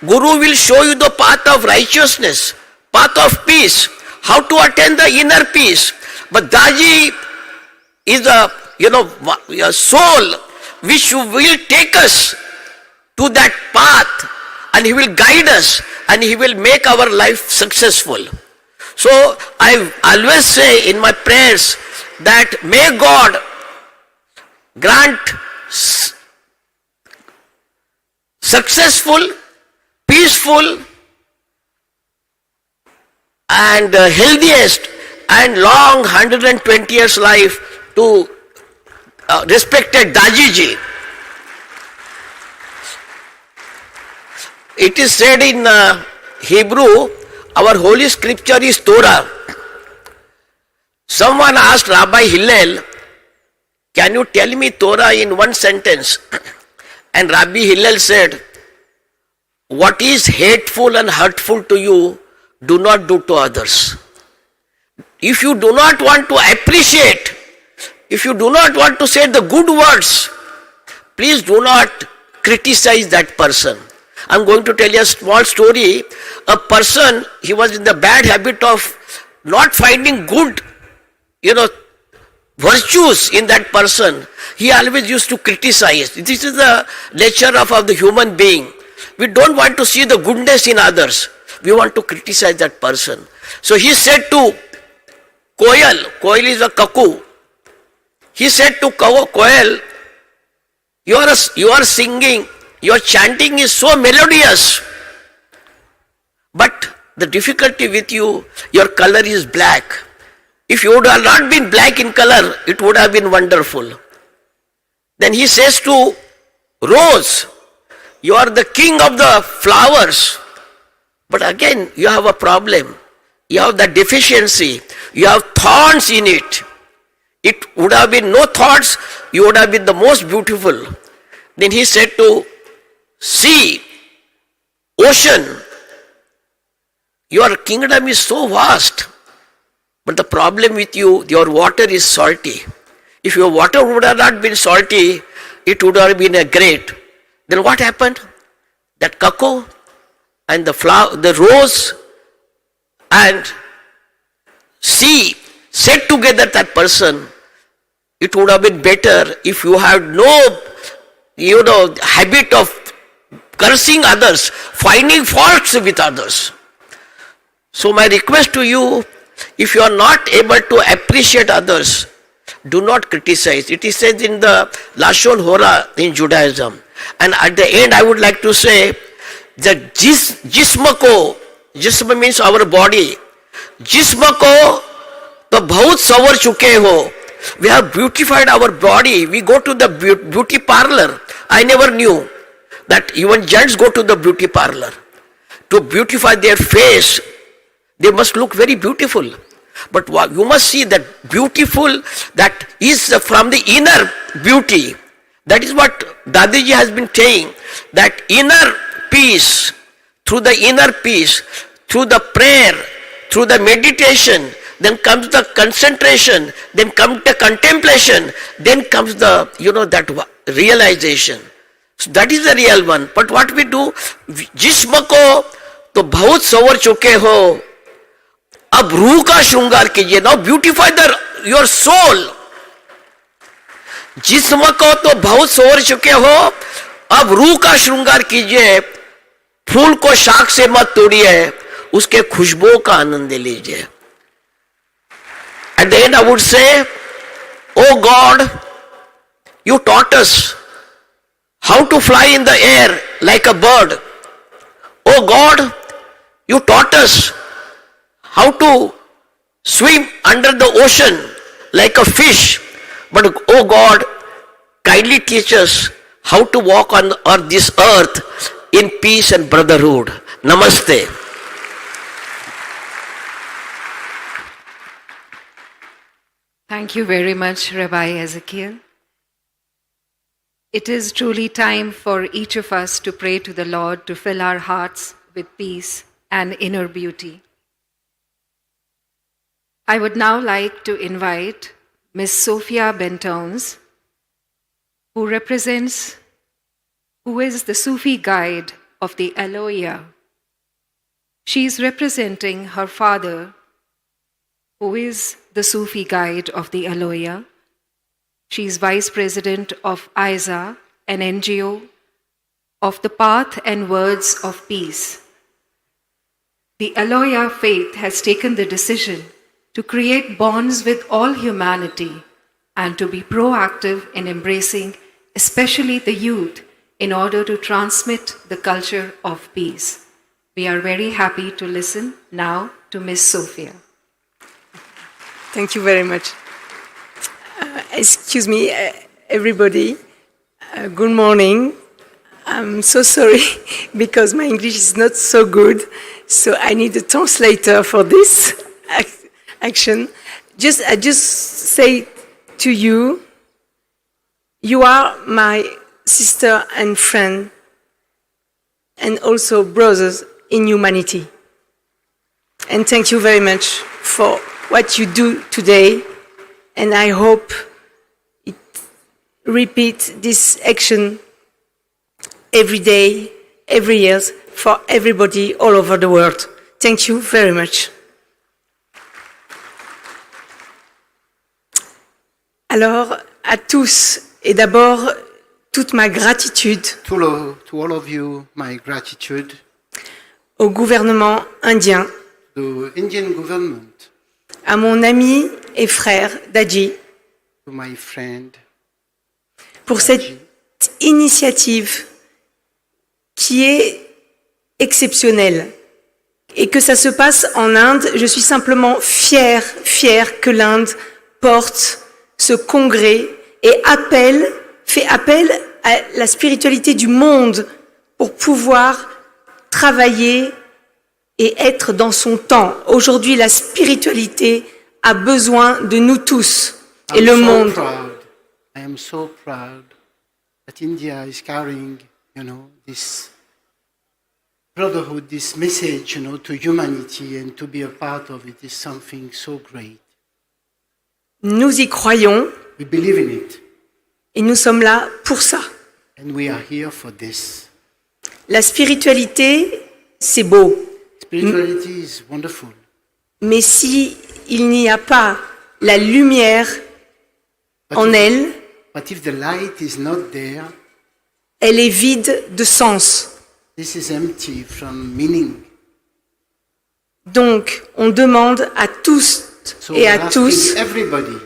Guru will show you the path of righteousness, path of peace, how to attain the inner peace. But Daaji is a soul which will take us to that path, and he will guide us and he will make our life successful. So I always say in my prayers that may God grant successful, peaceful and healthiest and long 120 years life to respected Daaji ji. It is said in Hebrew, our holy scripture is Torah. Someone asked Rabbi Hillel, can you tell me Torah in one sentence? And Rabbi Hillel said, what is hateful and hurtful to you, do not do to others. If you do not want to appreciate, if you do not want to say the good words, please do not criticize that person. I'm going to tell you a small story. A person, he was in the bad habit of not finding good, virtues in that person. He always used to criticize. This is the nature of the human being. We don't want to see the goodness in others. We want to criticize that person. So he said to Koel is a cuckoo. He said to Koel, you are singing, your chanting is so melodious, but the difficulty with you, your color is black. If you would have not been black in color, it would have been wonderful. Then he says to Rose, you are the king of the flowers, but again you have a problem. You have the deficiency. You have thorns in it. It would have been no thorns, you would have been the most beautiful. Then he said to sea, ocean, your kingdom is so vast, but the problem with you, your water is salty. If your water would have not been salty, it would have been a great. Then what happened? That cuckoo and the flower, the rose and sea said together that person, it would have been better if you had no, habit of cursing others, finding faults with others. So my request to you, if you are not able to appreciate others, do not criticize. It is said in the Lashon Hora in Judaism. And at the end I would like to say that jism means our body. Jism ko to bahut savar chuke ho. We have beautified our body. We go to the beauty parlor. I never knew that even gents go to the beauty parlor. to beautify their face, they must look very beautiful. But you must see that beautiful, that is from the inner beauty. That is what Daaji has been saying, that inner peace, through the inner peace, through the prayer, through the meditation, then comes the concentration, then comes the contemplation, then comes the, that realization. So that is the real one. But what we do, जिस्म को तो बहुत संवर चुके हो, अब रूह का श्रृंगार कीजिए. Now beautify your soul. जिस्म को तो बहुत संवर चुके हो, अब रूह का श्रृंगार कीजिए. फूल को शाख से मत तोड़िए, उसके खुशबू का आनंद लीजिए. At the end I would say, oh God, you taught us how to fly in the air like a bird. Oh God, you taught us how to swim under the ocean like a fish. But oh God, kindly teach us how to walk on this earth in peace and brotherhood. Namaste. Thank you very much, Rabbi Ezekiel. It is truly time for each of us to pray to the Lord to fill our hearts with peace and inner beauty. I would now like to invite Ms. Sophia Bentones, who is the Sufi guide of the Aloya. She is representing her father, who is the Sufi guide of the Aloya. She is Vice President of ISA, an NGO of the Path and Words of Peace. The Aloya faith has taken the decision to create bonds with all humanity and to be proactive in embracing especially the youth in order to transmit the culture of peace. We are very happy to listen now to Ms. Sophia. Thank you very much. Excuse me, everybody. Good morning. I'm so sorry because my English is not so good, so I need a translator for this action. I just say to you, you are my sister and friend, and also brothers in humanity. And thank you very much for what you do today, and I hope it repeats this action every day, every year, for everybody all over the world. Thank you very much. Alors, à tous, et d'abord, toute ma gratitude To all of you, my gratitude. Au gouvernement indien, The Indian government, à mon ami et frère Daaji, to my friend, pour cette initiative qui est exceptionnelle. Et que ça se passe en Inde, je suis simplement fière que l'Inde porte ce congrès et fait appel à la spiritualité du monde pour pouvoir travailler et être dans son temps. Aujourd'hui, la spiritualité a besoin de nous tous et le monde. I am so proud that India is carrying, this brotherhood, this message, to humanity, and to be a part of it is something so great. Nous y croyons. We believe in it. Et nous sommes là pour ça. And we are here for this. La spiritualité, c'est beau. Spirituality is wonderful. Mais si il n'y a pas la lumière en elle, But if the light is not there, elle est vide de sens. this is empty from meaning. Donc, on demande à tous So et we're à asking tous everybody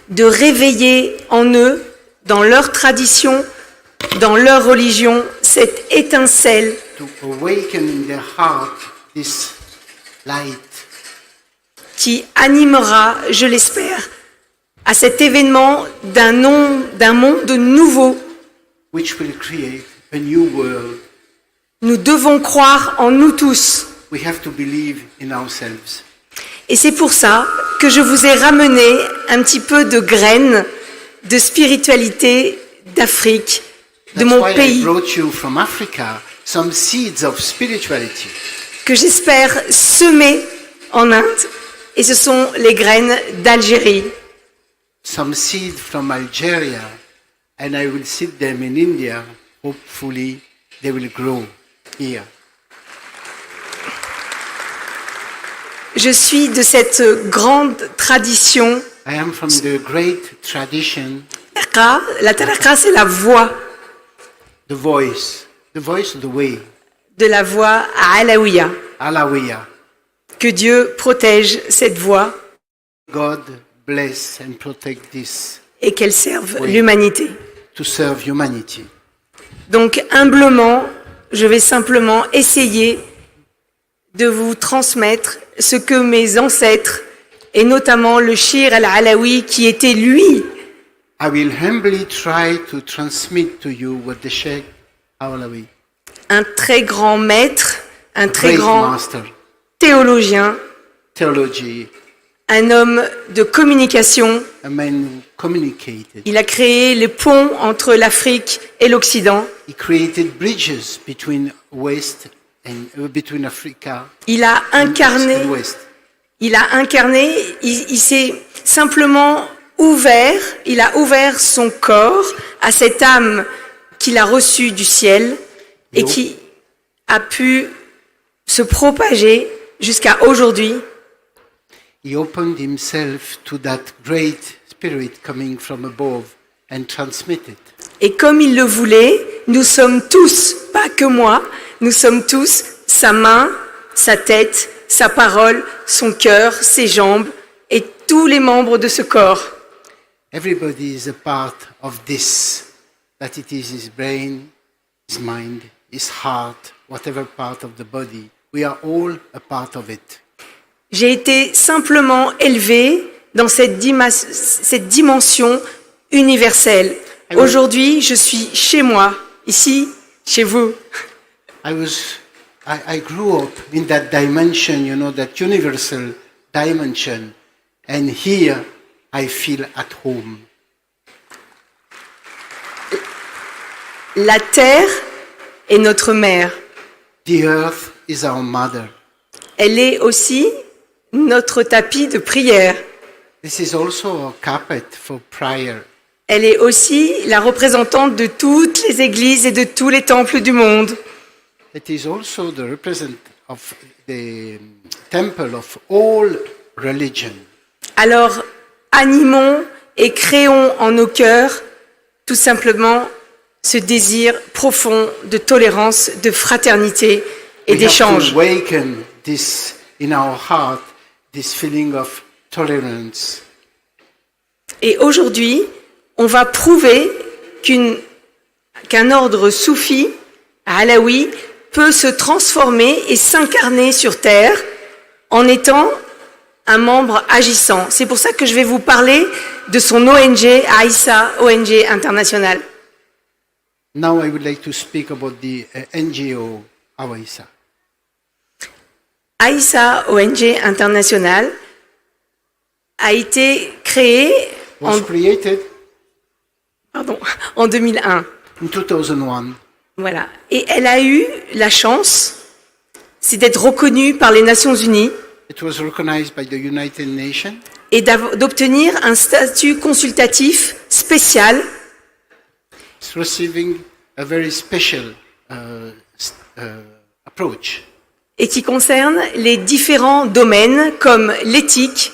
de réveiller en eux, dans leur tradition, dans leur religion, cette étincelle to awaken in their heart this light qui animera, je l'espère, à cet événement d'un monde nouveau which will create a new world Nous devons croire en nous tous. We have to believe in ourselves. Et c'est pour ça que je vous ai ramené un petit peu de graines de spiritualité d'Afrique, de That's mon why I pays, brought you from Africa some seeds of spirituality. que j'espère semer en Inde. Et ce sont les graines d'Algérie. Some seed from Algeria, and I will seed them in India. Hopefully, they will grow here. Je suis de cette grande tradition. I am from the great tradition, Taraqa. La taraqa, c'est la voix, the voice of the way, de la voix à Alaouia. Alawiya. Que Dieu protège cette voix God bless and protect this et qu'elle serve Oui. l'humanité. to serve humanity. Donc humblement, je vais simplement essayer de vous transmettre ce que mes ancêtres, et notamment le Shir al-Alawi qui était lui, I will humbly try to transmit to you what the Sheikh Alawi, un très grand maître, un très great grand master, théologien, theology, un homme de communication. a man who communicated. Il a créé les ponts entre l'Afrique et l'Occident. He created bridges between West and between Africa Il a incarné, and West. il s'est simplement ouvert, il a ouvert son corps à cette âme qu'il a reçue du ciel et qui a pu se propager jusqu'à aujourd'hui. He opened himself to that great spirit coming from above and transmitted. Et comme il le voulait, nous sommes tous, pas que moi, nous sommes tous sa main, sa tête, sa parole, son cœur, ses jambes et tous les membres de ce corps. Everybody is a part of this, that it is his brain, his mind, his heart, whatever part of the body. We are all a part of it. J'ai été simplement élevé dans cette dimension universelle. Aujourd'hui, je suis chez moi, ici, chez vous. I grew up in that dimension, you know, that universal dimension, and here I feel at home. La terre est notre mère. The earth is our mother. Elle est aussi notre tapis de prière. This is also a carpet for prayer. Elle est aussi la représentante de toutes les églises et de tous les temples du monde. It is also the representative of the temple of all religion. Alors, animons et créons en nos cœurs tout simplement ce désir profond de tolérance, de fraternité et d'échange. We have to awaken this in our heart, this feeling of tolerance. Et aujourd'hui, on va prouver qu'un ordre soufi, alaoui, peut se transformer et s'incarner sur Terre en étant un membre agissant. C'est pour ça que je vais vous parler de son ONG, Aïssa, ONG internationale. Now I would like to speak about the NGO Awaisa. Aïssa, ONG internationale, a été créée en 2001. In 2001. Voilà. Et elle a eu la chance, c'est d'être reconnue par les Nations Unies It was recognized by the United Nations. Et d'obtenir un statut consultatif spécial. It's receiving a very special approach. Et qui concerne les différents domaines comme l'éthique,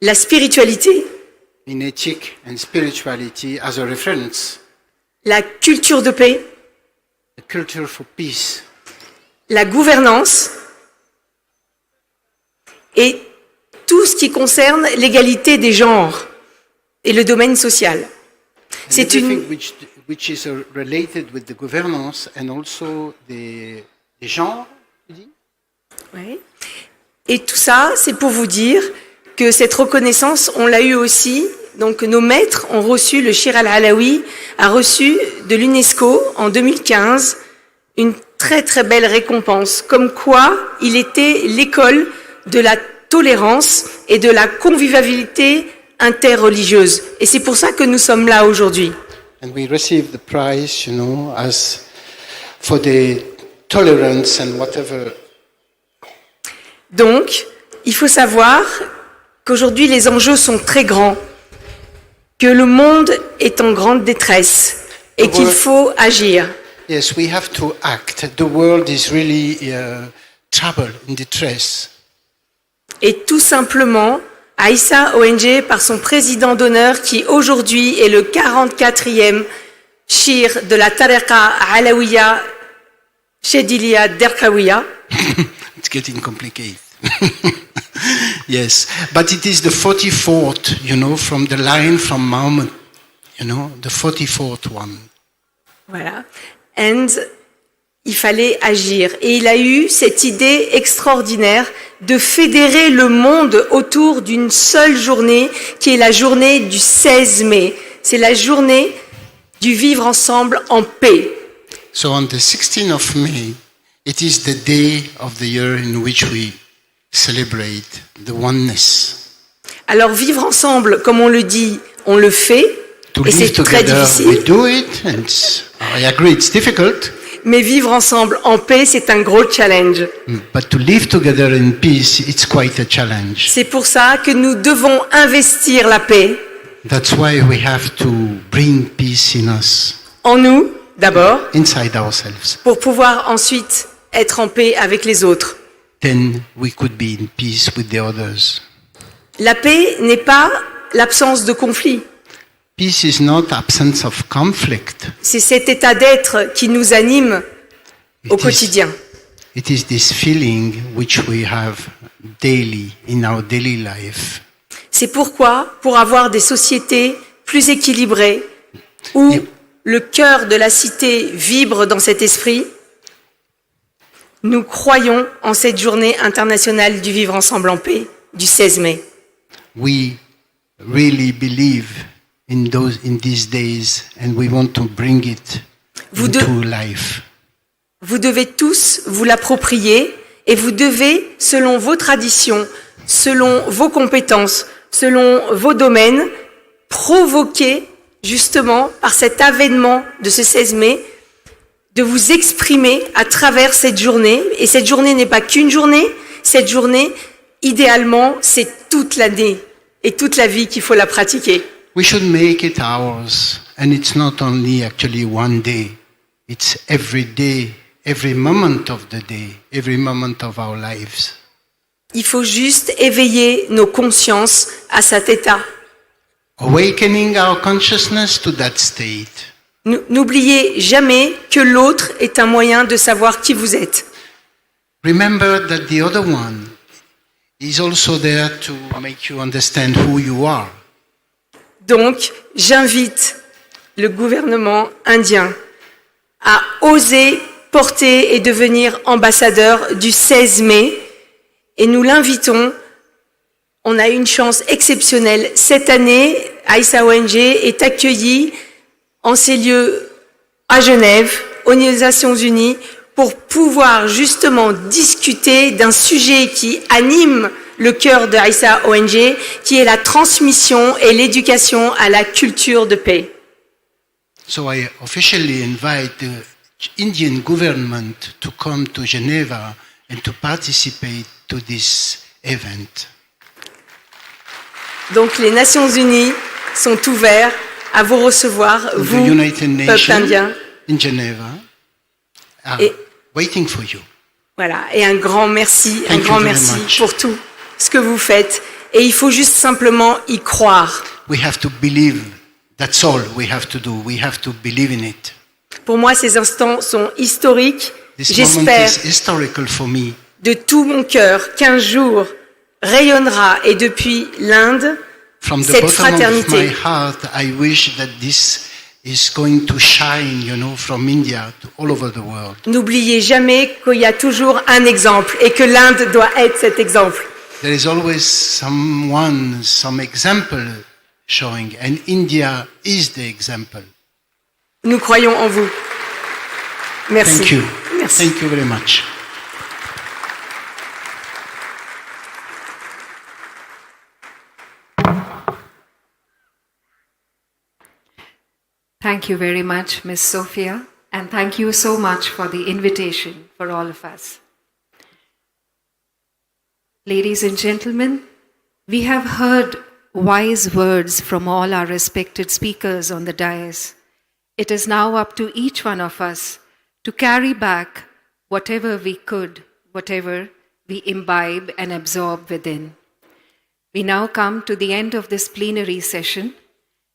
la spiritualité, In ethic and spirituality as a reference. la culture de paix, A culture for peace. la gouvernance et tout ce qui concerne l'égalité des genres et le domaine social. C'est une which is related with the governance and also the genre. Oui. Et tout ça, c'est pour vous dire que cette reconnaissance, on l'a eu aussi. Donc, nos maîtres ont reçu, le Shir al-Alawi a reçu de l'UNESCO en 2015 une très très belle récompense, comme quoi il était l'école de la tolérance et de la convivialité interreligieuse. Et c'est pour ça que nous sommes là aujourd'hui. And we received the prize, as for the tolerance and whatever. Donc, il faut savoir qu'aujourd'hui les enjeux sont très grands, que le monde est en grande détresse et qu'il faut agir. Yes, we have to act. The world is really trouble, in distress. Et tout simplement, Aïssa ONG, par son président d'honneur, qui aujourd'hui est le 44e shir de la Tariqa Alawiya Shedilia Derkawiya. It's getting complicated. Yes, but it is the 44th, from the line from Muhammad, the 44th one. Voilà. And il fallait agir. Et il a eu cette idée extraordinaire de fédérer le monde autour d'une seule journée, qui est la journée du 16 mai. C'est la journée du vivre ensemble en paix. So on the 16th of May, it is the day of the year in which we celebrate the oneness. Alors vivre ensemble, comme on le dit, on le fait, To et live c'est très together, difficile. we do it, and I agree, it's difficult. Mais vivre ensemble en paix, c'est un gros challenge. But to live together in peace, it's quite a challenge. C'est pour ça que nous devons investir la paix That's why we have to bring peace in us, en nous, d'abord, inside ourselves. pour pouvoir ensuite être en paix avec les autres. Then we could be in peace with the others. La paix n'est pas l'absence de conflit. Peace is not absence of conflict. C'est cet état d'être qui nous anime au quotidien. It is this feeling which we have daily in our daily life. C'est pourquoi, pour avoir des sociétés plus équilibrées, où le cœur de la cité vibre dans cet esprit, nous croyons en cette journée internationale du vivre ensemble en paix, du 16 mai. We really believe in these days, and we want to bring it into life. Vous devez tous vous l'approprier et vous devez, selon vos traditions, selon vos compétences, selon vos domaines, provoquer justement par cet avènement de ce 16 mai, de vous exprimer à travers cette journée. Et cette journée n'est pas qu'une journée, cette journée, idéalement, c'est toute l'année et toute la vie qu'il faut la pratiquer. We should make it ours, and it's not only actually one day, it's every day, every moment of the day, every moment of our lives. Il faut juste éveiller nos consciences à cet état. Awakening our consciousness to that state. N'oubliez jamais que l'autre est un moyen de savoir qui vous êtes. Remember that the other one is also there to make you understand who you are. Donc, j'invite le gouvernement indien à oser porter et devenir ambassadeur du 16 mai. Et nous l'invitons. On a une chance exceptionnelle. Cette année, Aïssa ONG est accueillie en ces lieux à Genève, aux Nations Unies, pour pouvoir justement discuter d'un sujet qui anime le cœur de Aïssa ONG, qui est la transmission et l'éducation à la culture de paix. So I officially invite the Indian government to come to Geneva and to participate to this event. Donc les Nations Unies sont ouvertes à vous recevoir, vous, peuple indien. In Geneva, are waiting for you. Voilà, et un grand merci Thank you very much. pour tout ce que vous faites. Et il faut juste simplement y croire. We have to believe. That's all we have to do. We have to believe in it. Pour moi, ces instants sont historiques. This moment J'espère is historical for me. de tout mon cœur qu'un jour rayonnera, et depuis l'Inde, From the cette bottom fraternité. of my heart, I wish that this is going to shine, from India to all over the world. N'oubliez jamais qu'il y a toujours un exemple et que l'Inde doit être cet exemple. There is always someone, some example showing, and India is the example. Nous croyons en vous. Merci. Thank you. Merci. Thanks. Thank you very much. Thank you very much, Miss Sophia, and thank you so much for the invitation for all of us. Ladies and gentlemen, we have heard wise words from all our respected speakers on the dais. It is now up to each one of us to carry back whatever we could, whatever we imbibe and absorb within. We now come to the end of this plenary session,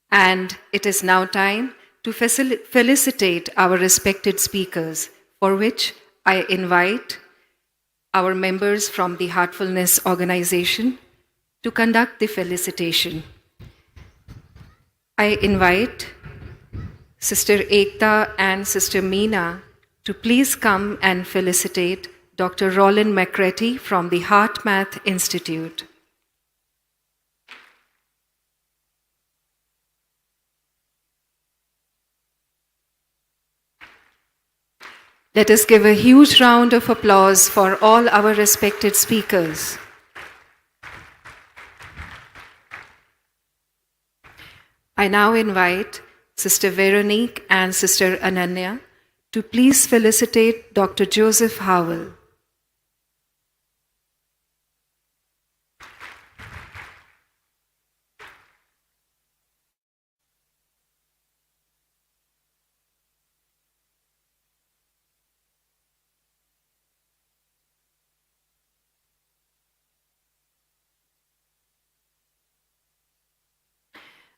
and it is now time to felicitate our respected speakers, for which I invite our members from the Heartfulness organization to conduct the felicitation. I invite Sister Ekta and Sister Meena to please come and felicitate Dr. Roland McCretty from the Heart Math Institute. Let us give a huge round of applause for all our respected speakers. I now invite Sister Veronique and Sister Ananya to please felicitate Dr. Joseph Howell.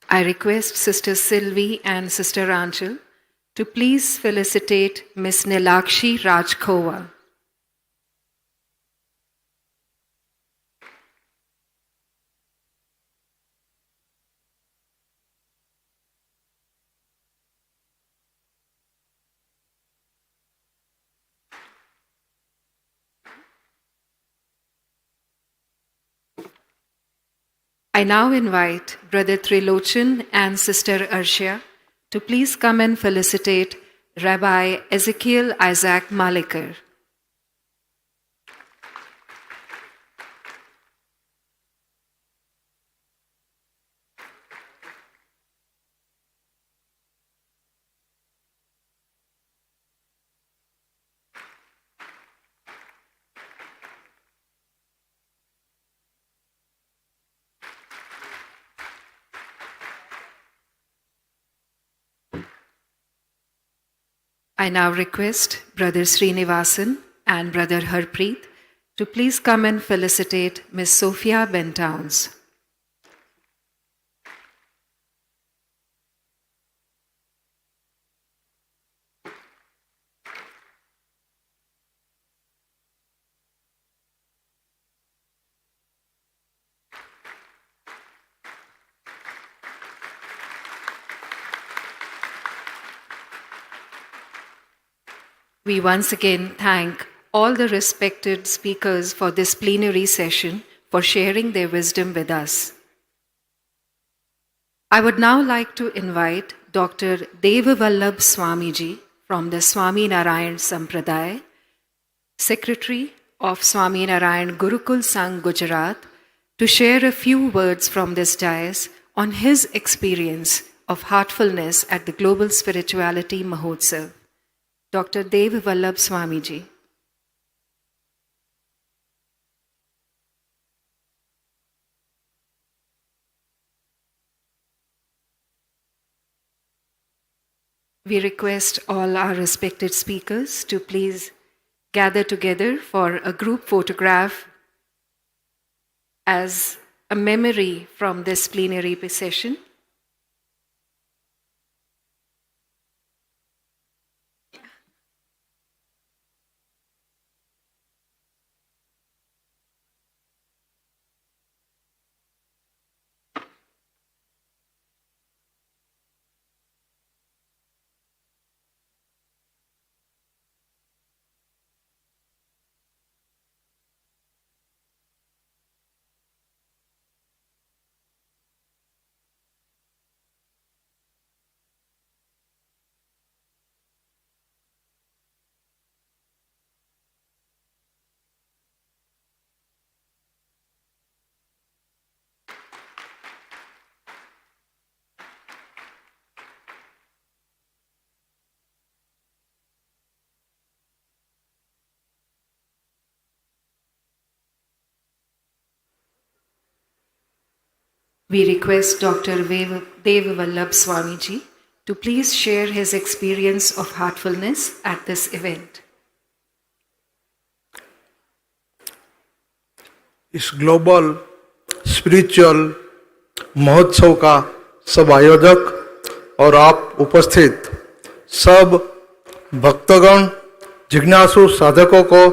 I request Sister Sylvie and Sister Ranchal to please felicitate Miss Nilakshi Rajkova. I now invite Brother Trilochan and Sister Arshia to please come and felicitate Rabbi Ezekiel Isaac Malikar. I now request Brother Srinivasan and Brother Harpreet to please come and felicitate Miss Sophia Bentowns. We once again thank all the respected speakers for this plenary session for sharing their wisdom with us. I would now like to invite Dr. Devavallabh Swamiji from the Swami Narayan Sampradaya, Secretary of Swami Narayan Gurukul Sangh Gujarat, to share a few words from this dais on his experience of heartfulness at the Global Spirituality MAHOTSAV. Dr. Devavallabh Swamiji. We request all our respected speakers to please gather together for a group photograph as a memory from this plenary session. We request Dr. Dev Vallabh Swamiji to please share his experience of heartfulness at this event. इस global spiritual महोत्सव का सब आयोजक और आप उपस्थित सब भक्तगण जिज्ञासु साधकों को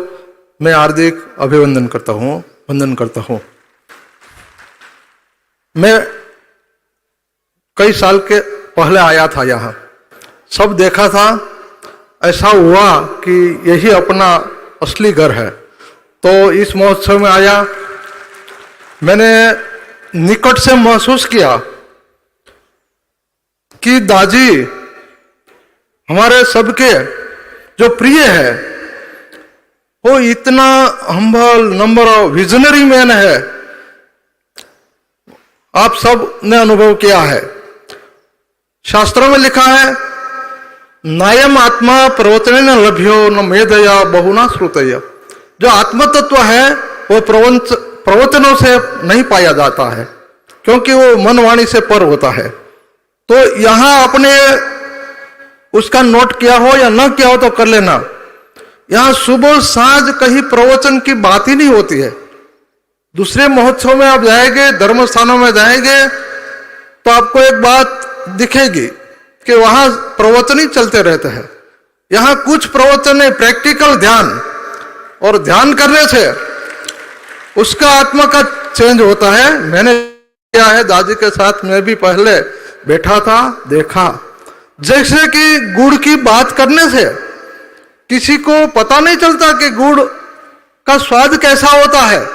मैं हार्दिक अभिवंदन करता हूँ, वंदन करता हूँ। मैं कई साल के पहले आया था यहाँ, सब देखा था, ऐसा हुआ कि यही अपना असली घर है। तो इस महोत्सव में आया, मैंने निकट से महसूस किया कि दाजी हमारे सबके जो प्रिय है, वो इतना हम्बल नंबर विजनरी मैन है, आप सब ने अनुभव किया है। शास्त्रों में लिखा है, नायम आत्मा प्रवचन न लभ्यो न मेधया बहुना श्रुतया। जो आत्म तत्व है वो प्रवचनों से नहीं पाया जाता है, क्योंकि वो मन वाणी से पर होता है। तो यहां आपने उसका नोट किया हो या न किया हो तो कर लेना, यहां सुबह सांझ कहीं प्रवचन की बात ही नहीं होती है। दूसरे महोत्सव में आप जाएंगे, धर्म स्थानों में जाएंगे, तो आपको एक बात दिखेगी कि वहां प्रवचन ही चलते रहते हैं। यहां कुछ प्रवचन है, प्रैक्टिकल ध्यान, और ध्यान करने से उसका आत्मा का चेंज होता है। मैंने किया है, दादी के साथ मैं भी पहले बैठा था, देखा जैसे कि गुड़ की बात करने से किसी को पता नहीं चलता कि गुड़ का स्वाद कैसा होता है,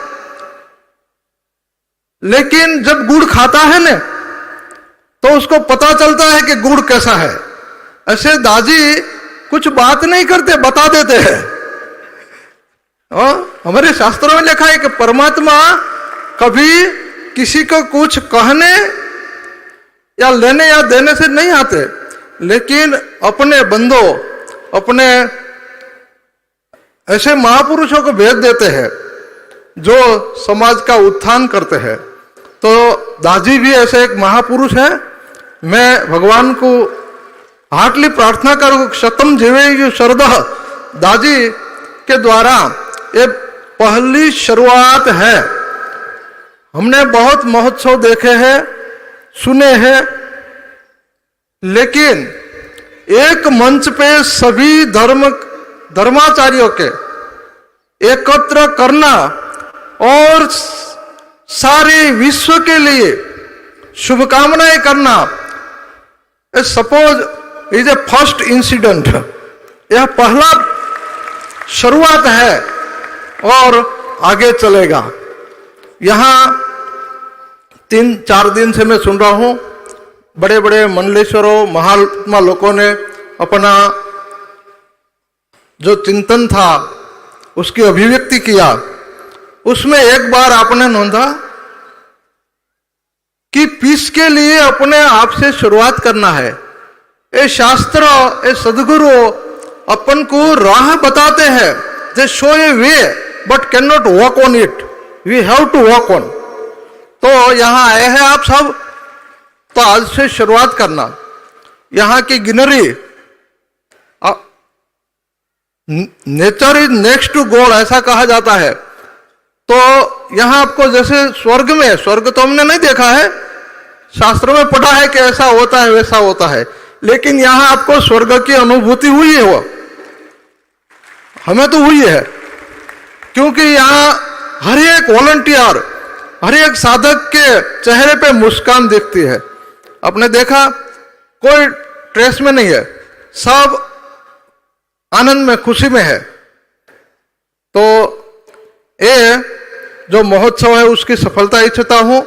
लेकिन जब गुड़ खाता है ना तो उसको पता चलता है कि गुड़ कैसा है। ऐसे दादी कुछ बात नहीं करते, बता देते हैं। हमारे शास्त्रों में लिखा है कि परमात्मा कभी किसी को कुछ कहने या लेने या देने से नहीं आते, लेकिन अपने बंदों, अपने ऐसे महापुरुषों को भेज देते हैं जो समाज का उत्थान करते हैं। तो दाजी भी ऐसे एक महापुरुष है। मैं भगवान को हार्टली प्रार्थना करूं, शतम जीवे शरदः। दाजी के द्वारा ये पहली शुरुआत है। हमने बहुत महोत्सव देखे हैं, सुने हैं, लेकिन एक मंच पे सभी धर्माचार्यों के एकत्र करना और सारे विश्व के लिए शुभकामनाएं करना, suppose is a first incident, यह पहला शुरुआत है और आगे चलेगा। यहां 3-4 दिन से मैं सुन रहा हूं, बड़े बड़े मंडलेश्वरों, महात्मा लोगों ने अपना जो चिंतन था उसकी अभिव्यक्ति किया। उसमें एक बार आपने नोंधा कि पीस के लिए अपने आप से शुरुआत करना है। ये शास्त्र, ये सदगुरु अपन को राह बताते हैं, they show a way but can not walk on it, we have to walk on. तो यहां आए हैं आप सब, तो आज से शुरुआत करना। यहां की गिनरी, nature is next to God ऐसा कहा जाता है। तो यहां आपको जैसे स्वर्ग में, स्वर्ग तो हमने नहीं देखा है, शास्त्रों में पढ़ा है कि ऐसा होता है वैसा होता है, लेकिन यहां आपको स्वर्ग की अनुभूति हुई है। वो हमें तो हुई है, क्योंकि यहां हर एक वॉलंटियर, हर एक साधक के चेहरे पे मुस्कान दिखती है। आपने देखा, कोई ट्रेस में नहीं है, सब आनंद में, खुशी में है। तो ये जो महोत्सव है उसकी सफलता इच्छता हूं,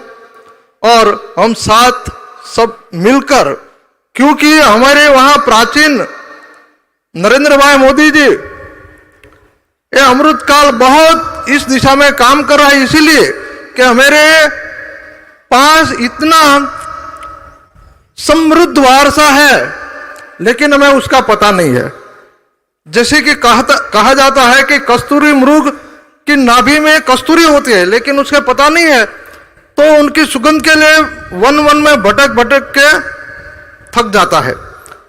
और हम साथ सब मिलकर, क्योंकि हमारे वहां प्राचीन नरेंद्र भाई मोदी जी ये अमृत काल बहुत इस दिशा में काम कर रहा है, इसीलिए कि हमारे पास इतना समृद्ध वारसा है, लेकिन हमें उसका पता नहीं है। जैसे कि कहा जाता है कि कस्तूरी मृग की नाभि में कस्तूरी होती है, लेकिन उसका पता नहीं है। तो उनकी सुगंध के लिए वन वन में भटक भटक के थक जाता है।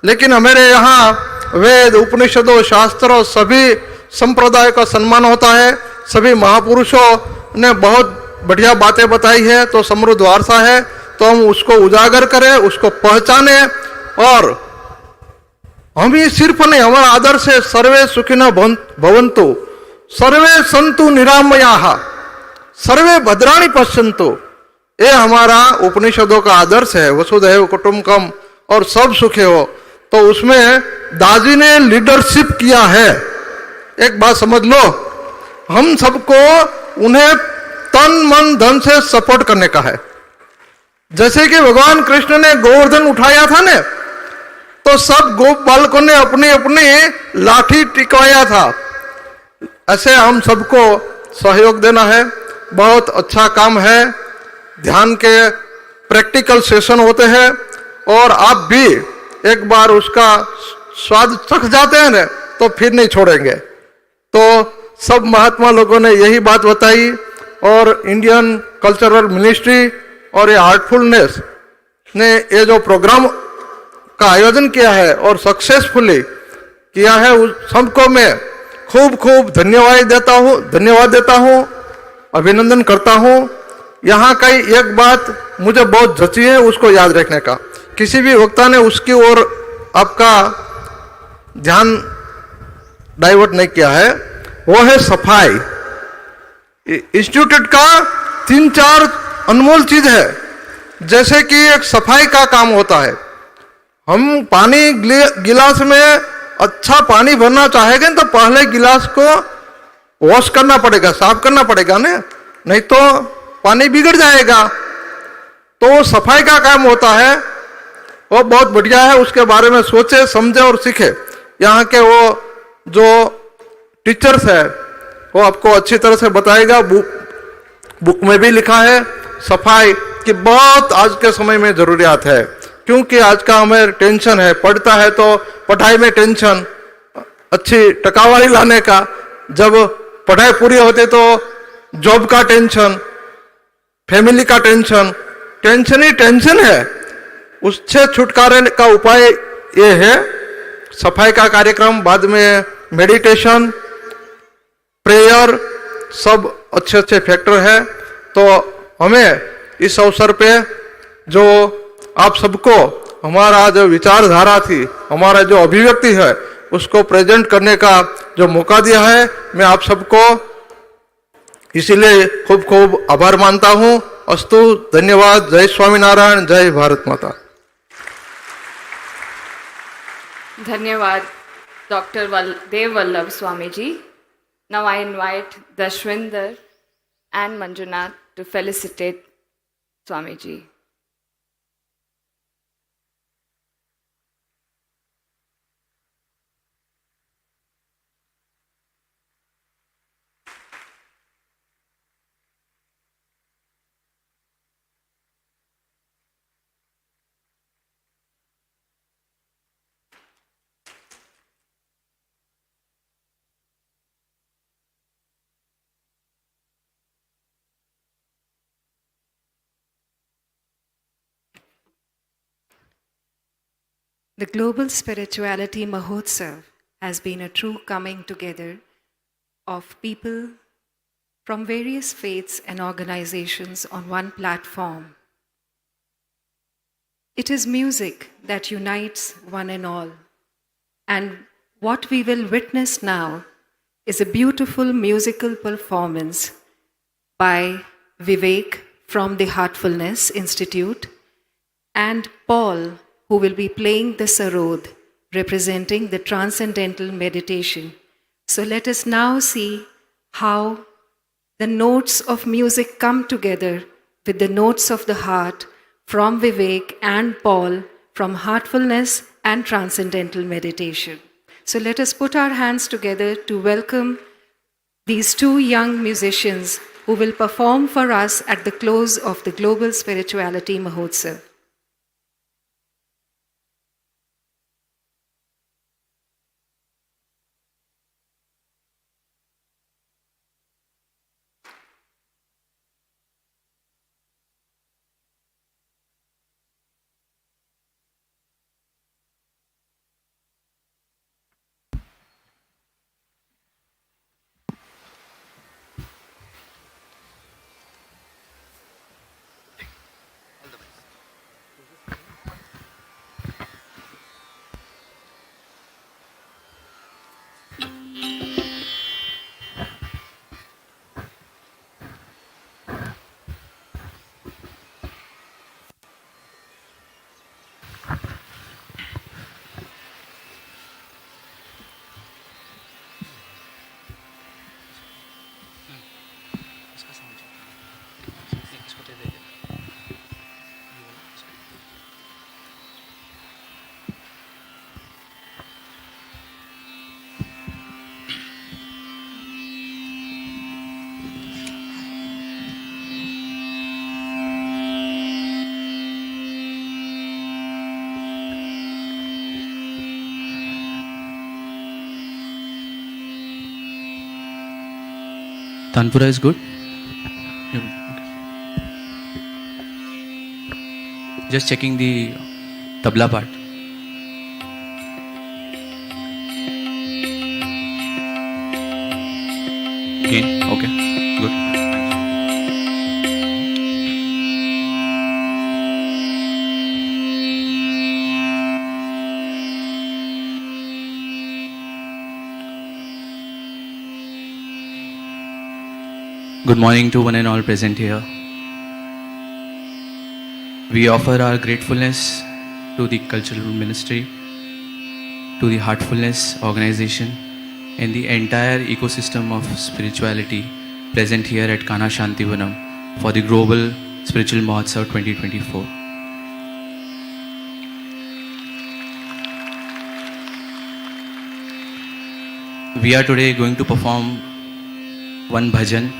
लेकिन हमारे यहाँ वेद, उपनिषदों, शास्त्रों, सभी संप्रदाय का सम्मान होता है। सभी महापुरुषों ने बहुत बढ़िया बातें बताई है, तो समृद्ध वारसा है, तो हम उसको उजागर करें, उसको पहचाने। और हम ही सिर्फ नहीं, हमारा आदर्श है सर्वे सुखिनः भवन्तु, सर्वे सन्तु निरामयाः, सर्वे भद्राणि पश्यन्तु। ये हमारा उपनिषदों का आदर्श है, वसुधैव कुटुम्बकम, और सब सुखी हो। तो उसमें दाजी ने लीडरशिप किया है। एक बात समझ लो, हम सबको उन्हें तन मन धन से सपोर्ट करने का है। जैसे कि भगवान कृष्ण ने गोवर्धन उठाया था ना, तो सब गोप बालकों ने अपनी अपनी लाठी टिकवाया था। ऐसे हम सबको सहयोग देना है। बहुत अच्छा काम है। ध्यान के प्रैक्टिकल सेशन होते हैं, और आप भी एक बार उसका स्वाद चख जाते हैं ना, तो फिर नहीं छोड़ेंगे। तो सब महात्मा लोगों ने यही बात बताई, और इंडियन कल्चरल मिनिस्ट्री और ये हार्टफुलनेस ने ये जो प्रोग्राम का आयोजन किया है और सक्सेसफुली किया है, उस सबको मैं खूब खूब धन्यवाद देता हूँ, अभिनंदन करता हूँ। यहाँ का एक बात मुझे बहुत जची है, उसको याद रखने का। किसी भी वक्ता ने उसकी ओर आपका ध्यान डाइवर्ट नहीं किया है, वो है सफाई। इंस्टीट्यूट का 3-4 अनमोल चीज है। जैसे कि एक सफाई का काम होता है। हम पानी गिलास में अच्छा पानी भरना चाहेंगे तो पहले गिलास को वॉश करना पड़ेगा, साफ करना पड़ेगा ना, नहीं तो पानी बिगड़ जाएगा। तो वो सफाई का काम होता है, वो बहुत बढ़िया है। उसके बारे में सोचे, समझे और सीखे। यहाँ के वो जो टीचर्स है वो आपको अच्छी तरह से बताएगा। बुक में भी लिखा है सफाई की बहुत आज के समय में जरूरियात है, क्योंकि आज का हमें टेंशन है। पढ़ता है तो पढ़ाई में टेंशन, अच्छी टकावारी लाने का। जब पढ़ाई पूरी होती तो जॉब का टेंशन, फैमिली का टेंशन, टेंशन ही टेंशन है। उससे छुटकारे का उपाय ये है सफाई का कार्यक्रम, बाद में मेडिटेशन, प्रेयर, सब अच्छे अच्छे फैक्टर है। तो हमें इस अवसर पे जो आप सबको हमारा जो विचारधारा थी, हमारा जो अभिव्यक्ति है, उसको प्रेजेंट करने का जो मौका दिया है, मैं आप सबको इसीलिए खूब खूब आभार मानता हूँ। अस्तु, धन्यवाद। जय स्वामीनारायण, जय भारत माता। धन्यवाद Dr. Dev Vallabh Swami ji. Now I invite Dashwinder and Manjunath to felicitate Swami ji. The Global Spirituality Mahotsav has been a true coming together of people from various faiths and organizations on one platform. It is music that unites one and all. And what we will witness now is a beautiful musical performance by Vivek from the Heartfulness Institute and Paul, who will be playing the sarod, representing the transcendental meditation. So let us now see how the notes of music come together with the notes of the heart from Vivek and Paul from Heartfulness and Transcendental Meditation. So let us put our hands together to welcome these two young musicians who will perform for us at the close of the Global Spirituality Mahotsav. Tanpura is good? Just checking the tabla part. Again, okay, good. Good morning to one and all present here. We offer our gratefulness to the Cultural Ministry, to the Heartfulness Organization, and the entire ecosystem of spirituality present here at Kanha Shanti Vanam for the Global Spiritual MAHOTSAV 2024. We are today going to perform one bhajan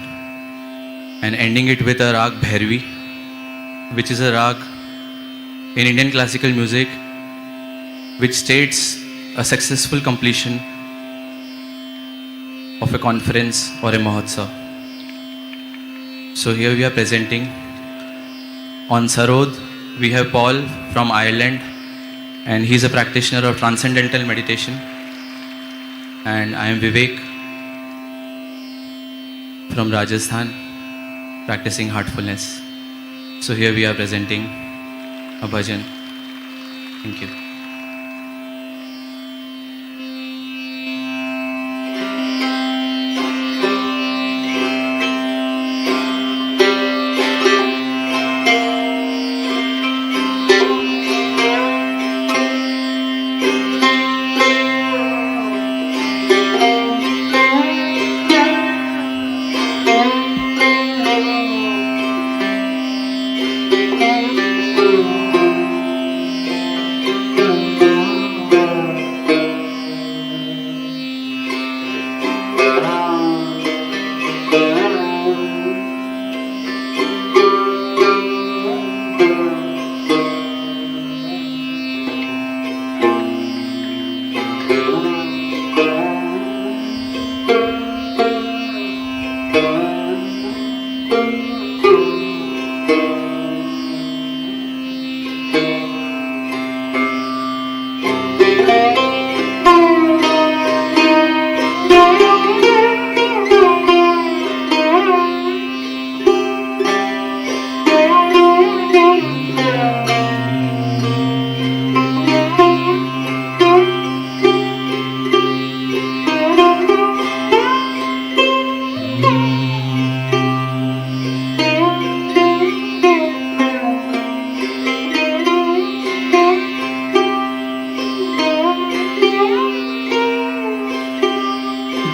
and ending it with a rag Bhairavi, which is a rag in Indian classical music which states a successful completion of a conference or a Mahotsav. So here we are presenting. On Sarod, we have Paul from Ireland, and he is a practitioner of transcendental meditation. And I am Vivek from Rajasthan, practicing heartfulness. So here we are presenting a bhajan. Thank you.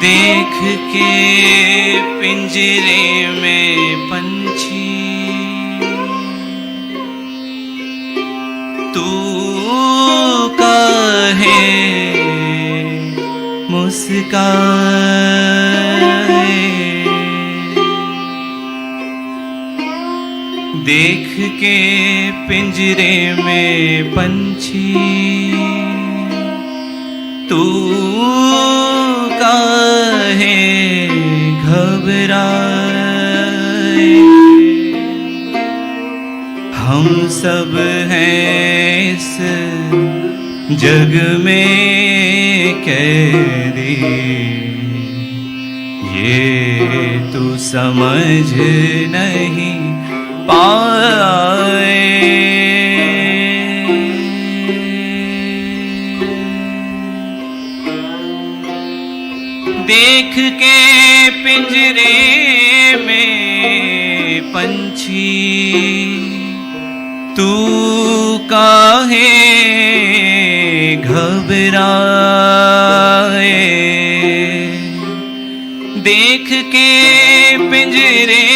देख के पिंजरे में पंछी तू काहे मुस्काए, देख के पिंजरे में पंछी तू काहे घबराए। हम सब हैं इस जग में कैदी, ये तू समझ नहीं पाए। देख के पिंजरे में पंछी तू काहे घबराए, देख के पिंजरे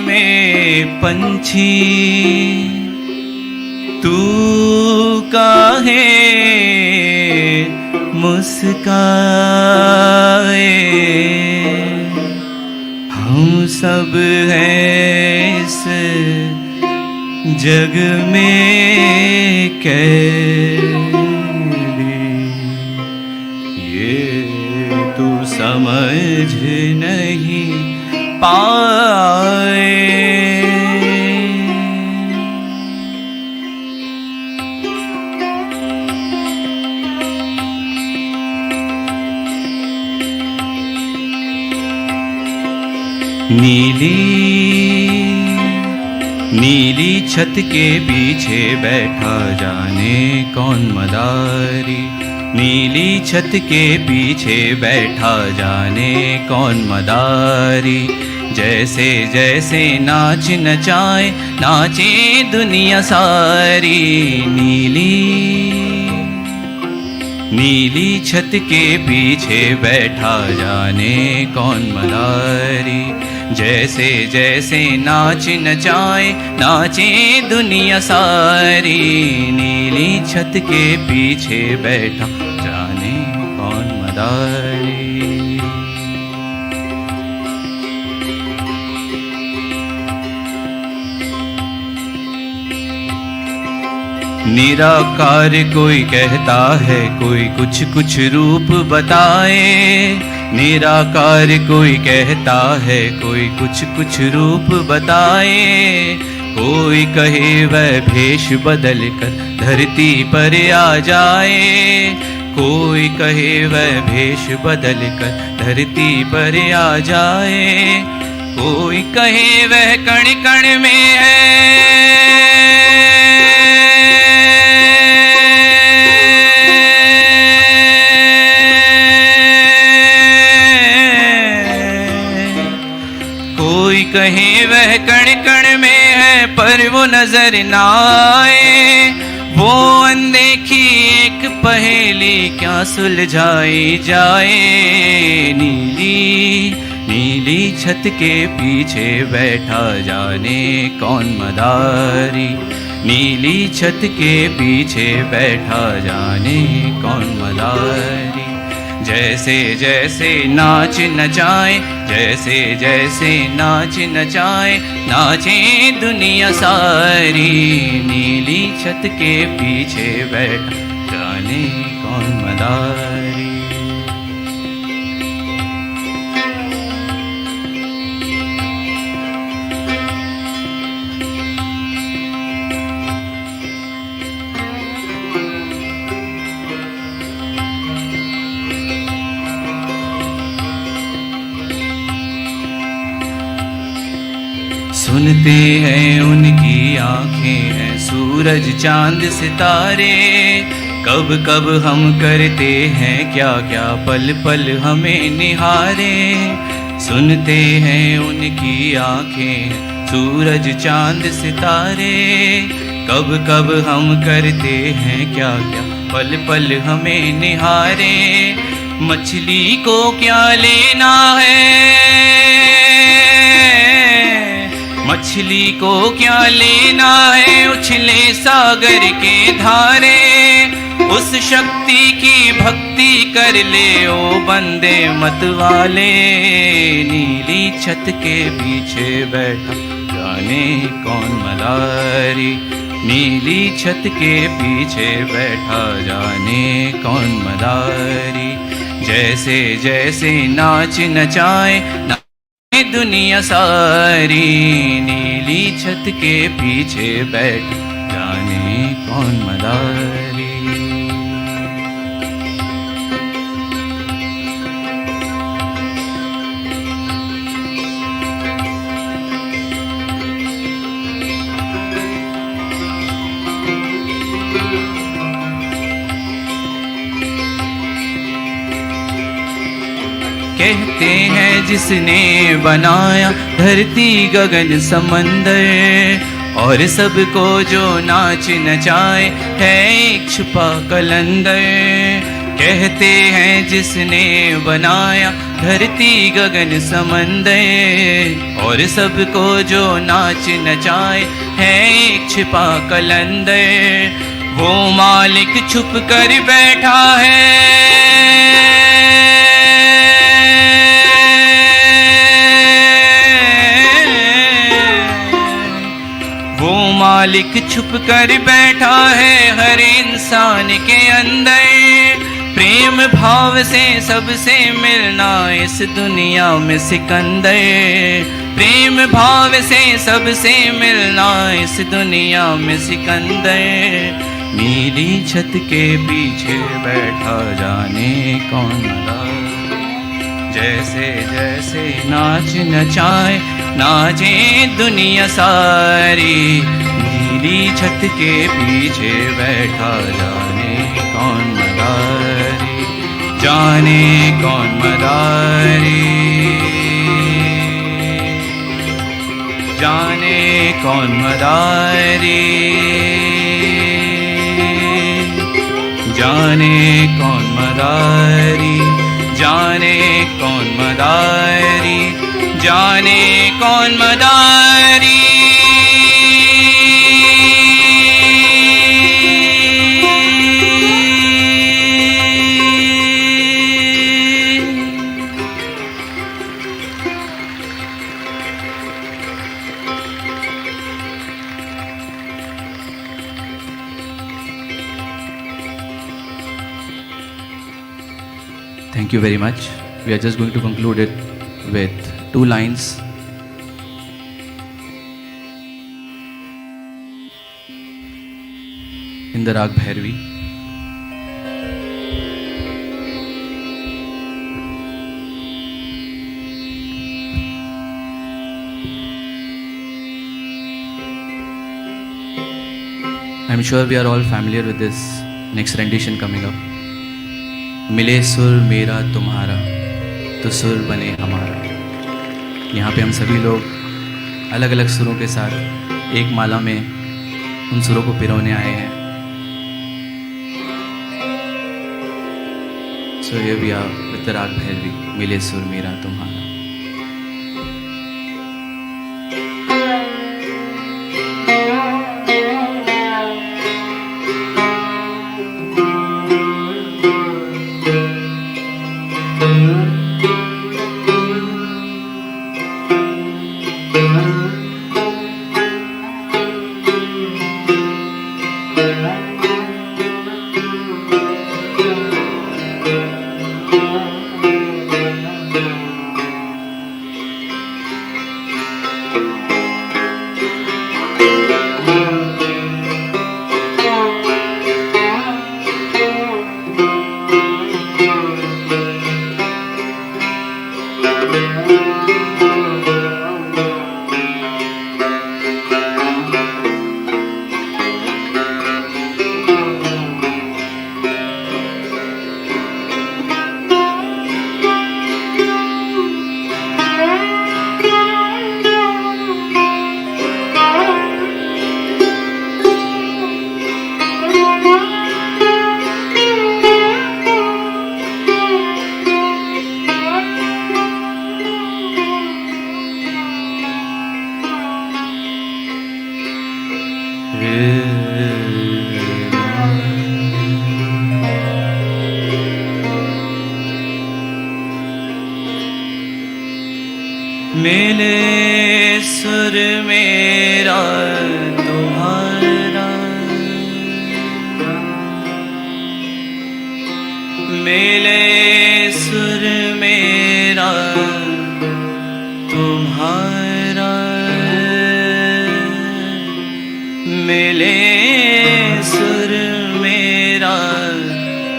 में पंछी तू काहे मुस्काए। हम सब हैं इस जग में कैदी, ये तू समझ नहीं पाए। नीली छत के पीछे बैठा जाने कौन मदारी, नीली छत के पीछे बैठा जाने कौन मदारी। जैसे जैसे नाच नचाए नाचे दुनिया सारी, नीली छत के पीछे बैठा जाने कौन मदारी। जैसे जैसे नाच नचाए नाचे दुनिया सारी, नीली छत के पीछे बैठा जाने कौन मदारी। निराकार कोई कहता है कोई कुछ कुछ रूप बताए, निराकार कोई कहता है कोई कुछ कुछ रूप बताए। कोई कहे वह भेष बदल कर धरती पर आ जाए, कोई कहे वह भेष बदल कर धरती पर आ जाए। कोई कहे वह कण कण में है, कोई कहे वह कण कण में है पर वो नजर ना आए। वो अनदेखी एक पहेली क्या सुलझाई जाए। नीली छत के पीछे बैठा जाने कौन मदारी, नीली छत के पीछे बैठा जाने कौन मदारी। जैसे जैसे नाच नचाए, जैसे जैसे नाच नचाए नाचे दुनिया सारी। नीली छत के पीछे बैठा जाने कौन मदारी। सुनते हैं उनकी आंखें हैं सूरज चांद सितारे। कब कब हम करते हैं क्या क्या पल पल हमें निहारे। सुनते हैं उनकी आंखें सूरज चांद सितारे। कब कब हम करते हैं क्या क्या पल पल हमें निहारे। मछली को क्या लेना है, मछली को क्या लेना है उछले सागर के धारे। उस शक्ति की भक्ति कर ले ओ बंदे मत वाले। नीली छत के पीछे बैठा जाने कौन मदारी। नीली छत के पीछे बैठा जाने कौन मदारी। जैसे जैसे नाच नचाए दुनिया सारी। नीली छत के पीछे बैठ जाने कौन मदारी। कहते हैं जिसने बनाया धरती गगन समंदर और सबको जो नाच नचाए है एक छुपा कलंदर। कहते हैं जिसने बनाया धरती गगन समंदर, और सबको जो नाच नचाए है एक छिपा कलंदर। वो मालिक छुप कर बैठा है, वो मालिक छुप कर बैठा है हर इंसान के अंदर। प्रेम भाव से सबसे मिलना इस दुनिया में सिकंदर। प्रेम भाव से सबसे मिलना इस दुनिया में सिकंदर। नीली छत के पीछे बैठा जाने कौन मरा, जैसे जैसे नाच नचाए नाचे दुनिया सारी। नीली छत के पीछे बैठा जाने कौन मदारी, जाने कौन मदारी, जाने कौन मदारी, जाने कौन मदारी, जाने कौन मदारी, जाने कौन मदारी। Thank you very much. We are just going to conclude it with 2 lines. In the Rag Bhairavi. I'm sure we are all familiar with this next rendition coming up. मिले सुर मेरा तुम्हारा तो सुर बने हमारा। यहाँ पे हम सभी लोग अलग अलग सुरों के साथ एक माला में उन सुरों को पिरोने आए हैं। So here we are with the Rag Bhairavi, मिले सुर मेरा तुम्हारा। मिले सुर मेरा तुम्हारा, मिले सुर मेरा तुम्हारा, मिले सुर मेरा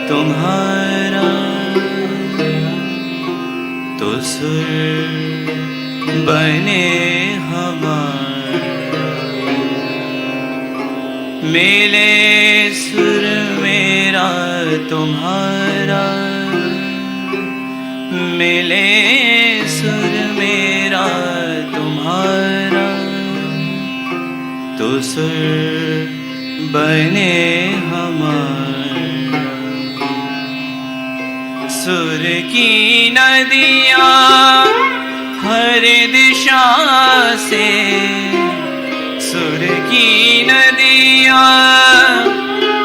तुम्हारा, तो सुर बने हमारा। मिले सुर मेरा तुम्हारा, मिले सुर मेरा तुम्हारा, तो सुर बने हमारा। सुर की नदियाँ हर दिशा से, सुर की नदियाँ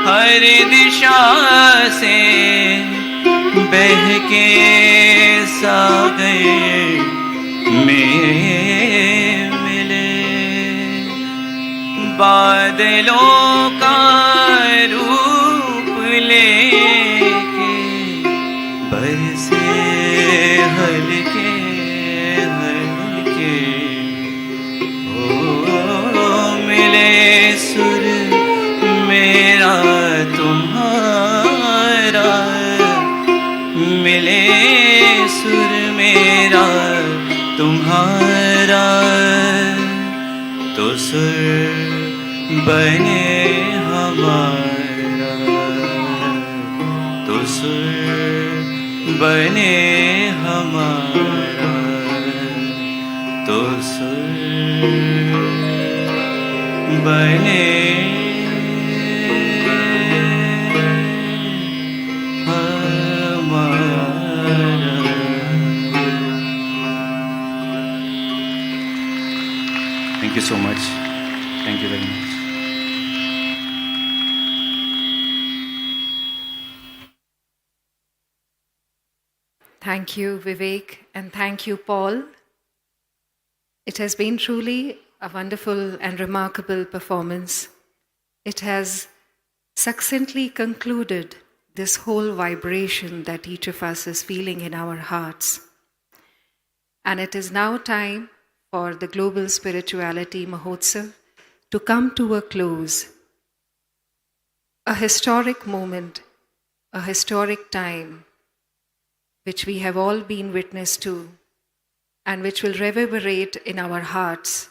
हर दिशा से बह के सागर में मिले। बादलों का रूप लेके बरसे हल्के हल्के, ओ मिले सुर मेरा तुम्हारा, मिले सुर मेरा तुम्हारा, तो सुर बने हमारा, तो सुर बने हमारा, तो सुर बने Thank you so much. Thank you very much. Thank you, Vivek, and thank you, Paul. It has been truly a wonderful and remarkable performance. It has succinctly concluded this whole vibration that each of us is feeling in our hearts. And it is now time for the Global Spirituality Mahotsav to come to a close. A historic moment, a historic time, which we have all been witness to and which will reverberate in our hearts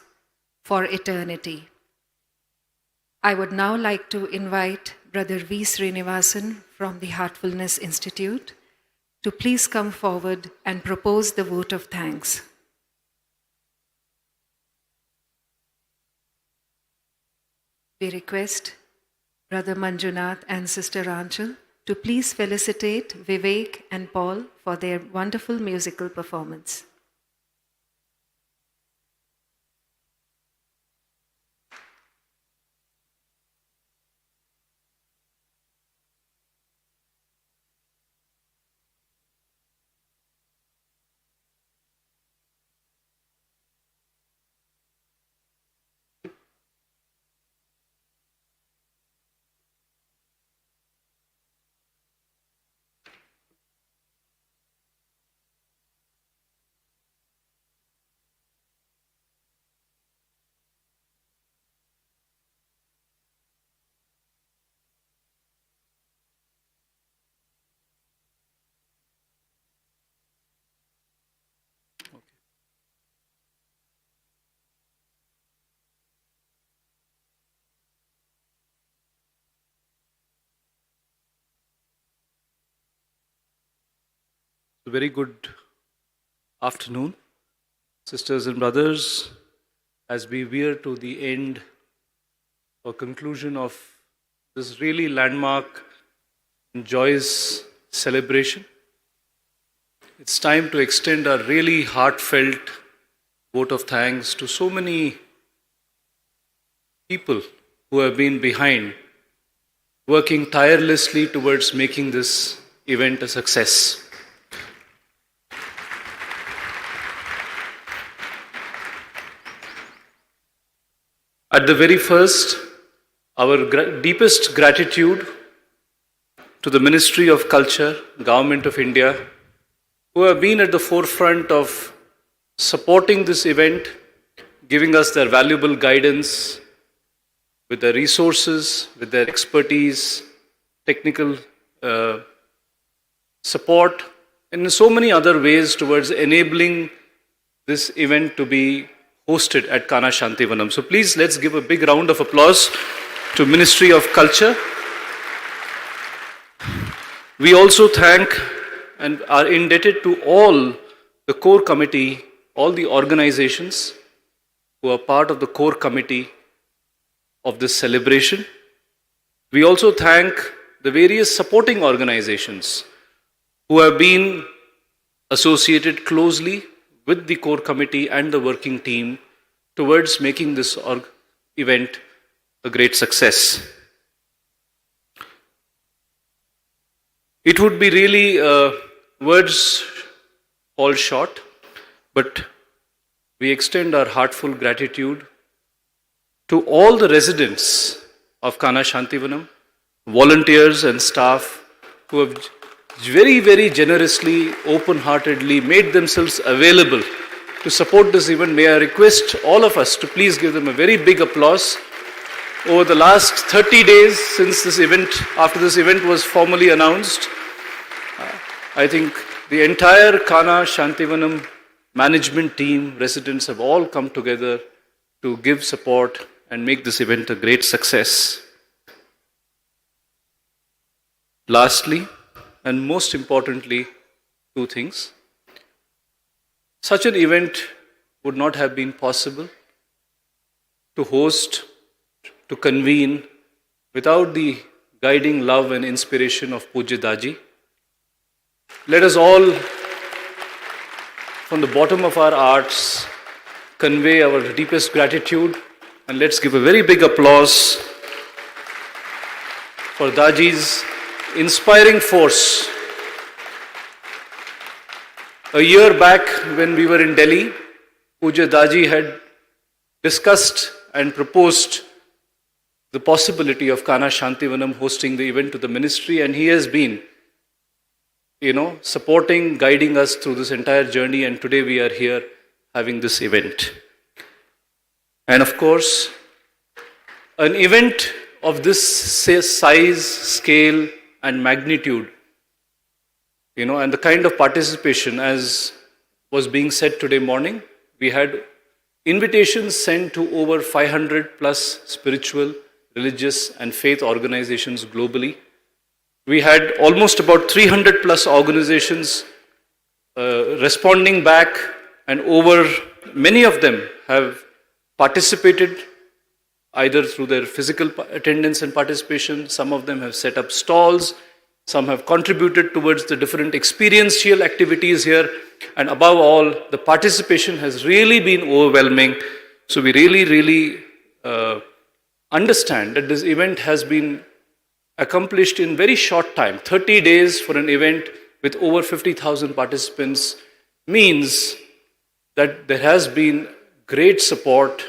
for eternity. I would now like to invite Brother V. Srinivasan from the Heartfulness Institute to please come forward and propose the vote of thanks. We request Brother Manjunath and Sister Anchal to please felicitate Vivek and Paul for their wonderful musical performance. A very good afternoon, sisters and brothers, as we veer to the end or conclusion of this really landmark and joyous celebration. It's time to extend a really heartfelt vote of thanks to so many people who have been behind, working tirelessly towards making this event a success. At the very first, our deepest gratitude to the Ministry of Culture, Government of India, who have been at the forefront of supporting this event, giving us their valuable guidance with their resources, with their expertise, technical support, and in so many other ways towards enabling this event to be hosted at Kanha Shanti Vanam. So please, let's give a big round of applause to Ministry of Culture. We also thank and are indebted to all the core committee, all the organizations who are part of the core committee of this celebration. We also thank the various supporting organizations who have been associated closely with the core committee and the working team towards making this event a great success. It would be really words fall short, but we extend our heartfelt gratitude to all the residents of Kanha Shantivanam, volunteers and staff who have very, very generously, open-heartedly made themselves available to support this event. May I request all of us to please give them a very big applause. Over the last 30 days since this event, after this event was formally announced, I think the entire Kanha Shantivanam management team, residents have all come together to give support and make this event a great success. Lastly, and most importantly, two things. Such an event would not have been possible to host, to convene, without the guiding love and inspiration of Pujya Daaji. Let us all, from the bottom of our hearts, convey our deepest gratitude, and let's give a very big applause for Daaji's inspiring force. A year back, when we were in Delhi, Pujya Daaji had discussed and proposed the possibility of Kanha Shantivanam hosting the event to the ministry, and he has been, supporting, guiding us through this entire journey, and today we are here having this event. And of course, an event of this size, scale, and magnitude, and the kind of participation, as was being said today morning, we had invitations sent to over 500 plus spiritual, religious, and faith organizations globally. We had almost about 300 plus organizations responding back, and many of them have participated either through their physical attendance and participation. Some of them have set up stalls, some have contributed towards the different experiential activities here, and above all, the participation has really been overwhelming. So we really understand that this event has been accomplished in very short time. 30 days for an event with over 50,000 participants means that there has been great support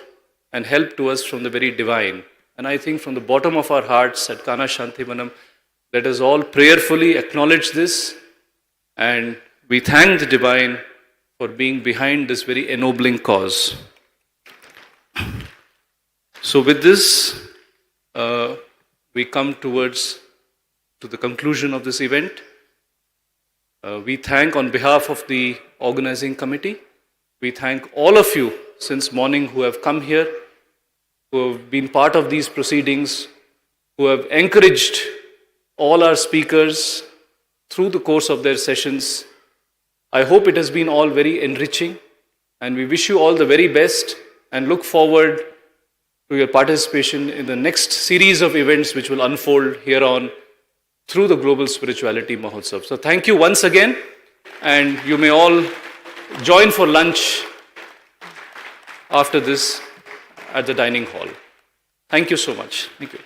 and help to us from the very divine. And I think from the bottom of our hearts at Kanha Shantivanam, let us all prayerfully acknowledge this, and we thank the divine for being behind this very ennobling cause. So with this, we come to the conclusion of this event. We thank on behalf of the organizing committee, we thank all of you since morning who have come here, who have been part of these proceedings, who have encouraged all our speakers through the course of their sessions. I hope it has been all very enriching, and we wish you all the very best and look forward to your participation in the next series of events which will unfold here on through the Global Spirituality Mahotsav. So thank you once again, and you may all join for lunch after this at the dining hall. Thank you so much. Thank you.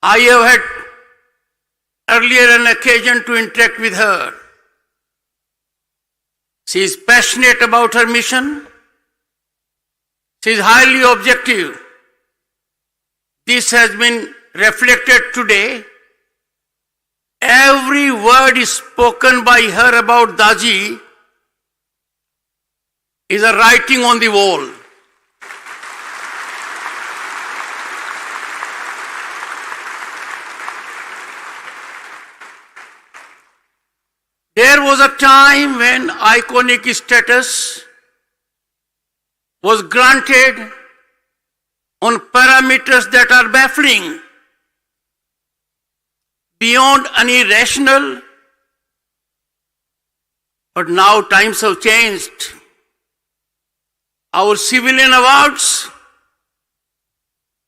I have had earlier an occasion to interact with her. She is passionate about her mission. She is highly objective. This has been reflected today. Every word is spoken by her about Daaji is a writing on the wall. There was a time when iconic status was granted on parameters that are baffling, beyond any rational, but now times have changed. Our civilian awards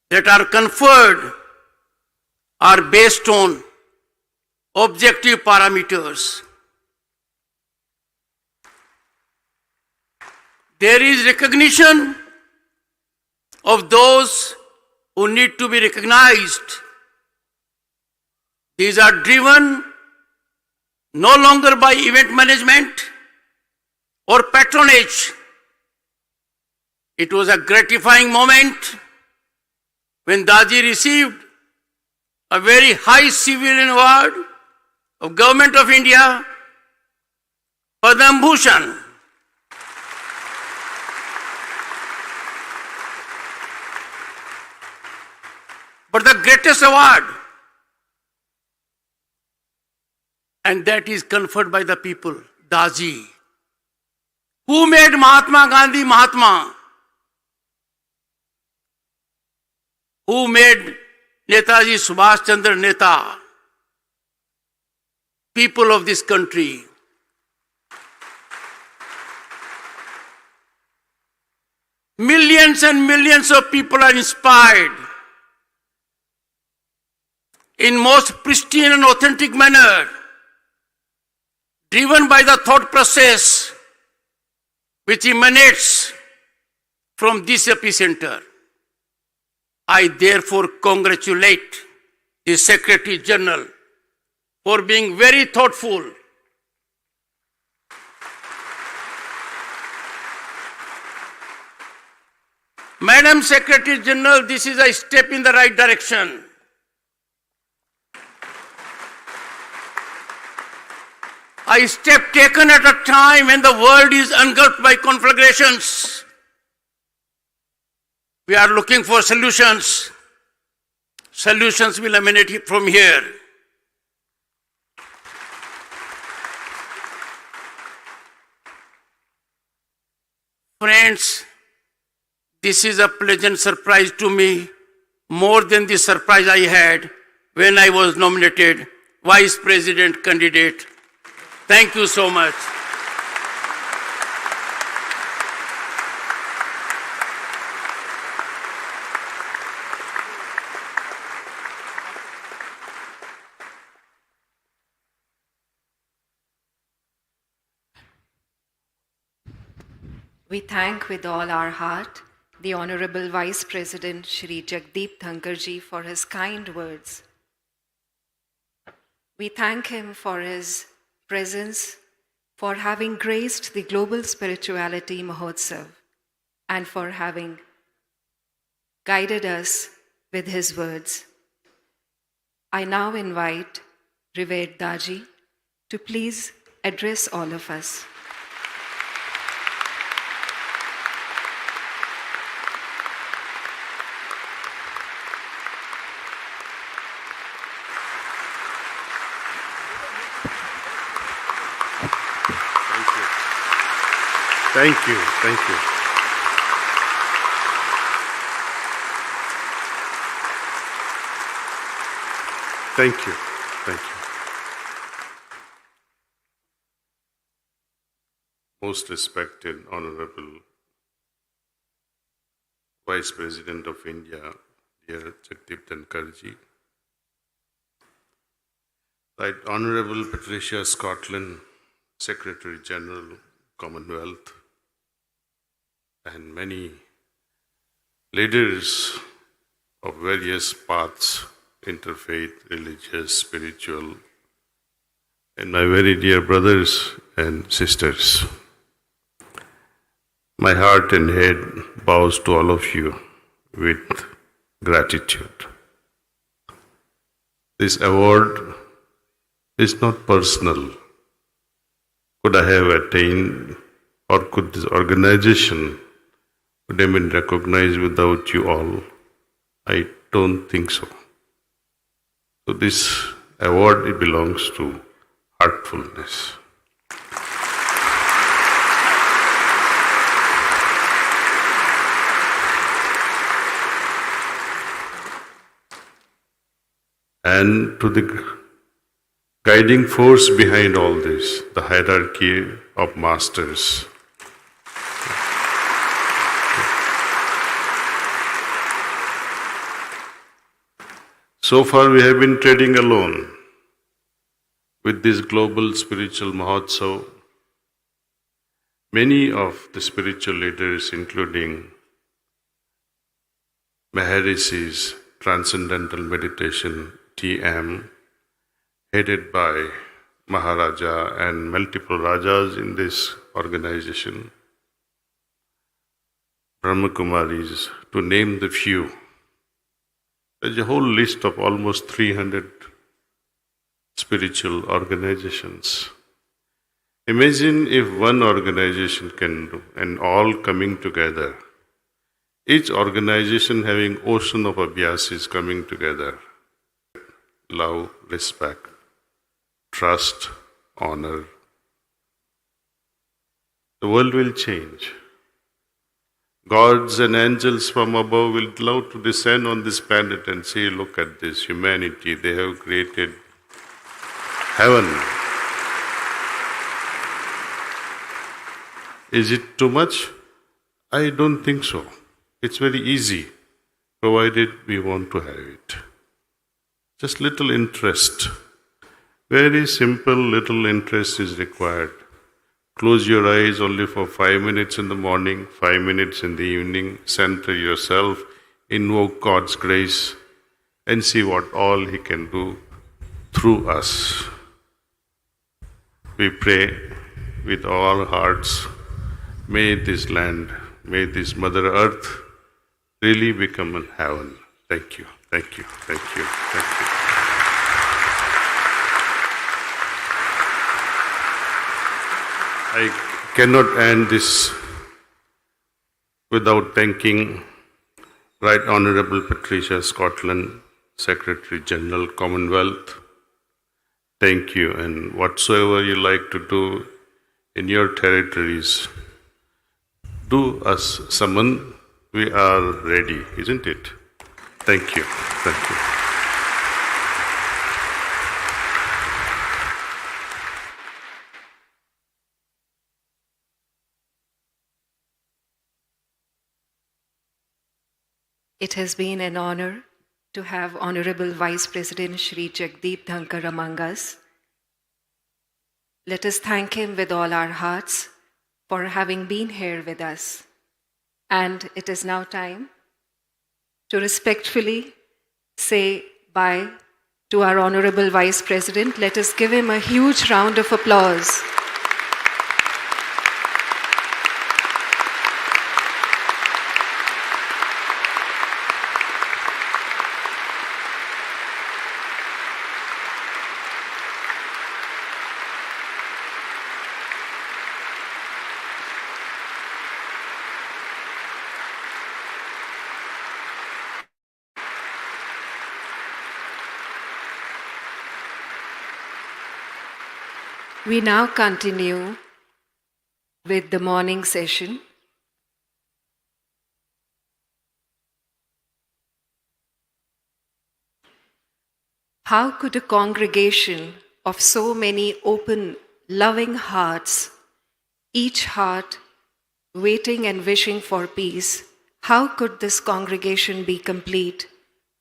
that are conferred are based on objective parameters. There is recognition of those who need to be recognized. These are driven no longer by event management or patronage. It was a gratifying moment when Daaji received a very high civilian award of Government of India, Padam Bhushan. But the greatest award, and that is conferred by the people, Daaji. Who made Mahatma Gandhi Mahatma? Who made Netaji Subhash Chandra Neta? People of this country. Millions and millions of people are inspired in most pristine and authentic manner, driven by the thought process which emanates from this epicenter. I therefore congratulate the Secretary General for being very thoughtful. Madam Secretary General, this is a step in the right direction. A step taken at a time when the world is engulfed by conflagrations. We are looking for solutions. Solutions will emanate from here. Friends, this is a pleasant surprise to me, more than the surprise I had when I was nominated Vice President candidate. Thank you so much. We thank with all our heart the Honorable Vice President Shri Jagdeep Dhankhar ji for his kind words. We thank him for his presence, for having graced the Global Spirituality MAHOTSAV, and for having guided us with his words. I now invite Revered Daaji to please address all of us. Thank you. Thank you. Thank you. Thank you. Most respected, Honorable Vice President of India, dear Jagdeep Dhankhar ji, Right Honorable Patricia Scotland, Secretary General, Commonwealth, and many leaders of various paths interfaith, religious, spiritual, and my very dear brothers and sisters. My heart and head bows to all of you with gratitude. This award is not personal. Could I have attained, or could this organization would have been recognized without you all? I don't think so. So this award, it belongs to heartfulness. And to the guiding force behind all this, the hierarchy of masters. So far we have been treading alone with this global spiritual MAHOTSAV. Many of the spiritual leaders, including Maharishis, Transcendental Meditation, TM, headed by Maharaja and multiple Rajas in this organization, Brahmakumaris, to name the few. There's a whole list of almost 300 spiritual organizations. Imagine if one organization can do, and all coming together, each organization having ocean of abhyasis coming together. Love, respect, trust, honor. The world will change. Gods and angels from above will love to descend on this planet and say, look at this humanity, they have created heaven. Is it too much? I don't think so. It's very easy, provided we want to have it. Just little interest. Very simple little interest is required. Close your eyes only for 5 minutes in the morning, 5 minutes in the evening, center yourself, invoke God's grace, and see what all He can do through us. We pray with all hearts, may this land, may this Mother Earth really become a heaven. Thank you, thank you, thank you, thank you. I cannot end this without thanking Right Honourable Patricia Scotland, Secretary General, Commonwealth. Thank you, and whatsoever you like to do in your territories, do us summon. We are ready, isn't it? Thank you. Thank you. It has been an honor to have Honorable Vice President Shri Jagdeep Dhankhar among us. Let us thank him with all our hearts for having been here with us. And it is now time to respectfully say bye to our Honorable Vice President. Let us give him a huge round of applause. We now continue with the morning session. How could a congregation of so many open, loving hearts, each heart waiting and wishing for peace, how could this congregation be complete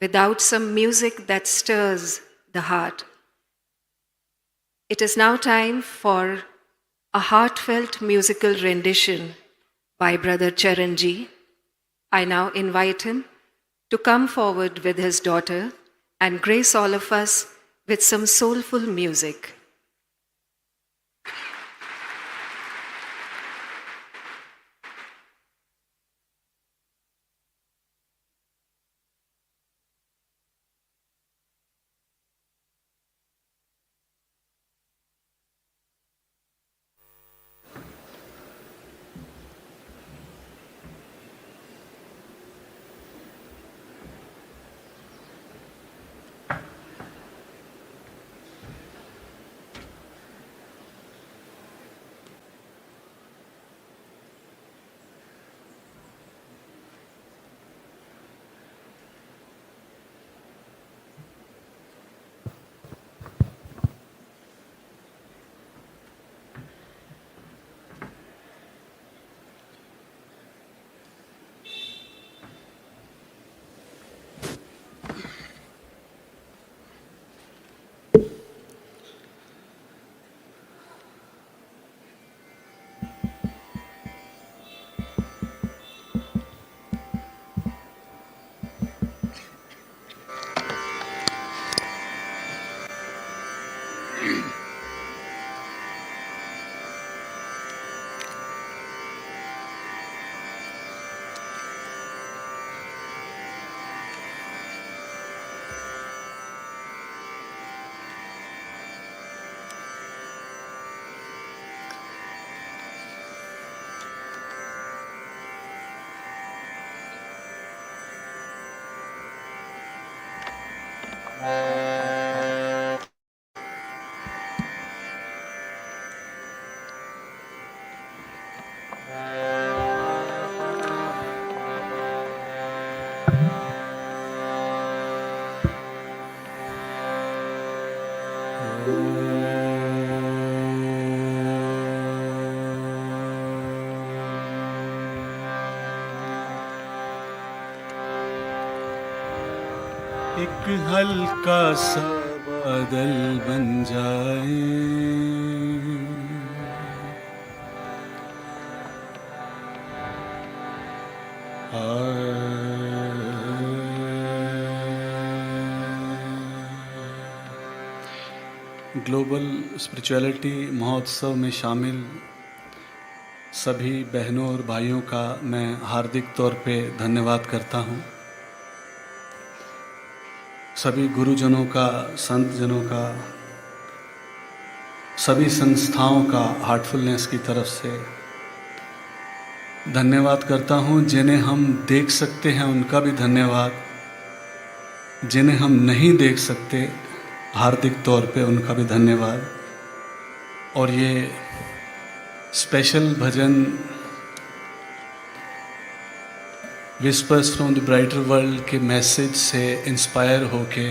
without some music that stirs the heart? It is now time for a heartfelt musical rendition by Brother Charanji. I now invite him to come forward with his daughter and grace all of us with some soulful music. एक हल्का सा बादल बन जाए, global spirituality महोत्सव में शामिल सभी बहनों और भाइयों का मैं हार्दिक तौर पे धन्यवाद करता हूँ। सभी गुरुजनों का, संत जनों का, सभी संस्थाओं का हार्टफुलनेस की तरफ से धन्यवाद करता हूँ। जिन्हें हम देख सकते हैं उनका भी धन्यवाद, जिन्हें हम नहीं देख सकते हार्दिक तौर पे उनका भी धन्यवाद। और ये special bhajan whispers from the brighter world के मैसेज से इंस्पायर होके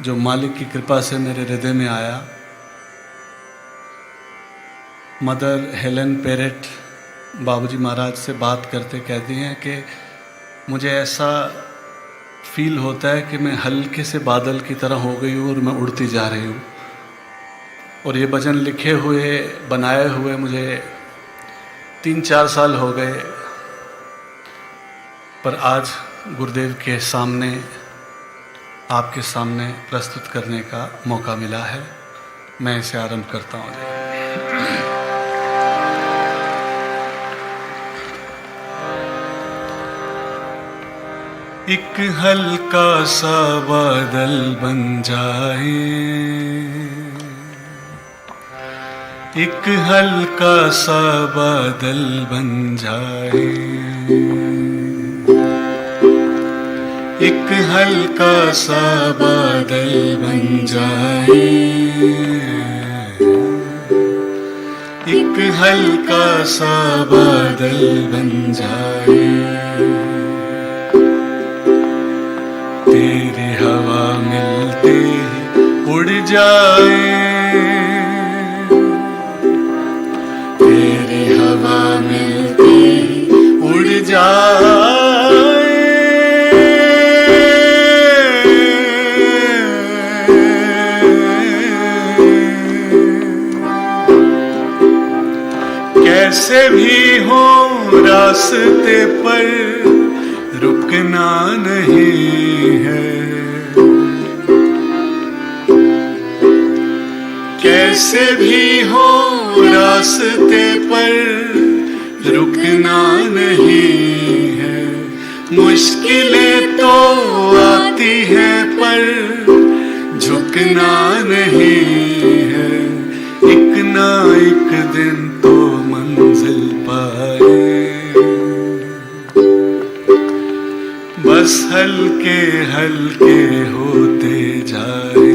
जो मालिक की कृपा से मेरे हृदय में आया, मदर हेलन पेरेट बाबूजी महाराज से बात करते कहती हैं कि मुझे ऐसा फील होता है कि मैं हल्के से बादल की तरह हो गई हूँ और मैं उड़ती जा रही हूँ। और ये भजन लिखे हुए, बनाए हुए मुझे 3-4 साल हो गए, पर आज गुरुदेव के सामने, आपके सामने प्रस्तुत करने का मौका मिला है। मैं इसे आरंभ करता हूँ। एक हल्का सा बादल बन जाए, एक हल्का सा बादल बन जाए, एक हल्का सा बादल बन जाए, एक हल्का सा बादल बन जाए, तेरी हवा मिलते ही उड़ जाए, तेरी हवा मिलते ही उड़ जाए, कैसे भी हो रास्ते पर रुकना नहीं है, कैसे भी हो रास्ते पर रुकना नहीं है। मुश्किलें तो आती हैं पर झुकना नहीं है। एक ना एक दिन तो मंजिल पाए, बस हल्के हल्के होते जाए।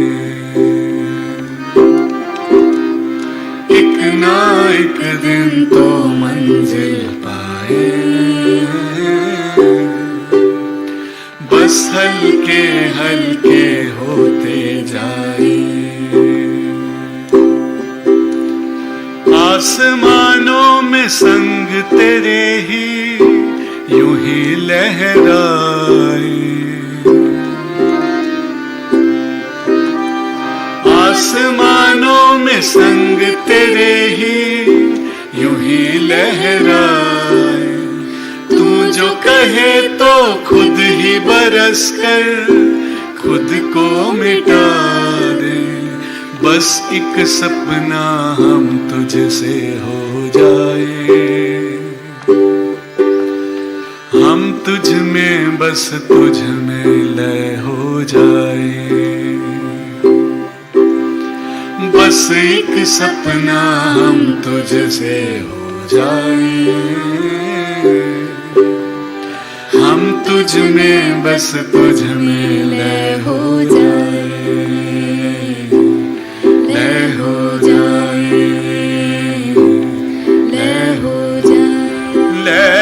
एक ना एक दिन तो मंजिल पाए, बस हल्के हल्के होते जाए। आसमानों में संग तेरे ही यूं ही लहराए। आसमानों में संग तेरे ही यूं ही लहराए। तू जो कहे तो खुद ही बरस कर खुद को मिटा दे। बस एक सपना हम तुझसे हो जाए। हम तुझ में बस तुझ में लय हो जाए। बस एक सपना हम तुझसे हो जाए। हम तुझ में बस तुझ में लय हो जाए। लय हो जाए, लय हो जाए, लय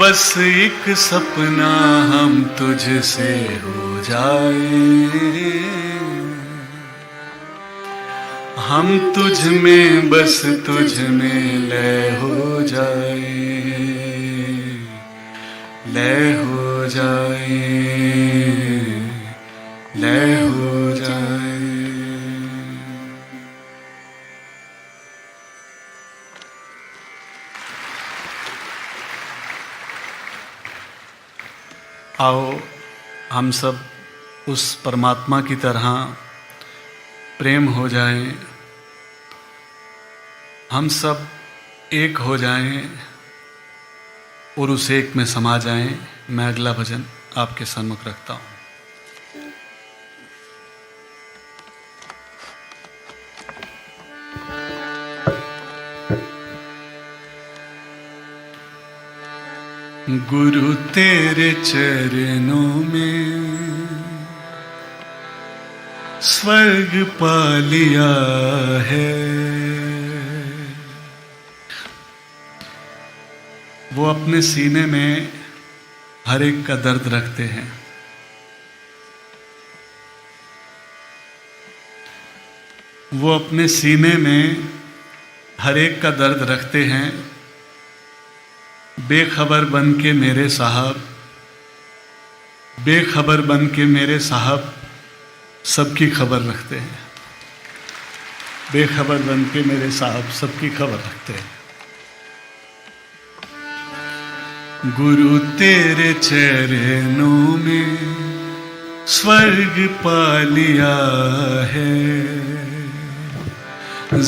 बस एक सपना हम तुझसे हो जाए। हम तुझ में बस तुझ में लय हो जाए। लय हो जाए, लय हो जाए। आओ हम सब उस परमात्मा की तरह प्रेम हो जाएं। हम सब एक हो जाएं और उस एक में समा जाएं। मैं अगला भजन आपके सन्मुख रखता हूँ। गुरु तेरे चरणों में स्वर्ग पा लिया है। वो अपने सीने में हर एक का दर्द रखते हैं। वो अपने सीने में हर एक का दर्द रखते हैं। बेखबर बन के मेरे साहब, बेखबर बन के मेरे साहब सबकी खबर रखते हैं। बेखबर बन के मेरे साहब सबकी खबर रखते हैं। गुरु तेरे चरणों में स्वर्ग पा लिया है।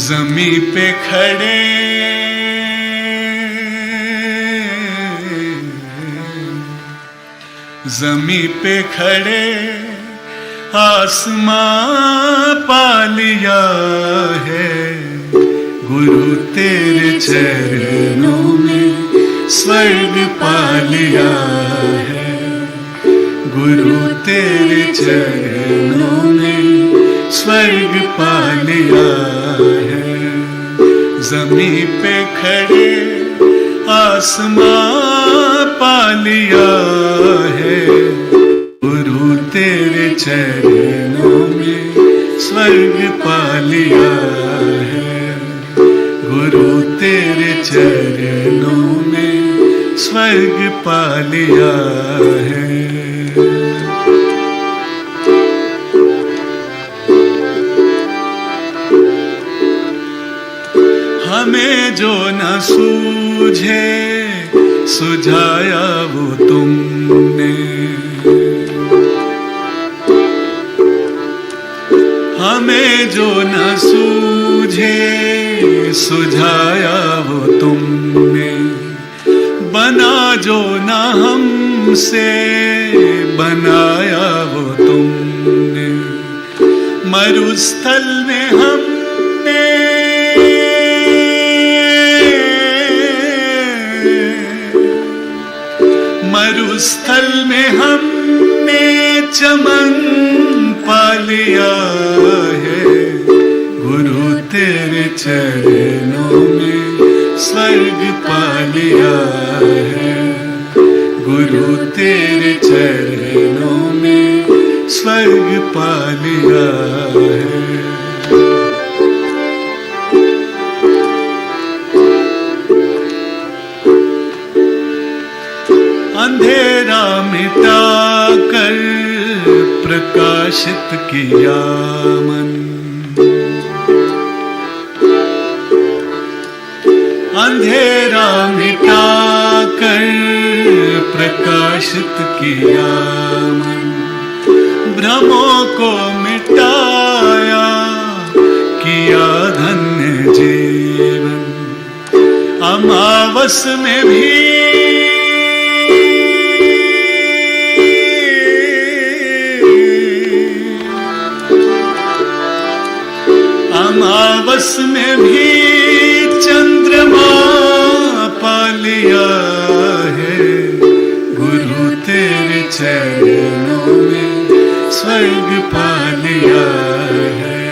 जमीन पे खड़े ज़मीं पे खड़े आसमां पा लिया है। गुरु तेरे चरणों में स्वर्ग पा लिया है। गुरु तेरे चरणों में स्वर्ग पा लिया है। जमीन पे खड़े आसमां पा लिया है, गुरु तेरे चरणों में स्वर्ग पा लिया है, गुरु तेरे चरणों में स्वर्ग पा लिया है। हमें जो न सूझे सुझाया वो तुमने, हमें जो न सूझे सुझाया वो तुमने, बना जो न हमसे बनाया वो तुमने, मरुस्थल में हमने मरुस्थल में हमने चमन पा लिया है, गुरु तेरे चरणों में स्वर्ग पा लिया है, गुरु तेरे चरणों में स्वर्ग पा लिया है। अंधेरा मिटा कर प्रकाशित किया मन, अंधेरा मिटा कर प्रकाशित किया मन, भ्रमों को मिटाया किया धन्य जीवन, अमावस में भी अमावस में भी चंद्रमा पा लिया है, गुरु तेरे चरणों में स्वर्ग पा लिया है,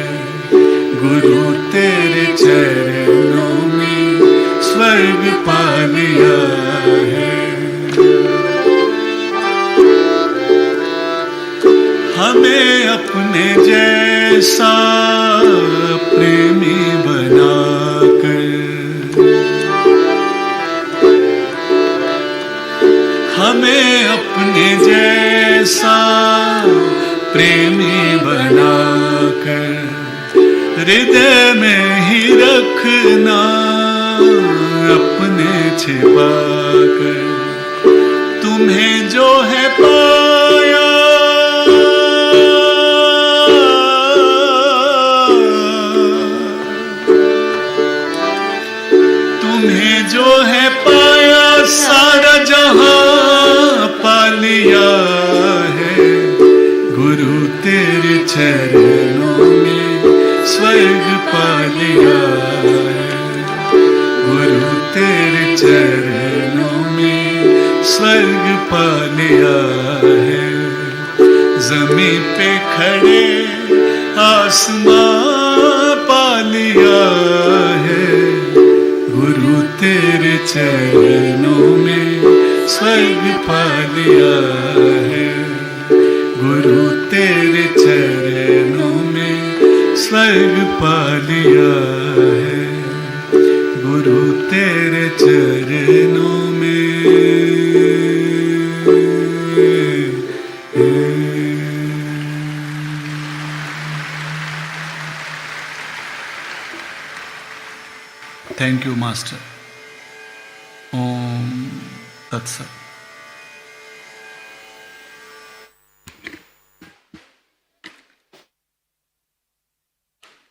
गुरु तेरे चरणों में स्वर्ग पा लिया है। हमें अपने जैसा प्रेमी बनाकर, हमें अपने जैसा प्रेमी बनाकर, हृदय में ही रखना अपने छिपाकर, तुम्हें जो है पाया तुम्हें जो है पाया सारा जहां पा लिया है, गुरु तेरे चरणों में स्वर्ग पा लिया है, गुरु तेरे चरणों में स्वर्ग पा लिया है। जमीन पे खड़े आसमां पा लिया है, गुरु तेरे चरणों में स्वर्ग पा लिया है, गुरु तेरे चरणों में स्वर्ग पा लिया है, गुरु तेरे चरणों में। Thank you master. ओम तत्सत।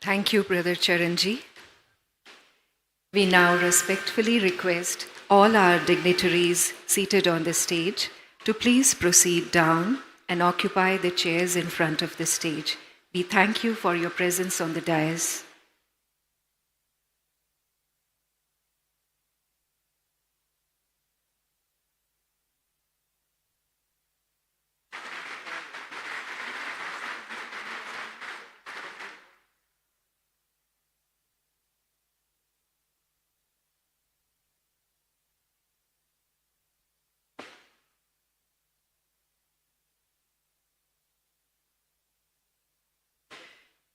Thank you, Brother Charanji. We now respectfully request all our dignitaries seated on the stage to please proceed down and occupy the chairs in front of the stage. We thank you for your presence on the dais.